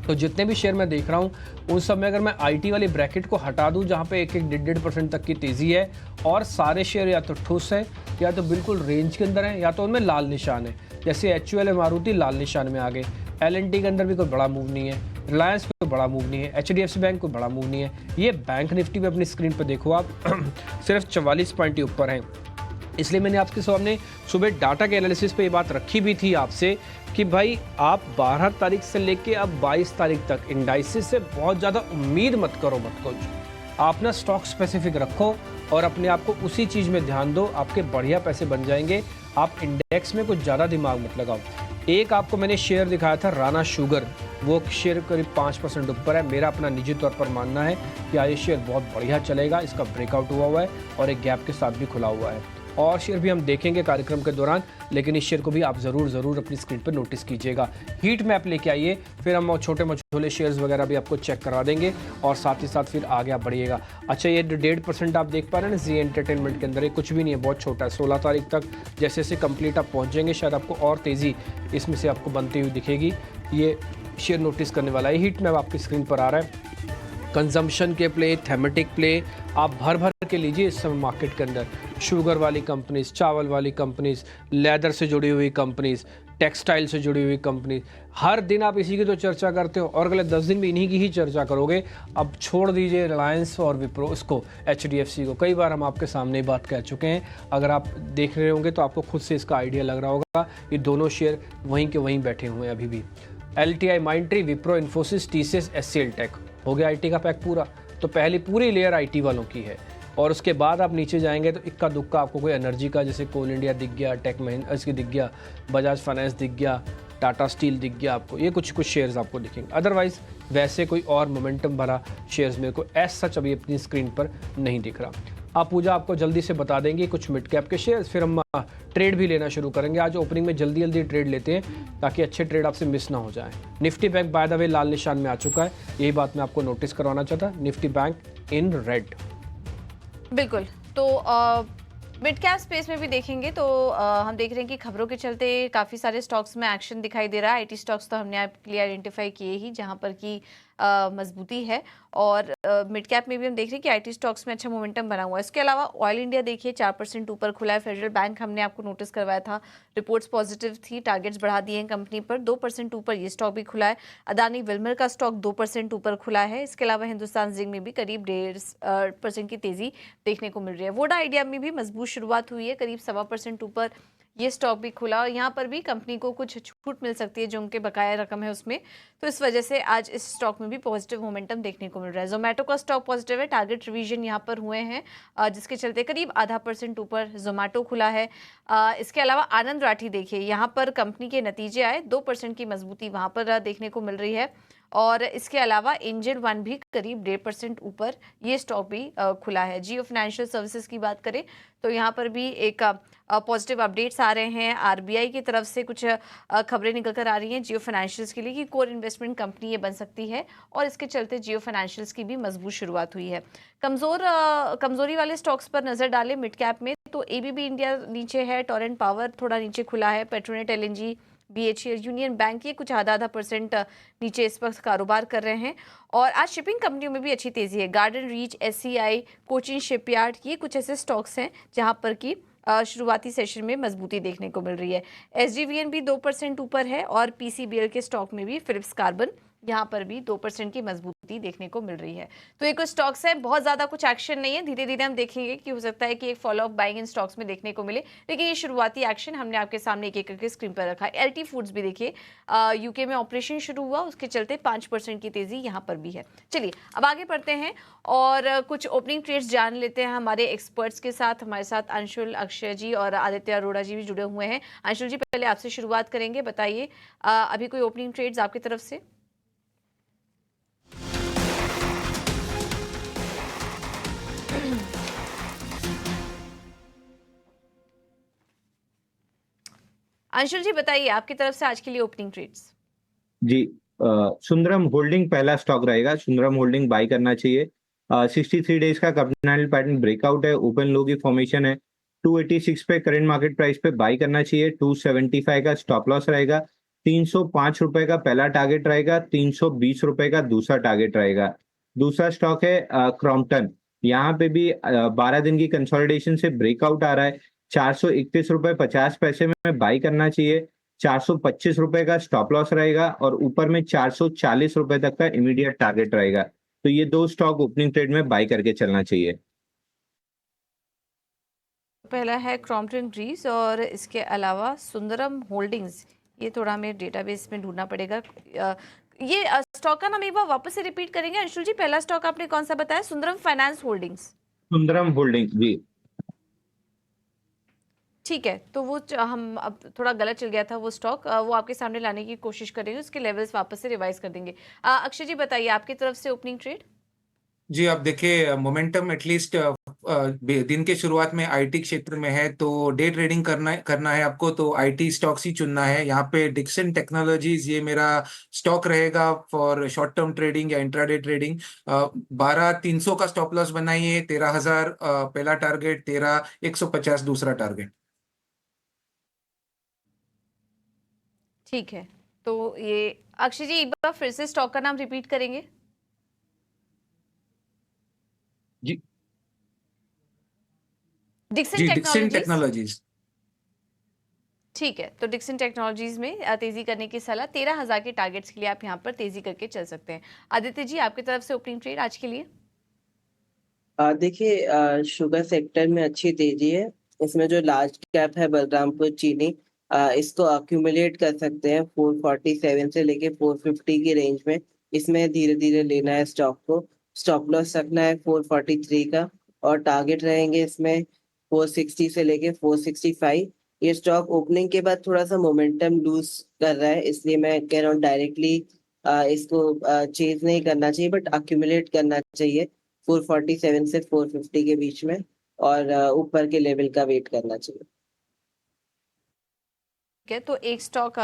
तो जितने भी शेयर मैं देख रहा हूँ उन सब में अगर मैं IT वाली ब्रैकेट को हटा दूँ, जहाँ पे 1-1.5% तक की तेज़ी है, और सारे शेयर या तो ठुस है, या तो बिल्कुल रेंज के अंदर है, या तो उनमें लाल निशान है। जैसे HUL, मारुति लाल निशान में आ गए। L&T के अंदर भी कोई बड़ा मूव नहीं है, रिलायंस कोई बड़ा मूव नहीं है, HDFC बैंक कोई बड़ा मूव नहीं है। ये बैंक निफ्टी पे अपनी स्क्रीन पर देखो आप सिर्फ 44 पॉइंट ऊपर हैं। इसलिए मैंने आपके सामने सुबह डाटा के एनालिसिस पे ये बात रखी भी थी आपसे कि भाई आप 12 तारीख से लेके अब 22 तारीख तक इंडाइसिस से बहुत ज़्यादा उम्मीद मत करो, मत कुछ। आप ना स्टॉक स्पेसिफिक रखो और अपने आप को उसी चीज़ में ध्यान दो, आपके बढ़िया पैसे बन जाएंगे। आप इंडेक्स में कुछ ज़्यादा दिमाग मत लगाओ। एक आपको मैंने शेयर दिखाया था राणा शुगर, वो शेयर करीब 5% ऊपर है। मेरा अपना निजी तौर पर मानना है कि ये शेयर बहुत बढ़िया चलेगा, इसका ब्रेकआउट हुआ है और एक गैप के साथ भी खुला हुआ है। और शेयर भी हम देखेंगे कार्यक्रम के दौरान, लेकिन इस शेयर को भी आप ज़रूर अपनी स्क्रीन पर नोटिस कीजिएगा। हीट मैप लेके आइए, फिर हम छोटे मझोले शेयर्स वगैरह भी आपको चेक करा देंगे, और साथ ही साथ फिर आगे आप बढ़िएगा। अच्छा, ये 1.5% आप देख पा रहे हैं ना जी एंटरटेनमेंट के अंदर, ये कुछ भी नहीं है, बहुत छोटा है। 16 तारीख तक जैसे जैसे कंप्लीट आप पहुँचेंगे, शायद आपको और तेज़ी इसमें से आपको बनती हुई दिखेगी। ये शेयर नोटिस करने वाला है। हीट मैप आपकी स्क्रीन पर आ रहा है। कंजम्पशन के प्ले, थेमेटिक प्ले आप भर के लीजिए इस समय मार्केट के अंदर। शुगर वाली कंपनीज, चावल वाली कंपनीज, लेदर से जुड़ी हुई कंपनीज, टेक्सटाइल से जुड़ी हुई कंपनीज, हर दिन आप इसी की तो चर्चा करते हो, और अगले 10 दिन भी इन्हीं की ही चर्चा करोगे। अब छोड़ दीजिए रिलायंस और विप्रो, इसको HDFC को। कई बार हम आपके सामने ही बात कह चुके हैं, अगर आप देख रहे होंगे तो आपको खुद से इसका आइडिया लग रहा होगा। ये दोनों शेयर वहीं के वहीं बैठे हुए हैं अभी भी। LTI Mindtree, Wipro, Infosys, TCS, HCL tech, हो गया IT का पैक पूरा। तो पहली पूरी लेयर IT वालों की है, और उसके बाद आप नीचे जाएंगे तो इक्का दुक्का आपको कोई एनर्जी का, जैसे कोल इंडिया दिख गया, टेक महिंद्रा इसकी दिख गया, बजाज फाइनेंस दिख गया, टाटा स्टील दिख गया आपको, ये कुछ शेयर्स आपको दिखेंगे। अदरवाइज वैसे कोई और मोमेंटम भरा शेयर्स मेरे को एज सच अभी अपनी स्क्रीन पर नहीं दिख रहा। आप पूजा आपको जल्दी से बता देंगे कुछ मिड कैप के शेयर्स, फिर हम ट्रेड भी लेना शुरू करेंगे। आज ओपनिंग में जल्दी ट्रेड लेते हैं ताकि अच्छे ट्रेड आपसे मिस ना हो जाए। Nifty bank by the way लाल निशान में आ चुका है, यही बात मैं आपको नोटिस करवाना चाहता। Nifty bank in red. बिल्कुल। तो मिड कैप स्पेस में भी देखेंगे तो हम देख रहे हैं कि खबरों के चलते काफ़ी सारे स्टॉक्स में एक्शन दिखाई दे रहा है। IT स्टॉक्स तो हमने आपके लिए आइडेंटिफाई किए ही, जहां पर कि मजबूती है। और मिड कैप में भी हम देख रहे हैं कि आईटी स्टॉक्स में अच्छा मोमेंटम बना हुआ है। इसके अलावा ऑयल इंडिया देखिए 4% ऊपर खुला है। फेडरल बैंक हमने आपको नोटिस करवाया था, रिपोर्ट्स पॉजिटिव थी, टारगेट्स बढ़ा दिए हैं कंपनी पर, 2% ऊपर ये स्टॉक भी खुला है। अदानी विल्मर का स्टॉक 2% ऊपर खुला है। इसके अलावा हिंदुस्तान जिंक में भी करीब 1.5% की तेजी देखने को मिल रही है। वोडा आइडिया में भी मजबूत शुरुआत हुई है, करीब 1.25% ऊपर ये स्टॉक भी खुला और यहाँ पर भी कंपनी को कुछ छूट मिल सकती है जो उनके बकाया रकम है उसमें, तो इस वजह से आज इस स्टॉक में भी पॉजिटिव मोमेंटम देखने को मिल रहा है। जोमेटो का स्टॉक पॉजिटिव है, टारगेट रिवीजन यहाँ पर हुए हैं जिसके चलते करीब 0.5% ऊपर जोमेटो खुला है। इसके अलावा आनंद राठी देखिए, यहाँ पर कंपनी के नतीजे आए, 2% की मजबूती वहाँ पर देखने को मिल रही है। और इसके अलावा एंजल वन भी करीब 1.5% ऊपर ये स्टॉक भी खुला है। जियो फाइनेंशियल सर्विसेज की बात करें तो यहाँ पर भी एक पॉजिटिव अपडेट्स आ रहे हैं। आरबीआई की तरफ से कुछ खबरें निकल कर आ रही हैं जियो फाइनेंशियल्स के लिए कि कोर इन्वेस्टमेंट कंपनी ये बन सकती है और इसके चलते जियो फाइनेंशियल्स की भी मजबूत शुरुआत हुई है। कमजोरी वाले स्टॉक्स पर नजर डालें मिड कैप में तो एबीबी इंडिया नीचे है, टोरेंट पावर थोड़ा नीचे खुला है, Petronet LNG, BHEL, union bank ये कुछ आधा % नीचे इस वक्त कारोबार कर रहे हैं। और आज शिपिंग कंपनियों में भी अच्छी तेजी है, garden reach, SCI, Cochin shipyard, ये कुछ ऐसे स्टॉक्स हैं जहां पर की शुरुआती सेशन में मजबूती देखने को मिल रही है। एसजीवीएन भी 2% ऊपर है और पीसीबीएल के स्टॉक में भी फिलिप्स कार्बन यहाँ पर भी 2% की मजबूती देखने को मिल रही है। तो ये कुछ स्टॉक्स है, बहुत ज़्यादा कुछ एक्शन नहीं है, धीरे धीरे हम देखेंगे कि हो सकता है कि एक follow of buying in stocks में देखने को मिले, लेकिन ये शुरुआती एक्शन हमने आपके सामने एक एक करके स्क्रीन पर रखा है। एलटी फूड्स भी देखिए यूके में ऑपरेशन शुरू हुआ, उसके चलते 5% की तेजी यहाँ पर भी है। चलिए अब आगे बढ़ते हैं और कुछ ओपनिंग ट्रेड्स जान लेते हैं हमारे एक्सपर्ट्स के साथ। हमारे साथ अंशुल, अक्षय जी और आदित्य अरोड़ा जी भी जुड़े हुए हैं। अंशुल जी पहले आपसे शुरुआत करेंगे, बताइए अभी कोई ओपनिंग ट्रेड्स आपकी तरफ से? अंशुल जी बताइए आपकी तरफ से आज के लिए ओपनिंग ट्रेड्स। जी, सुंदरम होल्डिंग पहला स्टॉक रहेगा। सुंदरम होल्डिंग बाई करना चाहिए। 63 डेज का कैंडल पैटर्न ब्रेकआउट है, ओपन लो की फॉर्मेशन है। 286 पे करंट मार्केट प्राइस पे बाई करना चाहिए। 275 का स्टॉप लॉस रहेगा। 305 रुपए का पहला टारगेट रहेगा, 320 रुपए का दूसरा टारगेट रहेगा। दूसरा स्टॉक है क्रॉम्पटन, यहाँ पे भी 12 दिन की कंसोलिडेशन से ब्रेकआउट आ रहा है। 431 रुपए 50 पैसे में बाई करना चाहिए। 425 रुपए का स्टॉप लॉस रहेगा और ऊपर में 440 रुपए तक का इमीडिएट टारगेट रहेगा। तो ये दो स्टॉक ओपनिंग ट्रेड में बाई करके चलना चाहिए। पहला है क्रॉम्पटन ग्रीव्स और इसके अलावा सुंदरम होल्डिंग्स, ये थोड़ा हमें डेटाबेस में ढूंढना पड़ेगा। ये स्टॉक का नाम एक बार वापस से रिपीट करेंगे अंशुल जी? पहला स्टॉक आपने कौन सा बताया? Sundaram finance holdings. Sundaram holding जी, ठीक है, तो वो हम अब थोड़ा गलत चल गया था वो स्टॉक, वो आपके सामने लाने की कोशिश करेंगे, उसके लेवल्स वापस से रिवाइज कर देंगे। अक्षय जी बताइए आपकी तरफ से ओपनिंग ट्रेड। जी, आप देखिए मोमेंटम एटलीस्ट दिन के शुरुआत में आईटी क्षेत्र में है, तो डे ट्रेडिंग करना है आपको तो आईटी स्टॉक्स ही चुनना है। यहाँ पे डिक्सन टेक्नोलॉजीज ये मेरा स्टॉक रहेगा फॉर शॉर्ट टर्म ट्रेडिंग या इंट्राडे ट्रेडिंग। 12,300 का स्टॉप लॉस बनाइए, 13,000 पहला टारगेट, 13,150 दूसरा टारगेट। ठीक है, तो ये अक्षय जी एक बार फिर से स्टॉक का नाम रिपीट करेंगे? जी डिक्सन टेक्नोलॉजीज। ठीक है, तो डिक्सन टेक्नोलॉजीज में तेजी करने की सलाह, 13,000 के टारगेट्स के लिए आप यहाँ पर तेजी करके चल सकते हैं। आदित्य जी आपकी तरफ से ओपनिंग ट्रेड आज के लिए? देखिए शुगर सेक्टर में अच्छी तेजी है। इसमें जो लार्ज कैप है बलरामपुर चीनी, इसको अक्यूमुलेट कर सकते हैं 447 से लेके 450 की रेंज में। इसमें धीरे धीरे लेना है स्टॉक को। स्टॉप लॉस रखना है 443 का और टारगेट रहेंगे इसमें 460 से लेके 465। ये स्टॉक ओपनिंग के बाद थोड़ा सा मोमेंटम लूज कर रहा है, इसलिए मैं कह रहा हूँ डायरेक्टली इसको चेज नहीं करना चाहिए, बट अक्यूमुलेट करना चाहिए 447 से 450 के बीच में और ऊपर के लेवल का वेट करना चाहिए। ठीक है, तो एक स्टॉक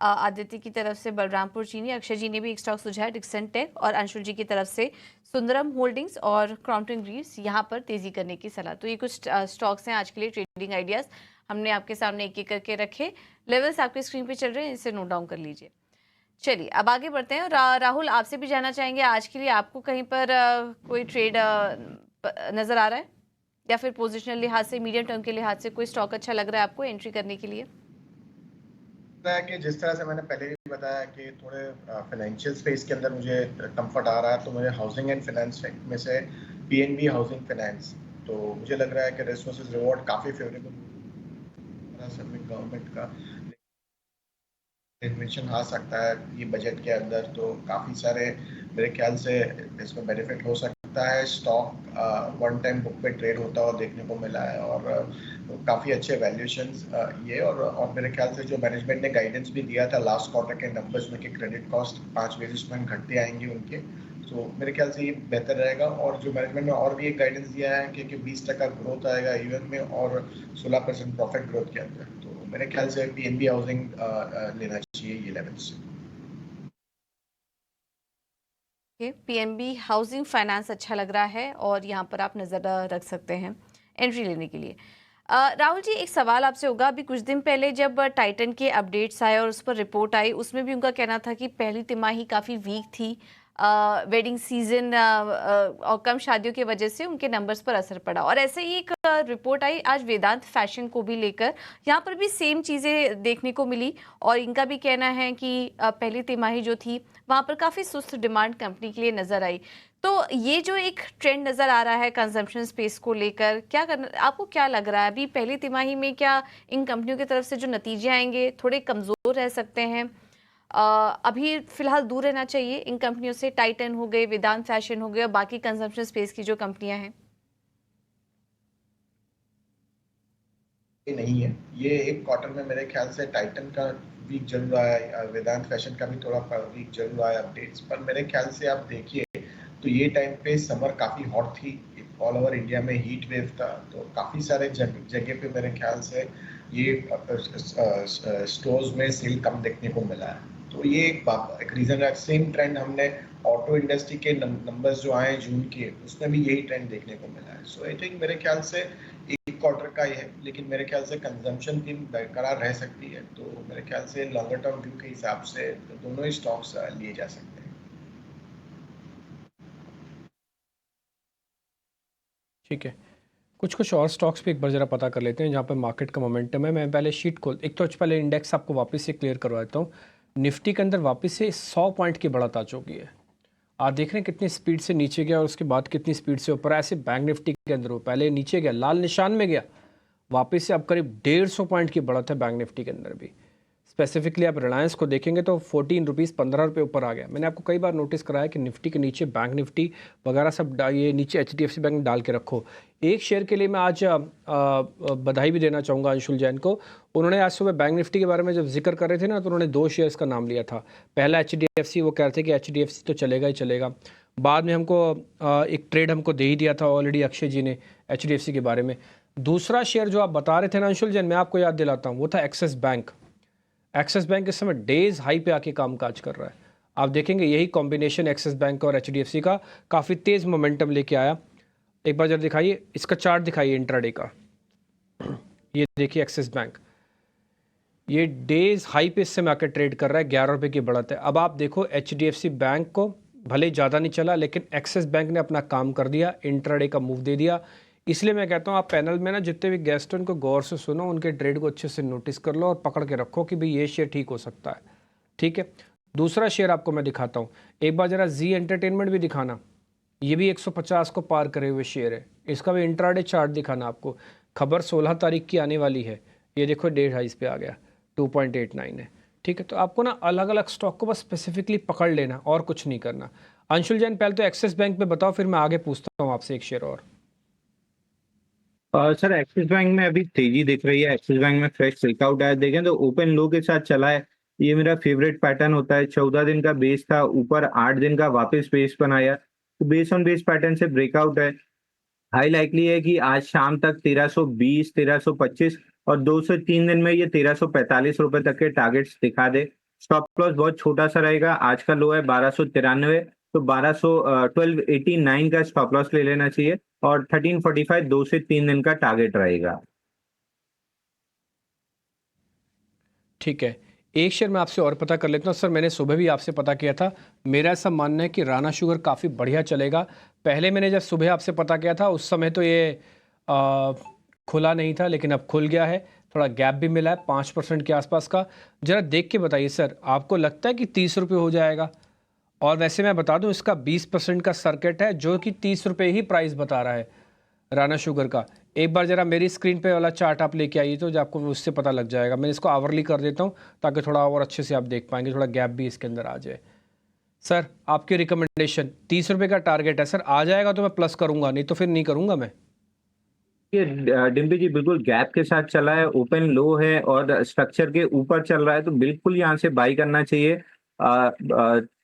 आदित्य की तरफ से बलरामपुर चीनी, अक्षय जी ने भी एक स्टॉक सुझाया डिक्सन टेक और अंशुल जी की तरफ से सुंदरम होल्डिंग्स और क्रॉम्पटन ग्रीव्स, यहाँ पर तेजी करने की सलाह। तो ये कुछ स्टॉक्स हैं आज के लिए ट्रेडिंग आइडियाज, हमने आपके सामने एक एक करके रखे। लेवल्स आपके स्क्रीन पे चल रहे हैं, इसे नोट डाउन कर लीजिए। चलिए अब आगे बढ़ते हैं। राहुल, आपसे भी जानना चाहेंगे आज के लिए आपको कहीं पर कोई ट्रेड नजर आ रहा है, या फिर पोजिशनल लिहाज से, मीडियम टर्म के लिहाज से कोई स्टॉक अच्छा लग रहा है आपको एंट्री करने के लिए? है कि जिस तरह से मैंने पहले भी बताया कि थोड़े फाइनेंशियल स्पेस के अंदर मुझे कंफर्ट आ रहा है, तो मुझे हाउसिंग एंड फाइनेंस में से पीएनबी हाउसिंग फाइनेंस, तो मुझे लग रहा है कि रिस्क वर्सेस रिवॉर्ड काफी फेवरेबल गवर्नमेंट का इंटरवेंशन आ सकता है ये बजट के अंदर, तो काफी सारे मेरे ख्याल से इसमें बेनिफिट हो सकता है। स्टॉक वन टाइम बुक पे ट्रेड होता हुआ देखने को मिला है और काफी अच्छे वैल्यूएशंस ये, और मेरे ख्याल से जो मैनेजमेंट ने गाइडेंस भी दिया था लास्ट क्वार्टर के नंबर्स में कि क्रेडिट कॉस्ट 5 बेसिस पॉइंट घटते आएंगे उनके, तो मेरे ख्याल से ये बेहतर रहेगा। और जो मैनेजमेंट ने और भी एक गाइडेंस दिया है कि 20% ग्रोथ आएगा इवन में और 16% प्रॉफिट ग्रोथ के अंदर, तो मेरे ख्याल से पीएनबी हाउसिंग लेना चाहिए ये लेवल्स से। पीएनबी हाउसिंग फाइनेंस अच्छा लग रहा है और यहाँ पर आप नज़र रख सकते हैं एंट्री लेने के लिए। राहुल जी, एक सवाल आपसे होगा, अभी कुछ दिन पहले जब टाइटन के अपडेट्स आए और उस पर रिपोर्ट आई, उसमें भी उनका कहना था कि पहली तिमाही काफ़ी वीक थी, वेडिंग सीजन और कम शादियों की वजह से उनके नंबर्स पर असर पड़ा, और ऐसे ही एक रिपोर्ट आई आज वेदांत फैशन को भी लेकर, यहाँ पर भी सेम चीज़ें देखने को मिली और इनका भी कहना है कि पहली तिमाही जो थी वहाँ पर काफ़ी सुस्त डिमांड कंपनी के लिए नज़र आई। तो ये जो एक ट्रेंड नज़र आ रहा है कंजम्पशन स्पेस को लेकर, क्या करना, आपको क्या लग रहा है अभी पहली तिमाही में क्या इन कंपनियों की तरफ से जो नतीजे आएंगे थोड़े कमज़ोर रह सकते हैं? अभी फिलहाल दूर रहना चाहिए इन कंपनियों से, टाइटन हो गए, वेदांत फैशन हो गए और बाकी कंजम्पशन स्पेस की जो कंपनियां हैं? ये नहीं है, ये एक क्वार्टर में मेरे ख्याल से टाइटन का वीक चल रहा है, वेदांत फैशन का भी थोड़ा वीक चल रहा है अपडेट्स पर। मेरे ख्याल से आप देखिए तो ये टाइम पे समर काफी हॉट थी, ऑल ओवर इंडिया में हीट वेव था, तो काफी सारे जगह पे मेरे ख्याल से ये स्टोर्स में सेल कम देखने को मिला है, तो ये एक रीजन है। सेम ट्रेंड हमने ऑटो इंडस्ट्री के नंबर्स जो आए जून के, उसमें भी यही ट्रेंड देखने को मिला है। सो आई थिंक मेरे ख्याल से एक क्वार्टर का ही है, लेकिन मेरे ख्याल से कंजम्पशन भी बरकरार रह सकती है, तो मेरे ख्याल से लॉन्गर टर्म व्यू के हिसाब से दोनों ही स्टॉक्स लिए जा सकते हैं। ठीक है, कुछ और स्टॉक्स पे एक बार ज़रा पता कर लेते हैं जहाँ पे मार्केट का मोमेंटम है। मैं पहले शीट खोल, एक तो पहले इंडेक्स आपको वापस से क्लियर करवा देता हूँ। निफ्टी के अंदर वापस से 100 पॉइंट की बढ़त आ चुकी है। आप देख रहे हैं कितनी स्पीड से नीचे गया और उसके बाद कितनी स्पीड से ऊपर। ऐसे बैंक निफ्टी के अंदर वो पहले नीचे गया, लाल निशान में गया, वापस से अब करीब 150 पॉइंट की बढ़त है बैंक निफ्टी के अंदर भी। स्पेसिफिकली आप रिलायंस को देखेंगे तो 14 रुपीज़ 15 रुपये ऊपर आ गया। मैंने आपको कई बार नोटिस कराया कि निफ्टी के नीचे बैंक निफ्टी वगैरह सब ये नीचे HDFC बैंक डाल के रखो। एक शेयर के लिए मैं आज बधाई भी देना चाहूँगा अंशुल जैन को। उन्होंने आज सुबह बैंक निफ्टी के बारे में जब जिक्र कर रहे थे ना, तो उन्होंने 2 शेयर्स का नाम लिया था। पहला HDFC, वो कह रहे थे कि HDFC तो चलेगा ही चलेगा। बाद में हमको एक ट्रेड हमको दे ही दिया था ऑलरेडी अक्षय जी ने HDFC के बारे में। दूसरा शेयर जो आप बता रहे थे ना अंशुल जैन, मैं आपको याद दिलाता हूँ, वो था एक्सिस बैंक। एक्सिस बैंक इस समय डेज हाई पे आके कामकाज कर रहा है। आप देखेंगे यही कॉम्बिनेशन एक्सिस बैंक और HDFC का काफ़ी तेज़ मोमेंटम लेके आया। एक बार जरा दिखाइए, इसका चार्ट दिखाइए इंट्राडे का। ये देखिए एक्सिस बैंक, ये डेज हाई पे इस समय आकर ट्रेड कर रहा है, 11 रुपये की बढ़त है। अब आप देखो HDFC बैंक को भले ज़्यादा नहीं चला, लेकिन एक्सिस बैंक ने अपना काम कर दिया, इंट्राडे का मूव दे दिया। इसलिए मैं कहता हूँ आप पैनल में ना जितने भी गेस्ट हैं उनको गौर से सुनो, उनके ट्रेड को अच्छे से नोटिस कर लो और पकड़ के रखो कि भाई ये शेयर ठीक हो सकता है। ठीक है, दूसरा शेयर आपको मैं दिखाता हूँ, एक बार ज़रा जी एंटरटेनमेंट भी दिखाना। ये भी 150 को पार करे हुए शेयर है, इसका भी इंट्राडे चार्ट दिखाना आपको। खबर 16 तारीख की आने वाली है, ये देखो डेढ़ हाइस पे आ गया, 2.89 है। ठीक है, तो आपको ना अलग अलग स्टॉक को बस स्पेसिफिकली पकड़ लेना और कुछ नहीं करना। अंशुल जैन, पहले तो एक्सिस बैंक पे बताओ, फिर मैं आगे पूछता हूँ आपसे एक शेयर और। सर एक्सिस बैंक में अभी तेजी दिख रही है। एक्सिस बैंक में फ्रेश ब्रेकआउट आया, देखें तो ओपन लो के साथ चला है। ये मेरा फेवरेट पैटर्न होता है। 14 दिन का बेस था, ऊपर 8 दिन का वापस बेस बनाया, तो बेस ऑन बेस पैटर्न से ब्रेकआउट है। हाई लाइकली है कि आज शाम तक 1320, 1325 और 2 से 3 दिन में ये 1345 रुपए तक के टारगेट्स दिखा दे। स्टॉप लॉस बहुत छोटा सा रहेगा। आज का लो है 1293, तो 1289 का स्टॉप लॉस ले लेना चाहिए और 1345 2 से 3 दिन का टारगेट रहेगा। ठीक है, एक शेयर मैं आपसे और पता कर लेता हूँ सर, मैंने सुबह भी आपसे पता किया था, मेरा ऐसा मानना है कि राणा शुगर काफ़ी बढ़िया चलेगा। पहले मैंने जब सुबह आपसे पता किया था उस समय तो ये खुला नहीं था, लेकिन अब खुल गया है, थोड़ा गैप भी मिला है 5% के आसपास का। ज़रा देख के बताइए सर, आपको लगता है कि 30 रुपये हो जाएगा? और वैसे मैं बता दूं इसका 20% का सर्किट है जो कि 30 रुपये ही प्राइस बता रहा है राणा शुगर का। एक बार ज़रा मेरी स्क्रीन पे वाला चार्ट आप लेके आइए तो जो आपको उससे पता लग जाएगा। मैं इसको आवरली कर देता हूँ ताकि थोड़ा और अच्छे से आप देख पाएंगे, थोड़ा गैप भी इसके अंदर आ जाए। सर आपकी रिकमेंडेशन 30 रुपये का टारगेट है सर, आ जाएगा तो मैं प्लस करूँगा, नहीं तो फिर नहीं करूँगा मैं। ये डिम्पी जी बिल्कुल गैप के साथ चला है, ओपन लो है और स्ट्रक्चर के ऊपर चल रहा है, तो बिल्कुल यहाँ से बाई करना चाहिए।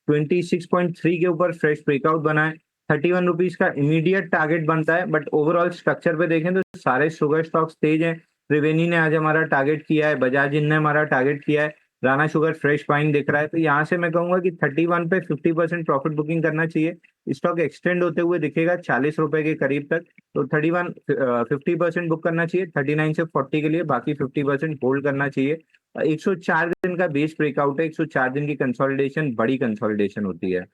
26.3 के ऊपर फ्रेश ब्रेकआउट बना है, 31 रुपीज का इमीडिएट टारगेट बनता है। बट ओवरऑल स्ट्रक्चर पे देखें तो सारे शुगर स्टॉक्स तेज हैं। त्रिवेणी ने आज हमारा टारगेट किया है, बजाज ने हमारा टारगेट किया है, राणा शुगर फ्रेश बाइंग दिख रहा है। तो यहाँ से मैं कहूंगा कि 31 पे 50% प्रॉफिट बुकिंग करना चाहिए। स्टॉक एक्सटेंड होते हुए दिखेगा 40 रुपए के करीब तक, तो 31 50% बुक करना चाहिए। 39 से 40 के लिए बाकी 50% होल्ड करना चाहिए। 104 दिन का बेस ब्रेकआउट है, 104 दिन की कंसोलिडेशन बड़ी कंसोलिडेशन होती है।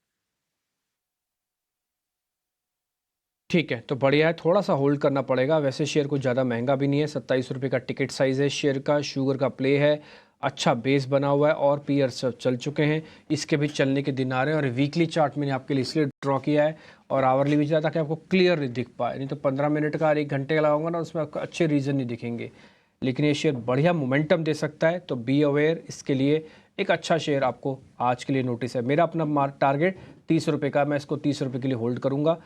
ठीक है, तो बढ़िया है, थोड़ा सा होल्ड करना पड़ेगा। वैसे शेयर कुछ ज़्यादा महंगा भी नहीं है, 27 रुपये का टिकट साइज़ है शेयर का। शुगर का प्ले है, अच्छा बेस बना हुआ है और पीयर्स चल चुके हैं, इसके भी चलने के दिन आ रहे हैं। और वीकली चार्ट मैंने आपके लिए इसलिए ड्रॉ किया है और आवरली भी चाहता कि आपको क्लियर दिख पाए, नहीं तो 15 मिनट का और 1 घंटे का लगाऊंगा ना, उसमें आपको अच्छे रीज़न नहीं दिखेंगे। लेकिन ये शेयर बढ़िया मोमेंटम दे सकता है, तो बी अवेयर, इसके लिए एक अच्छा शेयर आपको आज के लिए नोटिस है। मेरा अपना टारगेट 30 रुपये का, मैं इसको 30 रुपये के लिए होल्ड करूँगा,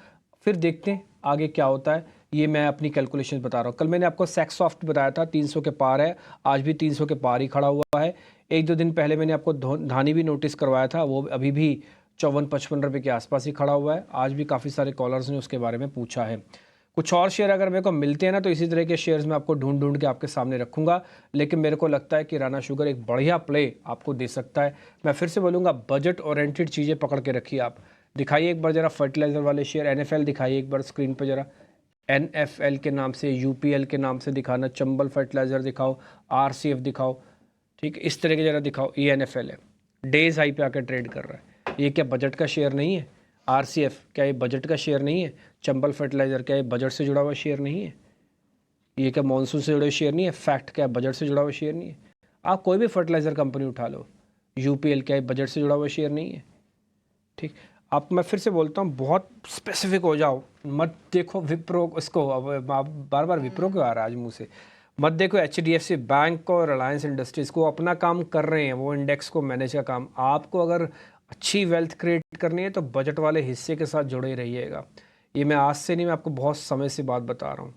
फिर देखते हैं आगे क्या होता है। ये मैं अपनी कैलकुलेशन बता रहा हूँ। कल मैंने आपको सेक्सॉफ्ट बताया था 300 के पार है, आज भी 300 के पार ही खड़ा हुआ है। 1-2 दिन पहले मैंने आपको धानी भी नोटिस करवाया था, वो अभी भी 54-55 रुपये के आसपास ही खड़ा हुआ है। आज भी काफ़ी सारे कॉलर्स ने उसके बारे में पूछा है। कुछ और शेयर अगर मेरे को मिलते हैं ना, तो इसी तरह के शेयर्स मैं आपको ढूंढ के आपके सामने रखूंगा। लेकिन मेरे को लगता है कि राणा शुगर एक बढ़िया प्ले आपको दे सकता है। मैं फिर से बोलूँगा, बजट ओरिएंटेड चीज़ें पकड़ के रखिए आप। दिखाइए एक बार ज़रा फर्टिलाइज़र वाले शेयर, NFL दिखाइए एक बार स्क्रीन पर ज़रा। NFL के नाम से, UPL के नाम से दिखाना, चंबल फर्टिलाइज़र दिखाओ, RCF दिखाओ, ठीक, इस तरह के ज़रा दिखाओ। ये NFL है, डेज हाई पे आकर ट्रेड कर रहा है। ये क्या बजट का शेयर नहीं है? RCF क्या ये बजट का शेयर नहीं है? चंबल फर्टिलाइज़र क्या ये बजट से जुड़ा हुआ शेयर नहीं है? ये क्या मानसून से जुड़े शेयर नहीं है? फैक्ट क्या बजट से जुड़ा हुआ शेयर नहीं है? आप कोई भी फर्टिलाइज़र कंपनी उठा लो, UPL क्या ये बजट से जुड़ा हुआ शेयर नहीं है? ठीक, आप, मैं फिर से बोलता हूँ, बहुत स्पेसिफिक हो जाओ, मत देखो विप्रो, इसको बार बार विप्रो क्यों आ रहा है आज मुँह से, मत देखो HDFC बैंक को, रिलायंस इंडस्ट्रीज़ को, अपना काम कर रहे हैं वो, इंडेक्स को मैनेज का काम। आपको अगर अच्छी वेल्थ क्रिएट करनी है तो बजट वाले हिस्से के साथ जुड़े रहिएगा। ये मैं आज से नहीं, मैं आपको बहुत समय से बात बता रहा हूँ।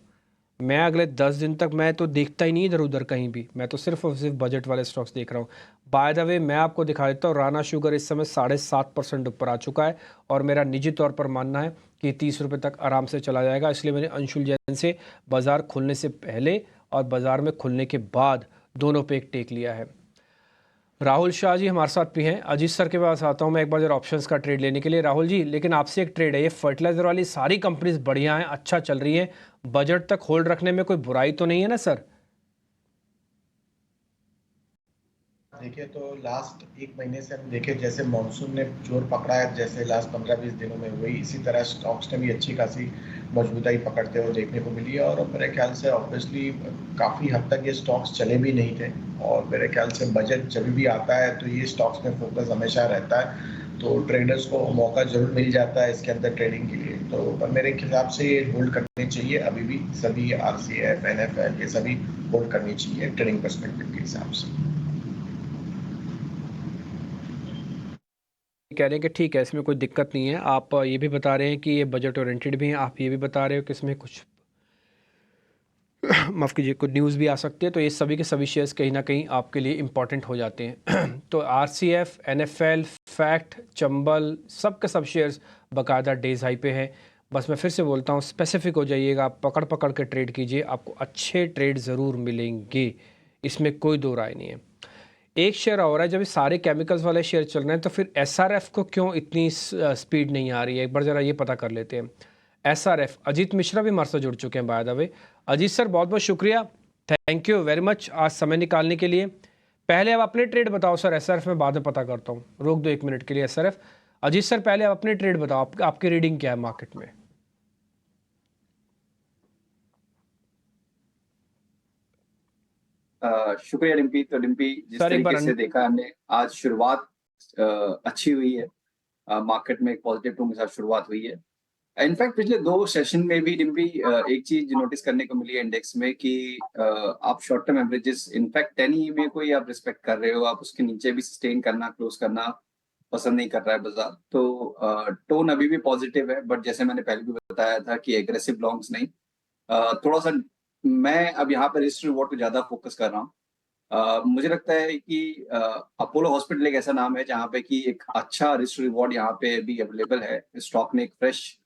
मैं अगले 10 दिन तक मैं तो देखता ही नहीं इधर उधर कहीं भी, मैं तो सिर्फ और सिर्फ बजट वाले स्टॉक्स देख रहा हूँ। बाय द वे, मैं आपको दिखा देता हूँ, राणा शुगर इस समय 7.5% ऊपर आ चुका है और मेरा निजी तौर पर मानना है कि 30 रुपये तक आराम से चला जाएगा। इसलिए मैंने अंशुल जैन से बाज़ार खुलने से पहले और बाज़ार में खुलने के बाद दोनों पे एक टेक लिया है। राहुल शाह जी हमारे साथ भी हैं। अजीत सर के पास आता हूं मैं एक बार जरा ऑप्शंस का ट्रेड लेने के लिए। राहुल जी, लेकिन आपसे एक ट्रेड है, ये फर्टिलाइज़र वाली सारी कंपनीज बढ़िया हैं, अच्छा चल रही हैं, बजट तक होल्ड रखने में कोई बुराई तो नहीं है ना सर? देखिए, तो लास्ट 1 महीने से हम देखें, जैसे मॉनसून ने जोर पकड़ा है, जैसे लास्ट 15-20 दिनों में, वही इसी तरह स्टॉक्स ने भी अच्छी खासी मजबूताई पकड़ते हुए देखने को मिली है। और मेरे ख्याल से ऑब्वियसली काफ़ी हद तक ये स्टॉक्स चले भी नहीं थे, और मेरे ख्याल से बजट जब भी आता है तो ये स्टॉक्स में फोकस हमेशा रहता है, तो ट्रेडर्स को मौका जरूर मिल जाता है इसके अंदर ट्रेडिंग के लिए। तो पर मेरे हिसाब से ये होल्ड करनी चाहिए अभी भी, सभी RCF, NFL ये सभी होल्ड करनी चाहिए ट्रेडिंग पर्सपेक्टिव के हिसाब से। कह रहे हैं कि ठीक है, इसमें कोई दिक्कत नहीं है। आप ये भी बता रहे हैं कि ये बजट ओरिएंटेड भी हैं, आप ये भी बता रहे हो कि इसमें कुछ माफ़ कीजिए कुछ न्यूज़ भी आ सकती है, तो ये सभी के सभी शेयर्स कहीं ना कहीं आपके लिए इंपॉर्टेंट हो जाते हैं। तो RCF, NFL, फैक्ट, चंबल, सब के सब शेयर्स बाकायदा डेज हाई पे हैं। बस मैं फिर से बोलता हूँ, स्पेसिफिक हो जाइएगा, आप पकड़ पकड़ के ट्रेड कीजिए, आपको अच्छे ट्रेड ज़रूर मिलेंगे, इसमें कोई दो राय नहीं है। एक शेयर और है, जब ये सारे केमिकल्स वाले शेयर चल रहे हैं तो फिर SRF को क्यों इतनी स्पीड नहीं आ रही है, एक बार ज़रा ये पता कर लेते हैं। SRF, अजीत मिश्रा भी हमारे साथ जुड़ चुके हैं bye the way. Ajit sir, बहुत बहुत शुक्रिया, थैंक यू वेरी मच आज समय निकालने के लिए। पहले आप अपने ट्रेड बताओ सर, एसआरएफ में बाद में पता करता हूँ, रोक दो 1 मिनट के लिए एसआरएफ। अजीत सर पहले आप अपने ट्रेड बताओ, आपकी रीडिंग क्या है मार्केट में? शुक्रिया डिम्पी। तो डिम्पी, जिस सर, एक बार तरीके से देखा हमने, आज शुरुआत अच्छी हुई है। मार्केट में एक पॉजिटिव टोन के साथ शुरुआत हुई है। इनफैक्ट पिछले 2 सेशन में भी डिम्पी एक चीज नोटिस करने को मिली है इंडेक्स में कि आप short term averages in fact 10 EMA को ही आप रिस्पेक्ट कर रहे हो, आप उसके नीचे भी सस्टेन करना, क्लोज करना पसंद नहीं कर रहा है बाजार। तो टोन अभी भी पॉजिटिव है, बट जैसे मैंने पहले भी बताया था कि एग्रेसिव लॉन्ग्स नहीं। थोड़ा सा मैं अब यहाँ पर रिस्क रिवॉर्ड को ज्यादा फोकस कर रहा हूँ। मुझे लगता है कि अपोलो हॉस्पिटल एक ऐसा नाम है जहाँ पे कि एक अच्छा रिस्क रिवॉर्ड यहाँ पे भी अवेलेबल है। स्टॉक ने एक फ्रेश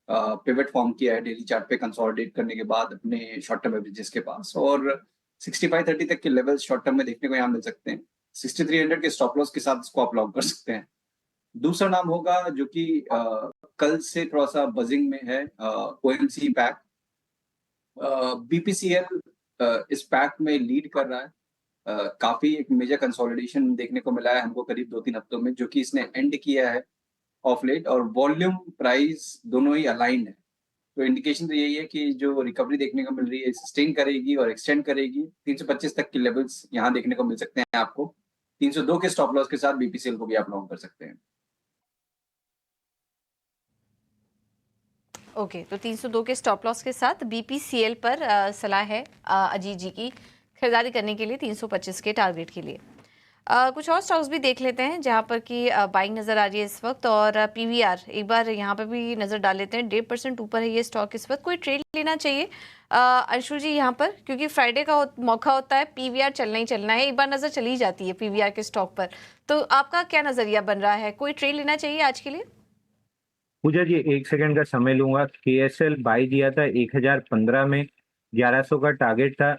पिवट फॉर्म किया है डेली चार्ट पे कंसोलिडेट करने के बाद अपने शॉर्ट टर्म एवरेजेस के पास, और 6530 तक के लेवल्स शॉर्ट टर्म में देखने को यहाँ मिल सकते हैं। 6300 के स्टॉप लॉस के साथ इसको आप लॉन्ग कर सकते हैं। दूसरा नाम होगा जो कि कल से थोड़ा सा बजिंग में है, OMC पैक। BPCL इस पैक में लीड कर रहा है। काफी एक मेजर कंसोलिडेशन देखने को मिला है हमको करीब 2-3 हफ्तों में, जो कि इसने एंड किया है ऑफ लेट, और वॉल्यूम प्राइस दोनों ही अलाइंड है। तो इंडिकेशन तो यही है कि जो रिकवरी देखने को मिल रही है सस्टेन करेगी और एक्सटेंड करेगी। 325 तक के लेवल्स यहाँ देखने को मिल सकते हैं आपको। 302 के स्टॉप लॉस के साथ BPCL को भी आप लॉन्ग कर सकते हैं। ओके, तो 302 के स्टॉप लॉस के साथ BPCL पर सलाह है अजीत जी की खरीदारी करने के लिए 325 के टारगेट के लिए। कुछ और स्टॉक्स भी देख लेते हैं जहां पर कि बाइंग नज़र आ रही है इस वक्त, और PVR एक बार यहां पर भी नज़र डाल लेते हैं। 1.5% ऊपर है ये स्टॉक इस वक्त। कोई ट्रेड लेना चाहिए अंशु जी यहाँ पर, क्योंकि फ्राइडे का मौका होता है, PVR चलना ही चलना है। एक बार नज़र चली जाती है PVR के स्टॉक पर, तो आपका क्या नज़रिया बन रहा है? कोई ट्रेड लेना चाहिए आज के लिए? पूजा जी 1 सेकंड का समय लूंगा। KSL बाई दिया था 1015 में, 1100 का टारगेट था,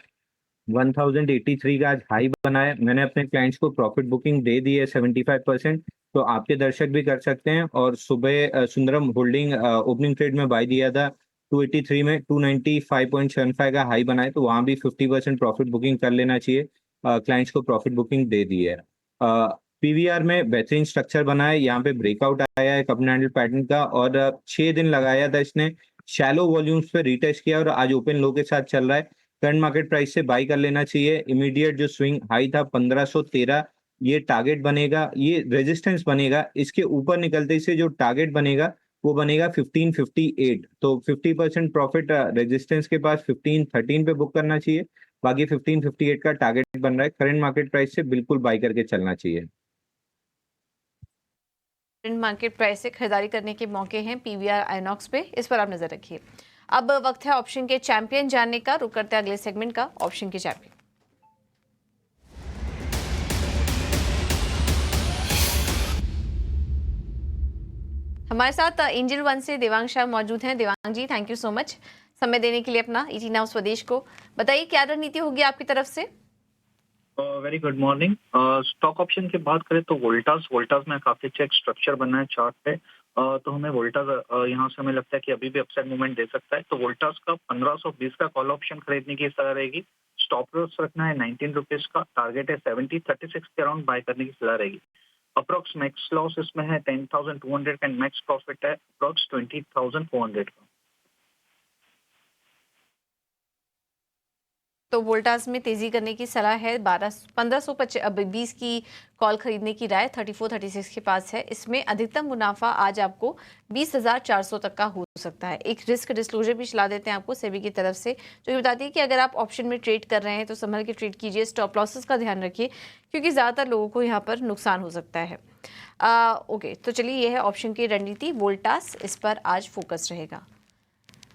1083 का आज हाई बनाया। मैंने अपने क्लाइंट्स को प्रॉफिट बुकिंग दे दी है 75%, तो आपके दर्शक भी कर सकते हैं। और सुबह सुंदरम होल्डिंग ओपनिंग ट्रेड में बाई दिया था 283 में, 295.75 का हाई बनाए, तो वहां भी 50% प्रॉफिट बुकिंग कर लेना चाहिए। क्लाइंट्स को प्रॉफिट बुकिंग दे दी है। PVR में बेहतरीन स्ट्रक्चर बना है, यहाँ पे ब्रेकआउट आया है कप एंड हैंडल पैटर्न का, और 6 दिन लगाया था इसने, शैलो वॉल्यूम्स पे रीटेस्ट किया और आज ओपन लो के साथ चल रहा है। करंट मार्केट प्राइस से बाई कर लेना चाहिए। इमीडिएट जो स्विंग हाई था 1513, ये टारगेट बनेगा, ये रेजिस्टेंस बनेगा। इसके ऊपर निकलते से जो टारगेट बनेगा वो बनेगा 1558। तो 50% प्रॉफिट रेजिस्टेंस के पास 1513 पे बुक करना चाहिए। बाकी 1558 का टारगेट बन रहा है। करंट मार्केट प्राइस से बिल्कुल बाई करके चलना चाहिए। मार्केट प्राइस से खरीदारी करने के मौके हैं PVR आइनॉक्स पे, इस पर आप नजर रखिए। अब वक्त है ऑप्शन के चैंपियन जानने का। रुक करते हैं अगले सेगमेंट का, ऑप्शन के चैंपियन। हमारे साथ एंजल वन से देवांग शाह मौजूद हैं। देवांग जी, थैंक यू सो मच समय देने के लिए अपना ET नाउ स्वदेश को। बताइए क्या रणनीति होगी आपकी तरफ से? Very good morning. Stock option की बात करें तो वोल्टास में काफी अच्छा एक स्ट्रक्चर बना है चार्ट पे। तो हमें वोल्टास यहाँ से हमें लगता है कि अभी भी अपसाइड मूवमेंट दे सकता है। तो वोल्टास का 1520 का कॉल ऑप्शन खरीदने की सलाह रहेगी। स्टॉप लॉस रखना है 19 रुपीज का, टारगेट है 70, 36 के अराउंड बाय करने की सलाह रहेगी। अप्रोक्स मैक्स लॉस इसमें है 10,200 का, मैक्स प्रॉफिट है अप्रोक्स 20,400 का। तो वोल्टास में तेजी करने की सलाह है। 1520 की कॉल खरीदने की राय 34-36 के पास है। इसमें अधिकतम मुनाफा आज आपको 20,400 तक का हो सकता है। एक रिस्क डिस्क्लोजर भी चला देते हैं आपको सेबी की तरफ से, जो ये बताती है कि अगर आप ऑप्शन में ट्रेड कर रहे हैं तो संभल के ट्रेड कीजिए, स्टॉप लॉसेस का ध्यान रखिए, क्योंकि ज़्यादातर लोगों को यहाँ पर नुकसान हो सकता है। ओके, तो चलिए ये है ऑप्शन की रणनीति। वोल्टास इस पर आज फोकस रहेगा।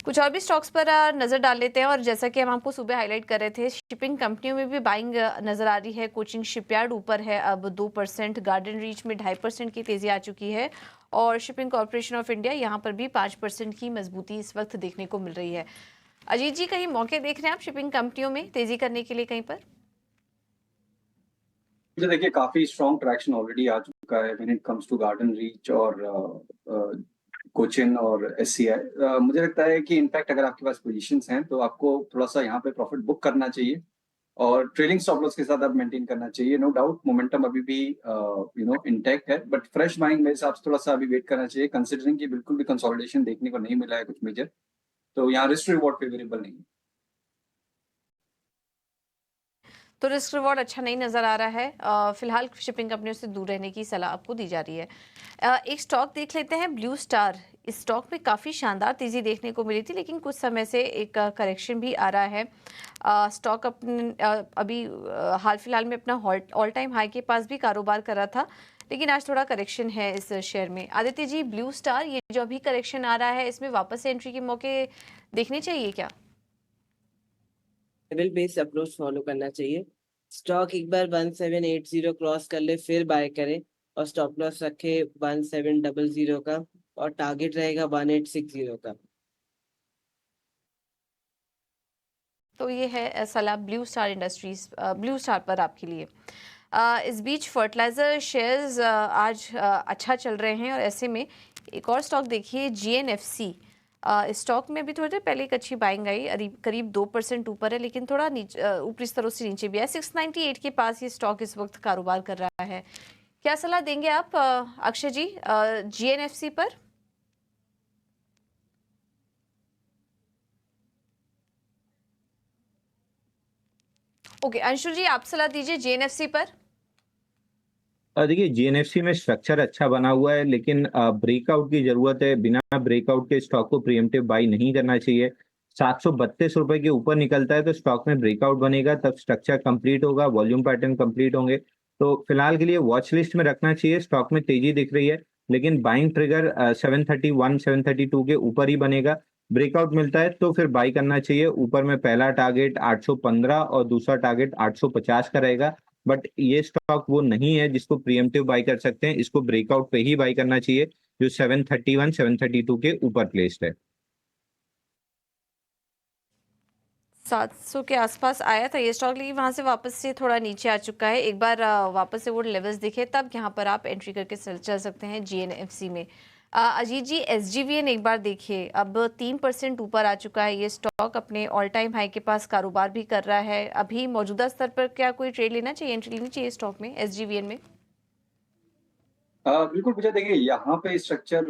कुछ और भी स्टॉक्स पर नज़र डाल लेते हैं। और जैसा कि हम आपको सुबह हाईलाइट कर रहे थे, शिपिंग कंपनियों में भी बाइंग नज़र आ रही है। कोचिंग शिपयार्ड ऊपर है अब 2%, गार्डन रीच में 2.5% की तेज़ी आ चुकी है, और शिपिंग कॉर्पोरेशन ऑफ इंडिया यहाँ पर भी 5% की मजबूती इस वक्त देखने को मिल रही है। अजीत जी, कहीं मौके देख रहे हैं आप शिपिंग कंपनियों में तेज़ी करने के लिए कहीं पर? तो देखिए काफी स्ट्रॉन्ग ट्रैक्शन ऑलरेडी आ चुका है when it comes to Garden Reach और कोचिन और SCI। मुझे लगता है कि इनफैक्ट अगर आपके पास पोजीशंस हैं तो आपको थोड़ा सा यहाँ पे प्रॉफिट बुक करना चाहिए। और ट्रेलिंग स्टॉप लॉस के साथ आप मेंटेन करना चाहिए। नो डाउट मोमेंटम अभी भी इंटैक्ट है, बट फ्रेश बाइंग मेरे हिसाब से थोड़ा सा अभी वेट करना चाहिए, कंसिडरिंग कि बिल्कुल भी कंसोलिडेशन देखने को नहीं मिला है कुछ मेजर, तो यहाँ रिस्क रिवॉर्ड फेवरेबल नहीं है। तो रिस्क रिवॉर्ड अच्छा नहीं नज़र आ रहा है। फिलहाल शिपिंग कंपनियों से दूर रहने की सलाह आपको दी जा रही है। एक स्टॉक देख लेते हैं, ब्लू स्टार। इस स्टॉक में काफ़ी शानदार तेज़ी देखने को मिली थी, लेकिन कुछ समय से एक करेक्शन भी आ रहा है। स्टॉक अभी हाल फिलहाल में अपना ऑल टाइम हाई के पास भी कारोबार कर रहा था, लेकिन आज थोड़ा करेक्शन है इस शेयर में। आदित्य जी, ब्लू स्टार ये जो अभी करेक्शन आ रहा है, इसमें वापस से एंट्री के मौके देखने चाहिए क्या? लेवल बेस्ड अप्रोच फॉलो करना चाहिए। स्टॉक एक बार 1780 क्रॉस कर ले फिर बाय करें, और स्टॉप लॉस रखे 1700 का, और टारगेट रहेगा 1860 का। तो ये है सलाह blue star industries, blue star पर आपके लिए। इस बीच फर्टिलाइज़र शेयर्स आज अच्छा चल रहे हैं, और ऐसे में एक और स्टॉक देखिए, GNFC। स्टॉक में भी थोड़ी देर पहले एक अच्छी बाइंग आई, करीब 2% ऊपर है, लेकिन थोड़ा ऊपरी स्तरों से नीचे भी है। 698 के पास ये स्टॉक इस वक्त कारोबार कर रहा है। क्या सलाह देंगे आप अक्षय जी GNFC पर? ओके, अंशु जी आप सलाह दीजिए GNFC पर। देखिए जीएनएफसी में स्ट्रक्चर अच्छा बना हुआ है, लेकिन ब्रेकआउट की जरूरत है। बिना ब्रेकआउट के स्टॉक को प्रीएम्प्टिव बाई नहीं करना चाहिए। 732 रुपए के ऊपर निकलता है तो स्टॉक में ब्रेकआउट बनेगा, तब स्ट्रक्चर कंप्लीट होगा, वॉल्यूम पैटर्न कंप्लीट होंगे। तो फिलहाल के लिए वॉच लिस्ट में रखना चाहिए। स्टॉक में तेजी दिख रही है, लेकिन बाइंग ट्रिगर 731 732 के ऊपर ही बनेगा। ब्रेकआउट मिलता है तो फिर बाई करना चाहिए। ऊपर में पहला टारगेट 815 और दूसरा टारगेट 850 का रहेगा, बट ये स्टॉक वो नहीं है जिसको प्रीएम्प्टिव बाई कर सकते हैं। इसको ब्रेकआउट पे ही बाई करना चाहिए, जो 731 732 के ऊपर प्लेस्ड है। 700 के आसपास आया था ये स्टॉक, लेकिन वहां से वापस से थोड़ा नीचे आ चुका है। एक बार वापस से वो लेवल्स दिखे तब यहाँ पर आप एंट्री करके चल सकते हैं GNFC में। अजीत जी, SGVN एक बार देखिए, अब 3% ऊपर आ चुका है ये स्टॉक, अपने ऑल टाइम हाई के पास कारोबार भी कर रहा है। अभी मौजूदा स्तर पर क्या कोई ट्रेड लेना चाहिए, एंट्री लेनी चाहिए स्टॉक में, SGVN में? बिल्कुल पूछा। देखिए यहाँ पे स्ट्रक्चर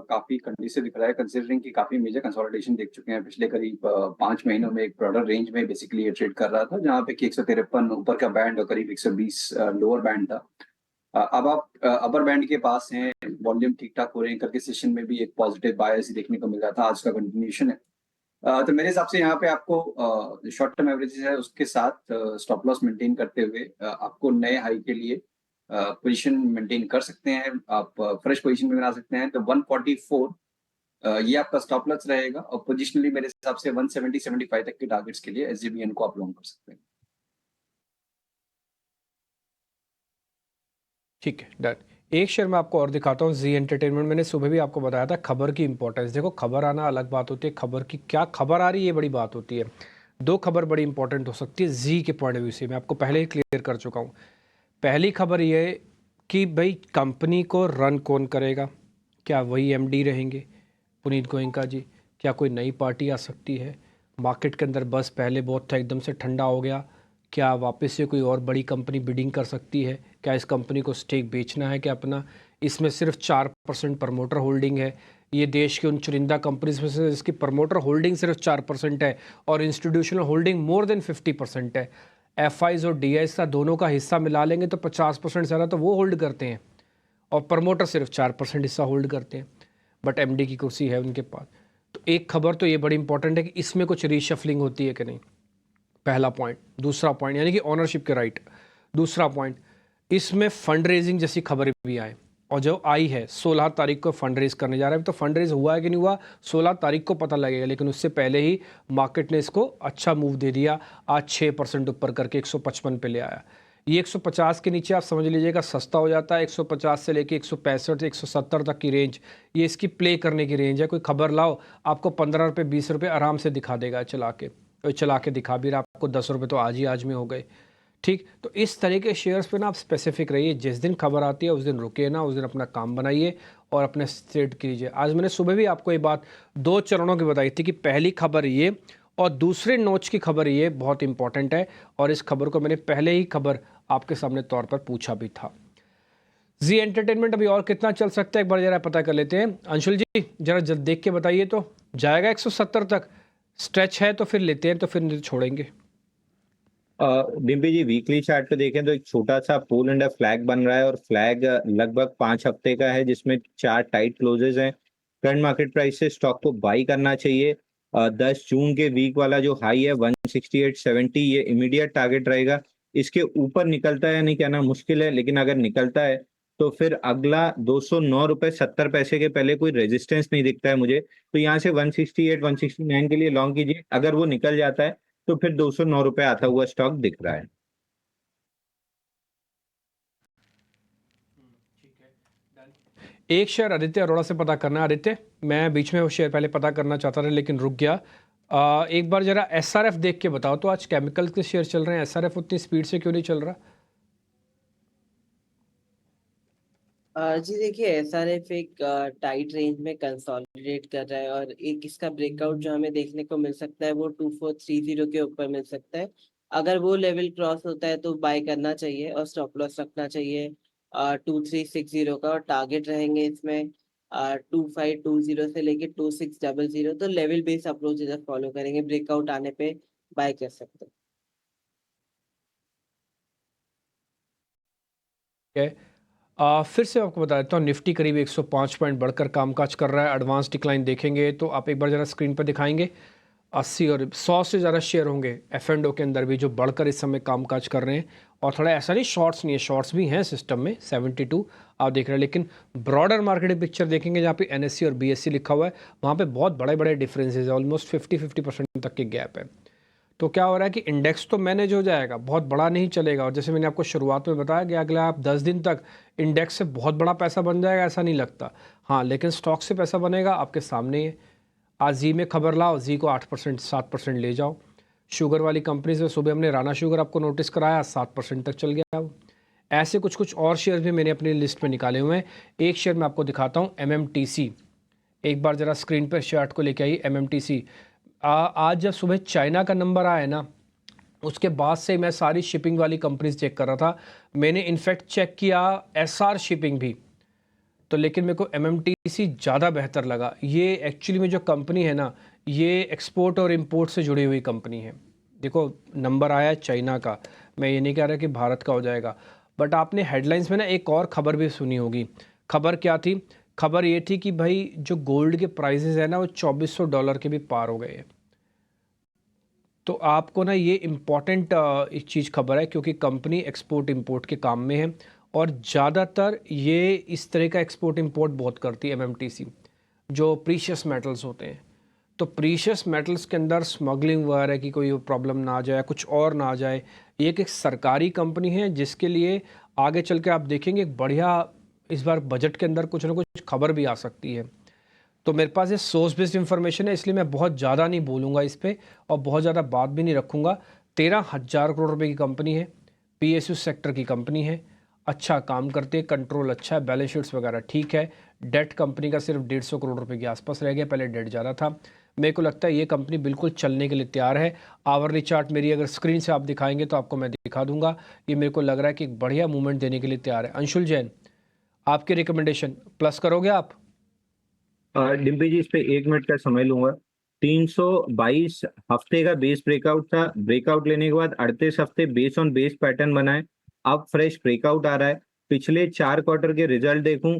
काफी कंडीसिव दिख रहा है, कंसिडरिंग कि काफी मेजर कंसोलिडेशन देख चुके हैं पिछले करीब 5 महीनों में। एक ब्रॉडर रेंज में बेसिकली ये ट्रेड कर रहा था, जहाँ पे कि 153 ऊपर का बैंड और करीब 120 लोअर बैंड था। अब आप अपर बैंड के पास हैं, वॉल्यूम ठीक ठाक हो रहे हैं, करके सेशन में भी एक पॉजिटिव बायस देखने को मिल रहा था, आज का कंटिन्यूएशन है। तो मेरे हिसाब से यहाँ पे आपको शॉर्ट टर्म एवरेजेस है उसके साथ स्टॉप लॉस मेंटेन करते हुए आपको नए हाई के लिए पोजीशन मेंटेन कर सकते हैं। आप फ्रेश पोजीशन में बना सकते हैं। तो 144 ये आपका स्टॉप लॉस रहेगा, और पोजिशनली मेरे हिसाब से 170 75 तक के टारगेट्स के लिए SGBN को आप लॉन्ग कर सकते हैं। ठीक है, डन। एक शेयर मैं आपको और दिखाता हूँ, जी एंटरटेनमेंट। मैंने सुबह भी आपको बताया था खबर की इंपॉर्टेंस। देखो, खबर आना अलग बात होती है, खबर की क्या खबर आ रही है ये बड़ी बात होती है। दो खबर बड़ी इंपॉर्टेंट हो सकती है जी के पॉइंट ऑफ व्यू से, मैं आपको पहले ही क्लियर कर चुका हूँ। पहली खबर ये है कि भाई कंपनी को रन कौन करेगा, क्या वही MD रहेंगे पुनीत गोयनका जी, क्या कोई नई पार्टी आ सकती है? मार्केट के अंदर बस पहले बहुत था, एकदम से ठंडा हो गया, क्या वापस से कोई और बड़ी कंपनी बिडिंग कर सकती है? क्या इस कंपनी को स्टेक बेचना है क्या अपना? इसमें सिर्फ 4% प्रमोटर होल्डिंग है। ये देश के उन चुनिंदा कंपनीज में से जिसकी प्रमोटर होल्डिंग सिर्फ 4% है, और इंस्टीट्यूशनल होल्डिंग मोर देन 50% है। FIs और DIs का दोनों का हिस्सा मिला लेंगे तो 50% ज़्यादा तो वो होल्ड करते हैं, और प्रमोटर सिर्फ 4% हिस्सा होल्ड करते हैं, बट MD की कुर्सी है उनके पास। तो एक खबर तो ये बड़ी इंपॉर्टेंट है कि इसमें कुछ रीशफलिंग होती है कि नहीं, पहला पॉइंट। दूसरा पॉइंट यानी कि ओनरशिप के राइट। दूसरा पॉइंट, इसमें फंड रेजिंग जैसी खबर भी आए, और जो आई है 16 तारीख को फंड रेज करने जा रहे हैं। तो फंड रेज हुआ है कि नहीं हुआ 16 तारीख को पता लगेगा, लेकिन उससे पहले ही मार्केट ने इसको अच्छा मूव दे दिया। आज 6% ऊपर करके 155 पे ले आया। ये 150 के नीचे आप समझ लीजिएगा सस्ता हो जाता है। 150 से लेके 165 170 तक की रेंज, ये इसकी प्ले करने की रेंज है। कोई खबर लाओ, आपको 15 रुपये 20 रुपये आराम से दिखा देगा चला के दिखा भी रहा, आपको 10 रुपये तो आज में हो गए। ठीक, तो इस तरह के शेयर्स पे ना आप स्पेसिफिक रहिए। जिस दिन खबर आती है उस दिन रुकिए ना, उस दिन अपना काम बनाइए और अपने स्ट्रेट कीजिए। आज मैंने सुबह भी आपको ये बात 2 चरणों की बताई थी कि पहली खबर ये, और दूसरे नोच की खबर ये बहुत इंपॉर्टेंट है और इस खबर को मैंने पहले ही खबर आपके सामने तौर पर पूछा भी था। जी एंटरटेनमेंट अभी और कितना चल सकता है एक बार जरा पता कर लेते हैं। अंशुल जी जरा जल्द देख के बताइए, तो जाएगा 170 तक? स्ट्रेच है तो फिर लेते हैं, तो फिर नहीं तो छोड़ेंगे। डिम्पी जी वीकली चार्ट पे देखें तो एक छोटा सा पोल एंड फ्लैग बन रहा है और फ्लैग लगभग 5 हफ्ते का है जिसमें 4 टाइट क्लोजेस हैं। करंट मार्केट प्राइस से स्टॉक को बाई करना चाहिए। 10 जून के वीक वाला जो हाई है 168.70 ये इमीडिएट टारगेट रहेगा। इसके ऊपर निकलता है या नहीं कहना मुश्किल है, लेकिन अगर निकलता है तो फिर अगला 209.70 रुपए के पहले कोई रेजिस्टेंस नहीं दिखता है मुझे, तो यहाँ से 168 169 के लिए लॉन्ग कीजिए। अगर वो निकल जाता है तो फिर 209 रुपए आता हुआ स्टॉक दिख रहा है। एक शेयर आदित्य अरोड़ा से पता करना है। आदित्य, मैं बीच में वो शेयर पहले पता करना चाहता था लेकिन रुक गया। एक बार जरा एसआरएफ देख के बताओ तो आज केमिकल्स के शेयर चल रहे हैं, एसआरएफ उतनी स्पीड से क्यों नहीं चल रहा? जी देखिए एसआरएफ एक टाइट रेंज में कंसोलिडेट कर रहा है और एक इसका ब्रेकआउट जो हमें देखने को मिल सकता है वो 2430 के ऊपर मिल सकता है। अगर वो लेवल क्रॉस होता है तो बाय करना चाहिए और स्टॉप लॉस रखना चाहिए 2360 का, और टारगेट रहेंगे इसमें 2520 से लेके 2600। तो लेवल बेस्ड अप्रोच इधर फॉलो करेंगे, ब्रेकआउट आने पे बाय कर सकते हैं। फिर से आपको बता देता हूँ, निफ्टी करीब 105 पॉइंट बढ़कर कामकाज कर रहा है। एडवांस डिक्लाइन देखेंगे तो आप एक बार ज़रा स्क्रीन पर दिखाएंगे 80 और 100 से ज़्यादा शेयर होंगे F&O के अंदर भी जो बढ़कर इस समय कामकाज कर रहे हैं। और थोड़ा ऐसा नहीं शॉर्ट्स नहीं है, शॉर्ट्स भी हैं सिस्टम में 72 आप देख रहे हैं, लेकिन ब्रॉडर मार्केट पिक्चर देखेंगे जहाँ पे NSE और BSE लिखा हुआ है वहाँ पे बहुत बड़े बड़े डिफरेंसेस है, ऑलमोस्ट 50% तक के गैप है। तो क्या हो रहा है कि इंडेक्स तो मैनेज हो जाएगा, बहुत बड़ा नहीं चलेगा। और जैसे मैंने आपको शुरुआत में बताया कि अगले आप 10 दिन तक इंडेक्स से बहुत बड़ा पैसा बन जाएगा ऐसा नहीं लगता। हाँ, लेकिन स्टॉक से पैसा बनेगा आपके सामने ही है। आज जी में खबर लाओ, जी को 8% 7% ले जाओ। शुगर वाली कंपनी से सुबह हमने राना शुगर आपको नोटिस कराया, 7% तक चल गया वो। ऐसे कुछ कुछ और शेयर भी मैंने अपनी लिस्ट में निकाले हुए हैं। एक शेयर मैं आपको दिखाता हूँ, MMTC। एक बार ज़रा स्क्रीन पर चार्ट को लेके आई। MMTC आज जब सुबह चाइना का नंबर आया ना, उसके बाद से मैं सारी शिपिंग वाली कंपनीज चेक कर रहा था। मैंने इनफैक्ट चेक किया SR शिपिंग भी, तो लेकिन मेरे को MMTC ज़्यादा बेहतर लगा। ये एक्चुअली में जो कंपनी है ना, ये एक्सपोर्ट और इंपोर्ट से जुड़ी हुई कंपनी है। देखो नंबर आया है चाइना का, मैं ये नहीं कह रहा कि भारत का हो जाएगा, बट आपने हेडलाइंस में ना एक और ख़बर भी सुनी होगी। खबर क्या थी? खबर ये थी कि भाई जो गोल्ड के प्राइसेस है ना वो $2400 के भी पार हो गए हैं। तो आपको ना ये इम्पॉर्टेंट एक चीज़ खबर है, क्योंकि कंपनी एक्सपोर्ट इंपोर्ट के काम में है और ज़्यादातर ये इस तरह का एक्सपोर्ट इंपोर्ट बहुत करती है MMTC, जो प्रीशियस मेटल्स होते हैं। तो प्रीशियस मेटल्स के अंदर स्मगलिंग वगैरह की कोई प्रॉब्लम ना आ जाए, कुछ और ना आ जाए। ये एक सरकारी कंपनी है जिसके लिए आगे चल के आप देखेंगे एक बढ़िया इस बार बजट के अंदर कुछ ना कुछ खबर भी आ सकती है। तो मेरे पास ये सोर्स बेस्ड इन्फॉर्मेशन है, इसलिए मैं बहुत ज़्यादा नहीं बोलूँगा इस पर और बहुत ज़्यादा बात भी नहीं रखूँगा। 13,000 करोड़ रुपए की कंपनी है, PSU सेक्टर की कंपनी है, अच्छा काम करते हैं, कंट्रोल अच्छा है, बैलेंस शीट्स वगैरह ठीक है। डेट कंपनी का सिर्फ 150 करोड़ रुपए के आसपास रह गया, पहले डेट ज़्यादा था। मेरे को लगता है ये कंपनी बिल्कुल चलने के लिए तैयार है। आवरली चार्ट मेरी अगर स्क्रीन से आप दिखाएंगे तो आपको मैं दिखा दूंगा। ये मेरे को लग रहा है कि एक बढ़िया मूवमेंट देने के लिए तैयार है। अंशुल जैन, आपकी रिकमेंडेशन प्लस करोगे आप? डिम्पी जी इस पे 1 मिनट का समय लूंगा। 322 हफ्ते का बेस ब्रेकआउट था, ब्रेकआउट लेने के बाद 38 हफ्ते बेस ऑन बेस पैटर्न बनाए, अब फ्रेश ब्रेकआउट आ रहा है। पिछले 4 क्वार्टर के रिजल्ट देखूं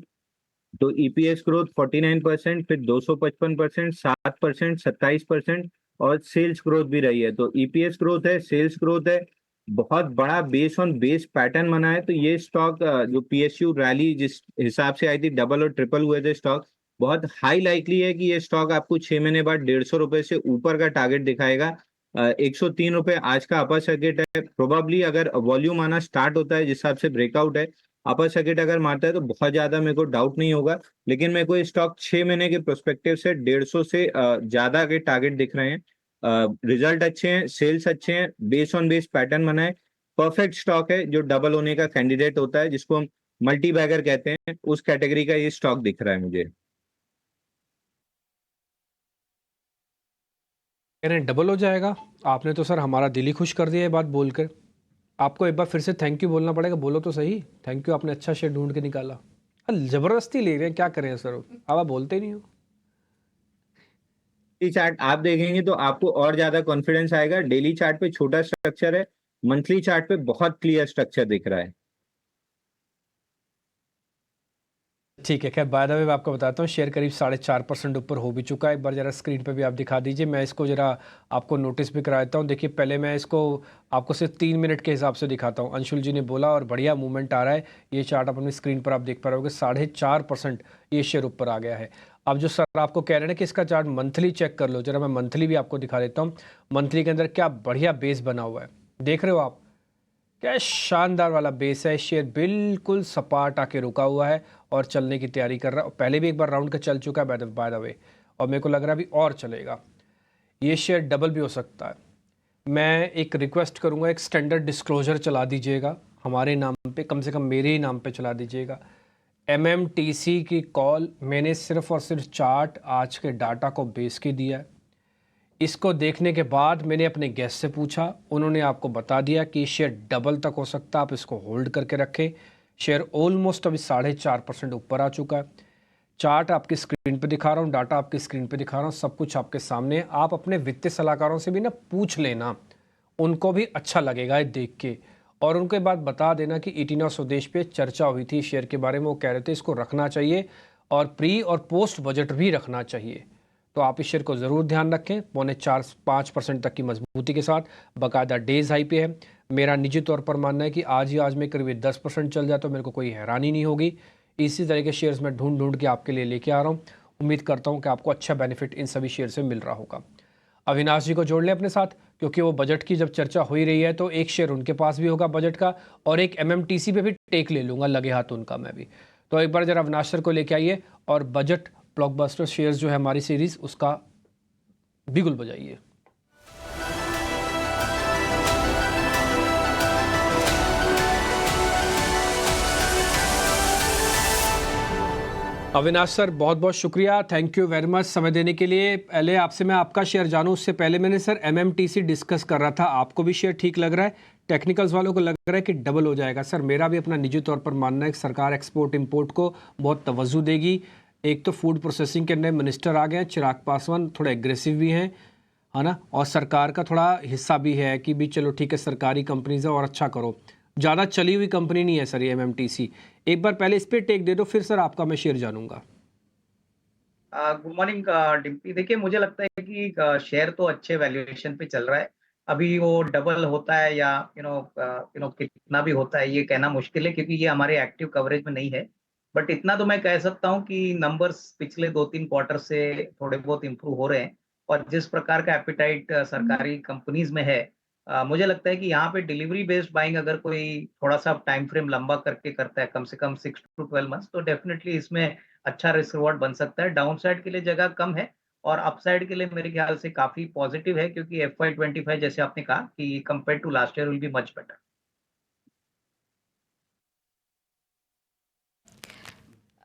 तो EPS ग्रोथ 49%, फिर 255%, 7%, 27% और सेल्स ग्रोथ भी रही है। तो EPS ग्रोथ है, सेल्स ग्रोथ है, बहुत बड़ा बेस ऑन बेस पैटर्न बना है। तो ये स्टॉक जो PSU रैली जिस हिसाब से आई थी, डबल और ट्रिपल हुए थे स्टॉक, बहुत हाई लाइकली है कि ये स्टॉक आपको 6 महीने बाद 150 रुपए से ऊपर का टारगेट दिखाएगा। 103 रुपए आज का अपर सर्किट है। प्रोबेबली अगर वॉल्यूम आना स्टार्ट होता है जिस हिसाब से ब्रेकआउट है, अपर सर्किट अगर मारता है तो बहुत ज्यादा मेरे को डाउट नहीं होगा। लेकिन मेरे को स्टॉक 6 महीने के प्रोस्पेक्टिव से 150 से ज्यादा के टारगेट दिख रहे हैं। रिजल्ट अच्छे हैं, सेल्स अच्छे हैं, बेस ऑन बेस पैटर्न बना है, परफेक्ट स्टॉक है जो डबल होने का कैंडिडेट होता है, जिसको हम मल्टी बैगर कहते हैं, उस कैटेगरी का ये स्टॉक दिख रहा है मुझे। कह रहे हैं डबल हो जाएगा। आपने तो सर हमारा दिल ही खुश कर दिया ये बात बोलकर। आपको एक बार फिर से थैंक यू बोलना पड़ेगा, बोलो तो सही। थैंक यू, आपने अच्छा शेयर ढूंढ के निकाला। ज़बरदस्ती ले रहे हैं, क्या करें सर, आप बोलते ही नहीं हो। डेली चार्ट आप देखेंगे तो आपको और ज्यादा कॉन्फिडेंस आएगा। डेली चार्ट पे छोटा स्ट्रक्चर है, मंथली चार्ट पे बहुत क्लियर स्ट्रक्चर दिख रहा है। ठीक है, खैर बाय द वे मैं आपको बताता हूँ, शेयर करीब 4.5% ऊपर हो भी चुका है। एक बार जरा स्क्रीन पे भी आप दिखा दीजिए, मैं इसको जरा आपको नोटिस भी करा देता हूँ। देखिए पहले मैं इसको आपको सिर्फ 3 मिनट के हिसाब से दिखाता हूँ। अंशुल जी ने बोला और बढ़िया मूवमेंट आ रहा है। ये चार्ट अपनी स्क्रीन पर आप देख पा रहे होगे, 4.5% ये शेयर ऊपर आ गया है। अब जो सर आपको कह रहे हैं ना कि इसका चार्ट मंथली चेक कर लो, जरा मैं मंथली भी आपको दिखा देता हूँ। मंथली के अंदर क्या बढ़िया बेस बना हुआ है, देख रहे हो आप, क्या शानदार वाला बेस है। शेयर बिल्कुल सपाट आके रुका हुआ है और चलने की तैयारी कर रहा है। पहले भी एक बार राउंड का चल चुका है बाय द वे, और मेरे को लग रहा है अभी और चलेगा। ये शेयर डबल भी हो सकता है। मैं एक रिक्वेस्ट करूंगा, एक स्टैंडर्ड डिस्क्लोजर चला दीजिएगा हमारे नाम पे, कम से कम मेरे ही नाम पे चला दीजिएगा। MMTC की कॉल मैंने सिर्फ और सिर्फ चार्ट आज के डाटा को बेस के दिया है। इसको देखने के बाद मैंने अपने गेस्ट से पूछा, उन्होंने आपको बता दिया कि शेयर डबल तक हो सकता है, आप इसको होल्ड करके रखें। शेयर ऑलमोस्ट अभी 4.5% ऊपर आ चुका है। चार्ट आपकी स्क्रीन पे दिखा रहा हूँ, डाटा आपकी स्क्रीन पे दिखा रहा हूँ, सब कुछ आपके सामने है। आप अपने वित्तीय सलाहकारों से भी ना पूछ लेना, उनको भी अच्छा लगेगा ये देख के। और उनके बाद बता देना कि इटिना स्वदेश पे चर्चा हुई थी शेयर के बारे में, वो कह रहे थे इसको रखना चाहिए और प्री और पोस्ट बजट भी रखना चाहिए। तो आप इस शेयर को ज़रूर ध्यान रखें। 4.5% तक की मजबूती के साथ बाकायदा डेज हाई पे है। मेरा निजी तौर पर मानना है कि आज में करीब 10% चल जाए तो मेरे को कोई हैरानी नहीं होगी। इसी तरह के शेयर्स मैं ढूंढ के आपके लिए लेके आ रहा हूँ। उम्मीद करता हूँ कि आपको अच्छा बेनिफिट इन सभी शेयर से मिल रहा होगा। अविनाश जी को जोड़ लें अपने साथ, क्योंकि वो बजट की जब चर्चा हो ही रही है तो एक शेयर उनके पास भी होगा बजट का, और एक MMTC पे भी टेक ले लूँगा लगे हाथ उनका मैं भी। तो एक बार जरा अविनाश सर को लेके आइए और बजट ब्लॉकबस्टर शेयर्स जो है हमारी सीरीज़, उसका बिगुल बजाइए। अविनाश सर बहुत बहुत शुक्रिया, थैंक यू वेरी मच समय देने के लिए। पहले आपसे मैं आपका शेयर जानूं, उससे पहले मैंने सर MMTC डिस्कस कर रहा था, आपको भी शेयर ठीक लग रहा है? टेक्निकल्स वालों को लग रहा है कि डबल हो जाएगा। सर मेरा भी अपना निजी तौर पर मानना है कि सरकार एक्सपोर्ट इंपोर्ट को बहुत तवज्जो देगी। एक तो फूड प्रोसेसिंग के नए मिनिस्टर आ गए हैं, चिराग पासवान, थोड़े एग्रेसिव भी हैं, है ना, और सरकार का थोड़ा हिस्सा भी है कि भी चलो ठीक है सरकारी कंपनीज है और अच्छा करो। ज़्यादा चली हुई कंपनी नहीं है सर ये MMTC। एक बार पहले इस पर टेक दे दो, फिर सर आपका मैं शेयर जानूंगा। Good morning Dimpy. देखिए मुझे लगता है कि शेयर तो अच्छे वैल्यूएशन पे चल रहा है। अभी वो डबल होता है या कितना भी होता है ये कहना मुश्किल है, क्योंकि ये हमारे एक्टिव कवरेज में नहीं है। बट इतना तो मैं कह सकता हूँ कि नंबर्स पिछले 2-3 क्वार्टर से थोड़े बहुत इम्प्रूव हो रहे हैं, और जिस प्रकार का एपिटाइट सरकारी कंपनीज में है, मुझे लगता है कि यहाँ पे डिलीवरी बेस्ड बाइंग अगर कोई थोड़ा सा टाइम फ्रेम लंबा करके करता है, कम से कम 6 to 12 मंथ्स, तो डेफिनेटली इसमें अच्छा रिस्क रिवॉर्ड बन सकता है। डाउन साइड के लिए जगह कम है और अपसाइड के लिए मेरे ख्याल से काफी पॉजिटिव है, क्योंकि FY25 जैसे आपने कहा कि compare to last year will be much better.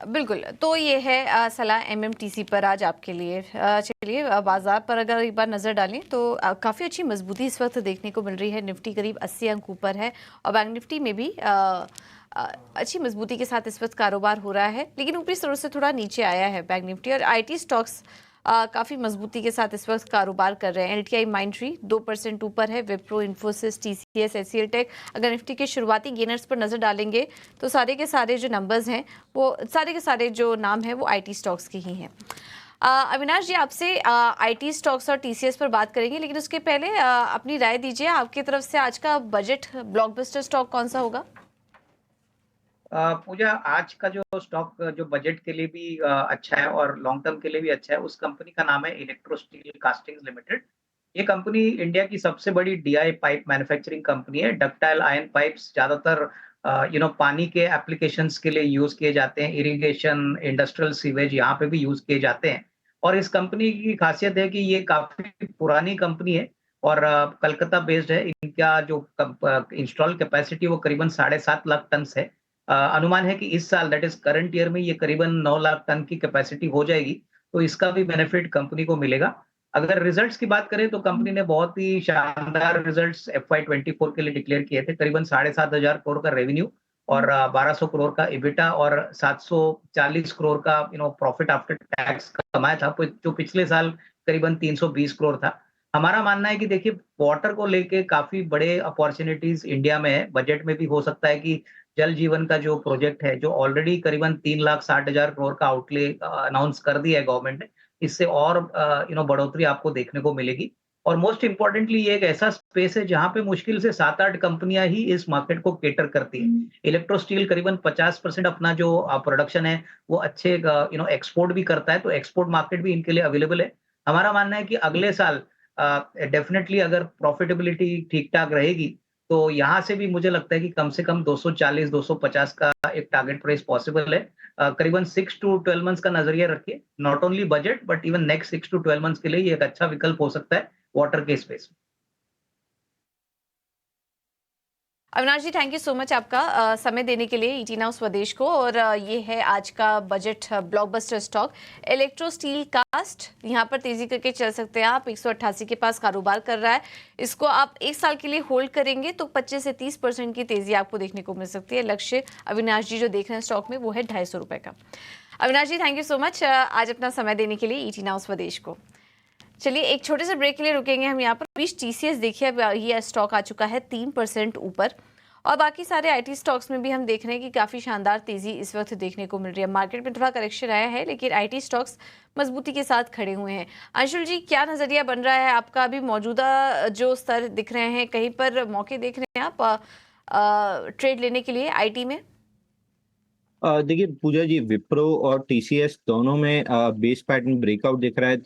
बिल्कुल, तो ये है सलाह MMTC पर आज आपके लिए। चलिए बाजार पर अगर एक बार नज़र डालें तो काफ़ी अच्छी मजबूती इस वक्त देखने को मिल रही है। निफ्टी करीब 80 अंक ऊपर है और बैंक निफ्टी में भी अच्छी मजबूती के साथ इस वक्त कारोबार हो रहा है, लेकिन ऊपरी स्तर से थोड़ा नीचे आया है बैंक निफ्टी। और IT स्टॉक्स काफ़ी मजबूती के साथ इस वक्त कारोबार कर रहे हैं। LTI माइंट्री 2% ऊपर है, Wipro, Infosys, TCS, HCL tech. अगर निफ्टी के शुरुआती गेनर्स पर नज़र डालेंगे तो सारे के सारे जो नंबर्स हैं, वो सारे के सारे जो नाम हैं वो IT स्टॉक्स के ही हैं। अविनाश जी आपसे IT स्टॉक्स और TCS पर बात करेंगे, लेकिन उसके पहले अपनी राय दीजिए, आपकी तरफ से आज का बजट ब्लॉकबस्टर स्टॉक कौन सा होगा? पूजा, आज का जो स्टॉक जो बजट के लिए भी अच्छा है और लॉन्ग टर्म के लिए भी अच्छा है, उस कंपनी का नाम है इलेक्ट्रो स्टील कास्टिंग्स लिमिटेड। ये कंपनी इंडिया की सबसे बड़ी DI पाइप मैन्युफैक्चरिंग कंपनी है। डक्टाइल आयरन पाइप्स ज्यादातर पानी के एप्लीकेशंस के लिए यूज किए जाते हैं, इरिगेशन, इंडस्ट्रियल सीवेज यहाँ पे भी यूज किए जाते हैं। और इस कंपनी की खासियत है कि ये काफी पुरानी कंपनी है और कलकत्ता बेस्ड है। इनका जो इंस्टॉल कैपेसिटी वो करीबन 7.5 लाख टन है। अनुमान है कि इस साल, दैट इज करंट ईयर में, ये करीबन 9 लाख टन की कैपेसिटी हो जाएगी, तो इसका भी बेनिफिट कंपनी को मिलेगा। अगर रिजल्ट्स की बात करें तो कंपनी ने बहुत ही शानदार रिजल्ट्स FY24 के लिए डिक्लेयर किए थे। करीबन 7,500 करोड़ का रेवेन्यू और 1200 करोड़ का EBITDA और 740 करोड़ का प्रॉफिट आफ्टर टैक्स कमाया था, जो पिछले साल करीबन 320 करोड़ था। हमारा मानना है कि देखिए वाटर को लेके काफी बड़े अपॉर्चुनिटीज इंडिया में है। बजट में भी हो सकता है कि जल जीवन का जो प्रोजेक्ट है, जो ऑलरेडी करीबन 3,60,000 करोड़ का आउटले अनाउंस कर दिया है गवर्नमेंट ने, इससे और बढ़ोतरी आपको देखने को मिलेगी। और मोस्ट इम्पोर्टेंटली ये एक ऐसा स्पेस है जहां पे मुश्किल से 7-8 कंपनियां ही इस मार्केट को केटर करती है। इलेक्ट्रो स्टील करीबन 50% अपना जो प्रोडक्शन है वो अच्छे एक्सपोर्ट भी करता है, तो एक्सपोर्ट मार्केट भी इनके लिए अवेलेबल है। हमारा मानना है कि अगले साल डेफिनेटली अगर प्रॉफिटेबिलिटी ठीक ठाक रहेगी तो यहाँ से भी मुझे लगता है कि कम से कम 240-250 का एक टारगेट प्राइस पॉसिबल है। करीबन 6 to 12 मंथ्स का नजरिया रखिए, not only budget but even next 6 to 12 months के लिए ये एक अच्छा विकल्प हो सकता है वाटर के स्पेस में। अविनाश जी, थैंक यू सो मच आपका समय देने के लिए ईटी नाउ स्वदेश को। और ये है आज का budget blockbuster stock Electro Steel Cast. यहाँ पर तेजी करके चल सकते हैं आप, 188 के पास कारोबार कर रहा है। इसको आप एक साल के लिए होल्ड करेंगे तो 25 से 30% की तेजी आपको देखने को मिल सकती है। लक्ष्य अविनाश जी जो देख रहे हैं स्टॉक में वो है 250 रुपए का। अविनाश जी, थैंक यू सो मच आज अपना समय देने के लिए ईटी नाउ स्वदेश को। चलिए एक छोटे से ब्रेक के लिए रुकेंगे हम यहाँ पर। बीच TCS देखिए अब ये स्टॉक आ चुका है 3% ऊपर, और बाकी सारे IT स्टॉक्स में भी हम देख रहे हैं कि काफ़ी शानदार तेज़ी इस वक्त देखने को मिल रही है। मार्केट में थोड़ा करेक्शन आया है लेकिन IT स्टॉक्स मजबूती के साथ खड़े हुए हैं। अंशुल जी, क्या नज़रिया बन रहा है आपका? अभी मौजूदा जो स्तर दिख रहे हैं, कहीं पर मौके देख रहे हैं आप ट्रेड लेने के लिए IT में? देखिए पूजा जी, विप्रो और TCS दोनों में बेस पैटर्न ब्रेकआउट दिख रहा है।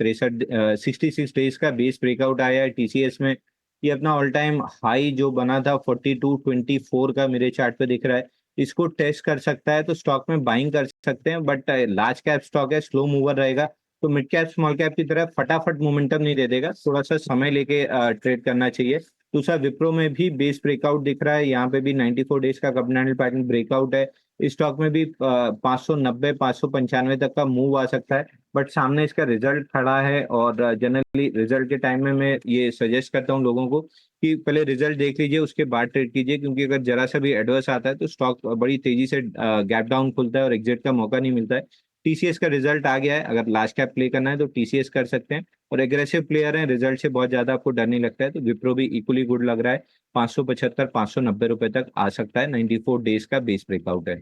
66 डेज का बेस ब्रेकआउट आया है TCS में। ये अपना ऑल टाइम हाई जो बना था 42.24 का मेरे चार्ट पे दिख रहा है, इसको टेस्ट कर सकता है तो स्टॉक में बाइंग कर सकते हैं। बट लार्ज कैप स्टॉक है, स्लो मूवर रहेगा, तो मिड कैप स्मॉल कैप की तरह फटाफट मोमेंटम नहीं दे देगा, थोड़ा सा समय लेके ट्रेड करना चाहिए। दूसरा, विप्रो में भी बेस ब्रेकआउट दिख रहा है, यहाँ पे भी 94 डेज का कॉन्टिनेंटल पैटर्न ब्रेकआउट है। इस स्टॉक में भी 590 595 तक का मूव आ सकता है, बट सामने इसका रिजल्ट खड़ा है। और जनरली रिजल्ट के टाइम में मैं ये सजेस्ट करता हूँ लोगों को कि पहले रिजल्ट देख लीजिए, उसके बाद ट्रेड कीजिए, क्योंकि अगर जरा सा भी एडवर्स आता है तो स्टॉक बड़ी तेजी से गैप डाउन खुलता है और एग्जिट का मौका नहीं मिलता है। TCS का रिजल्ट आ गया है, अगर लार्ज कैप प्ले करना है तो TCS कर सकते हैं, और एग्रेसिव प्लेयर हैं, रिजल्ट से बहुत ज्यादा आपको डर नहीं लगता है तो विप्रो भी इक्वली गुड लग रहा है। 575 590 रुपए तक आ सकता है, 94 डेज का बेस ब्रेकआउट है।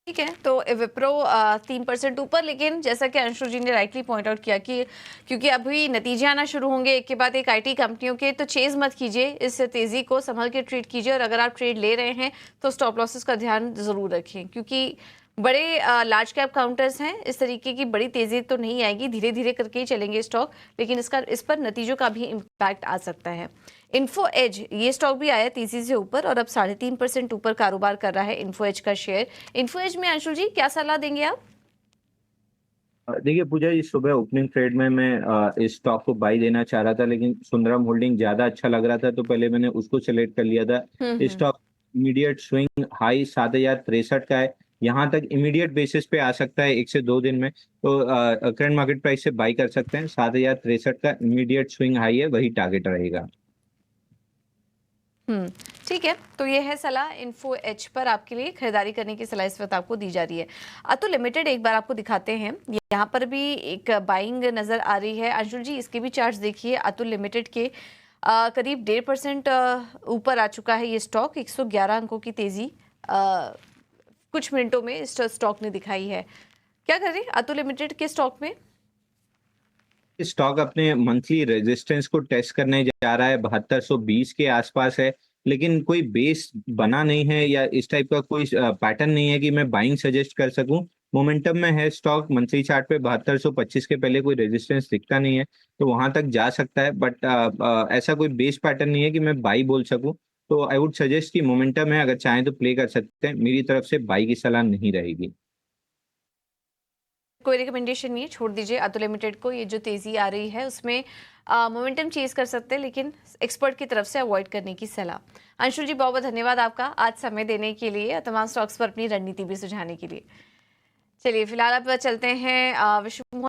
ठीक है, तो विप्रो 3% ऊपर, लेकिन जैसा कि अंशुल जी ने राइटली पॉइंट आउट किया कि क्योंकि अभी नतीजे आना शुरू होंगे एक के बाद एक IT कंपनियों के, तो चेज मत कीजिए, इस तेज़ी को संभल के ट्रेड कीजिए। और अगर आप ट्रेड ले रहे हैं तो स्टॉप लॉसेस का ध्यान ज़रूर रखें, क्योंकि बड़े लार्ज कैप काउंटर्स हैं, इस तरीके की बड़ी तेज़ी तो नहीं आएगी, धीरे धीरे करके ही चलेंगे स्टॉक, लेकिन इस पर नतीजों का भी इम्पैक्ट आ सकता है। इन्फो एज ये स्टॉक भी आया तेजी से ऊपर और अब 3.5% ऊपर कारोबार कर रहा है इन्फो एज का शेयर। इन्फो एज में अंशुल जी क्या सलाह देंगे आप? देखिए पूजा जी, सुबह ओपनिंग ट्रेड में मैं इस स्टॉक को बाई देना चाह रहा था, लेकिन सुंदरम होल्डिंग ज्यादा अच्छा लग रहा था तो पहले मैंने उसको सिलेक्ट कर लिया था। इस स्टॉक इमीडिएट स्विंग हाई 7,063 का है, यहाँ तक इमीडिएट बेसिस पे आ सकता है 1 से 2 दिन में, तो करंट मार्केट प्राइस से बाई कर सकते हैं। 7,063 का इमीडिएट स्विंग हाई है, वही टारगेट रहेगा। ठीक है, तो ये है सलाह इन्फो एच पर आपके लिए खरीदारी करने की सलाह इस वक्त आपको दी जा रही है। अतुल लिमिटेड एक बार आपको दिखाते हैं, यहाँ पर भी एक बाइंग नजर आ रही है। अंशुल जी इसके भी चार्ट्स देखिए, अतुल लिमिटेड के करीब 1.5% ऊपर आ चुका है ये स्टॉक। 111 अंकों की तेजी कुछ मिनटों में इस स्टॉक ने दिखाई है। क्या करें अतुल लिमिटेड के स्टॉक में? स्टॉक अपने मंथली रेजिस्टेंस को टेस्ट करने जा रहा है, 7220 के आसपास है, लेकिन कोई बेस बना नहीं है या इस टाइप का कोई पैटर्न नहीं है कि मैं बाइंग सजेस्ट कर सकूं। मोमेंटम में है स्टॉक, मंथली चार्ट पे 7225 के पहले कोई रेजिस्टेंस दिखता नहीं है, तो वहां तक जा सकता है, बट ऐसा कोई बेस पैटर्न नहीं है कि मैं बाई बोल सकूं। तो आई वुड सजेस्ट कि मोमेंटम है, अगर चाहें तो प्ले कर सकते हैं, मेरी तरफ से बाई की सलाह नहीं रहेगी। कोई रिकमेंडेशन नहीं है, छोड़ दीजिए अतुल लिमिटेड को। ये जो तेजी आ रही है उसमें मोमेंटम चेज कर सकते हैं, लेकिन एक्सपर्ट की तरफ से अवॉइड करने की सलाह। अंशुल जी बहुत बहुत धन्यवाद आपका आज समय देने के लिए, तमाम स्टॉक्स पर अपनी रणनीति भी सुझाने के लिए। चलिए फिलहाल अब चलते हैं विश्व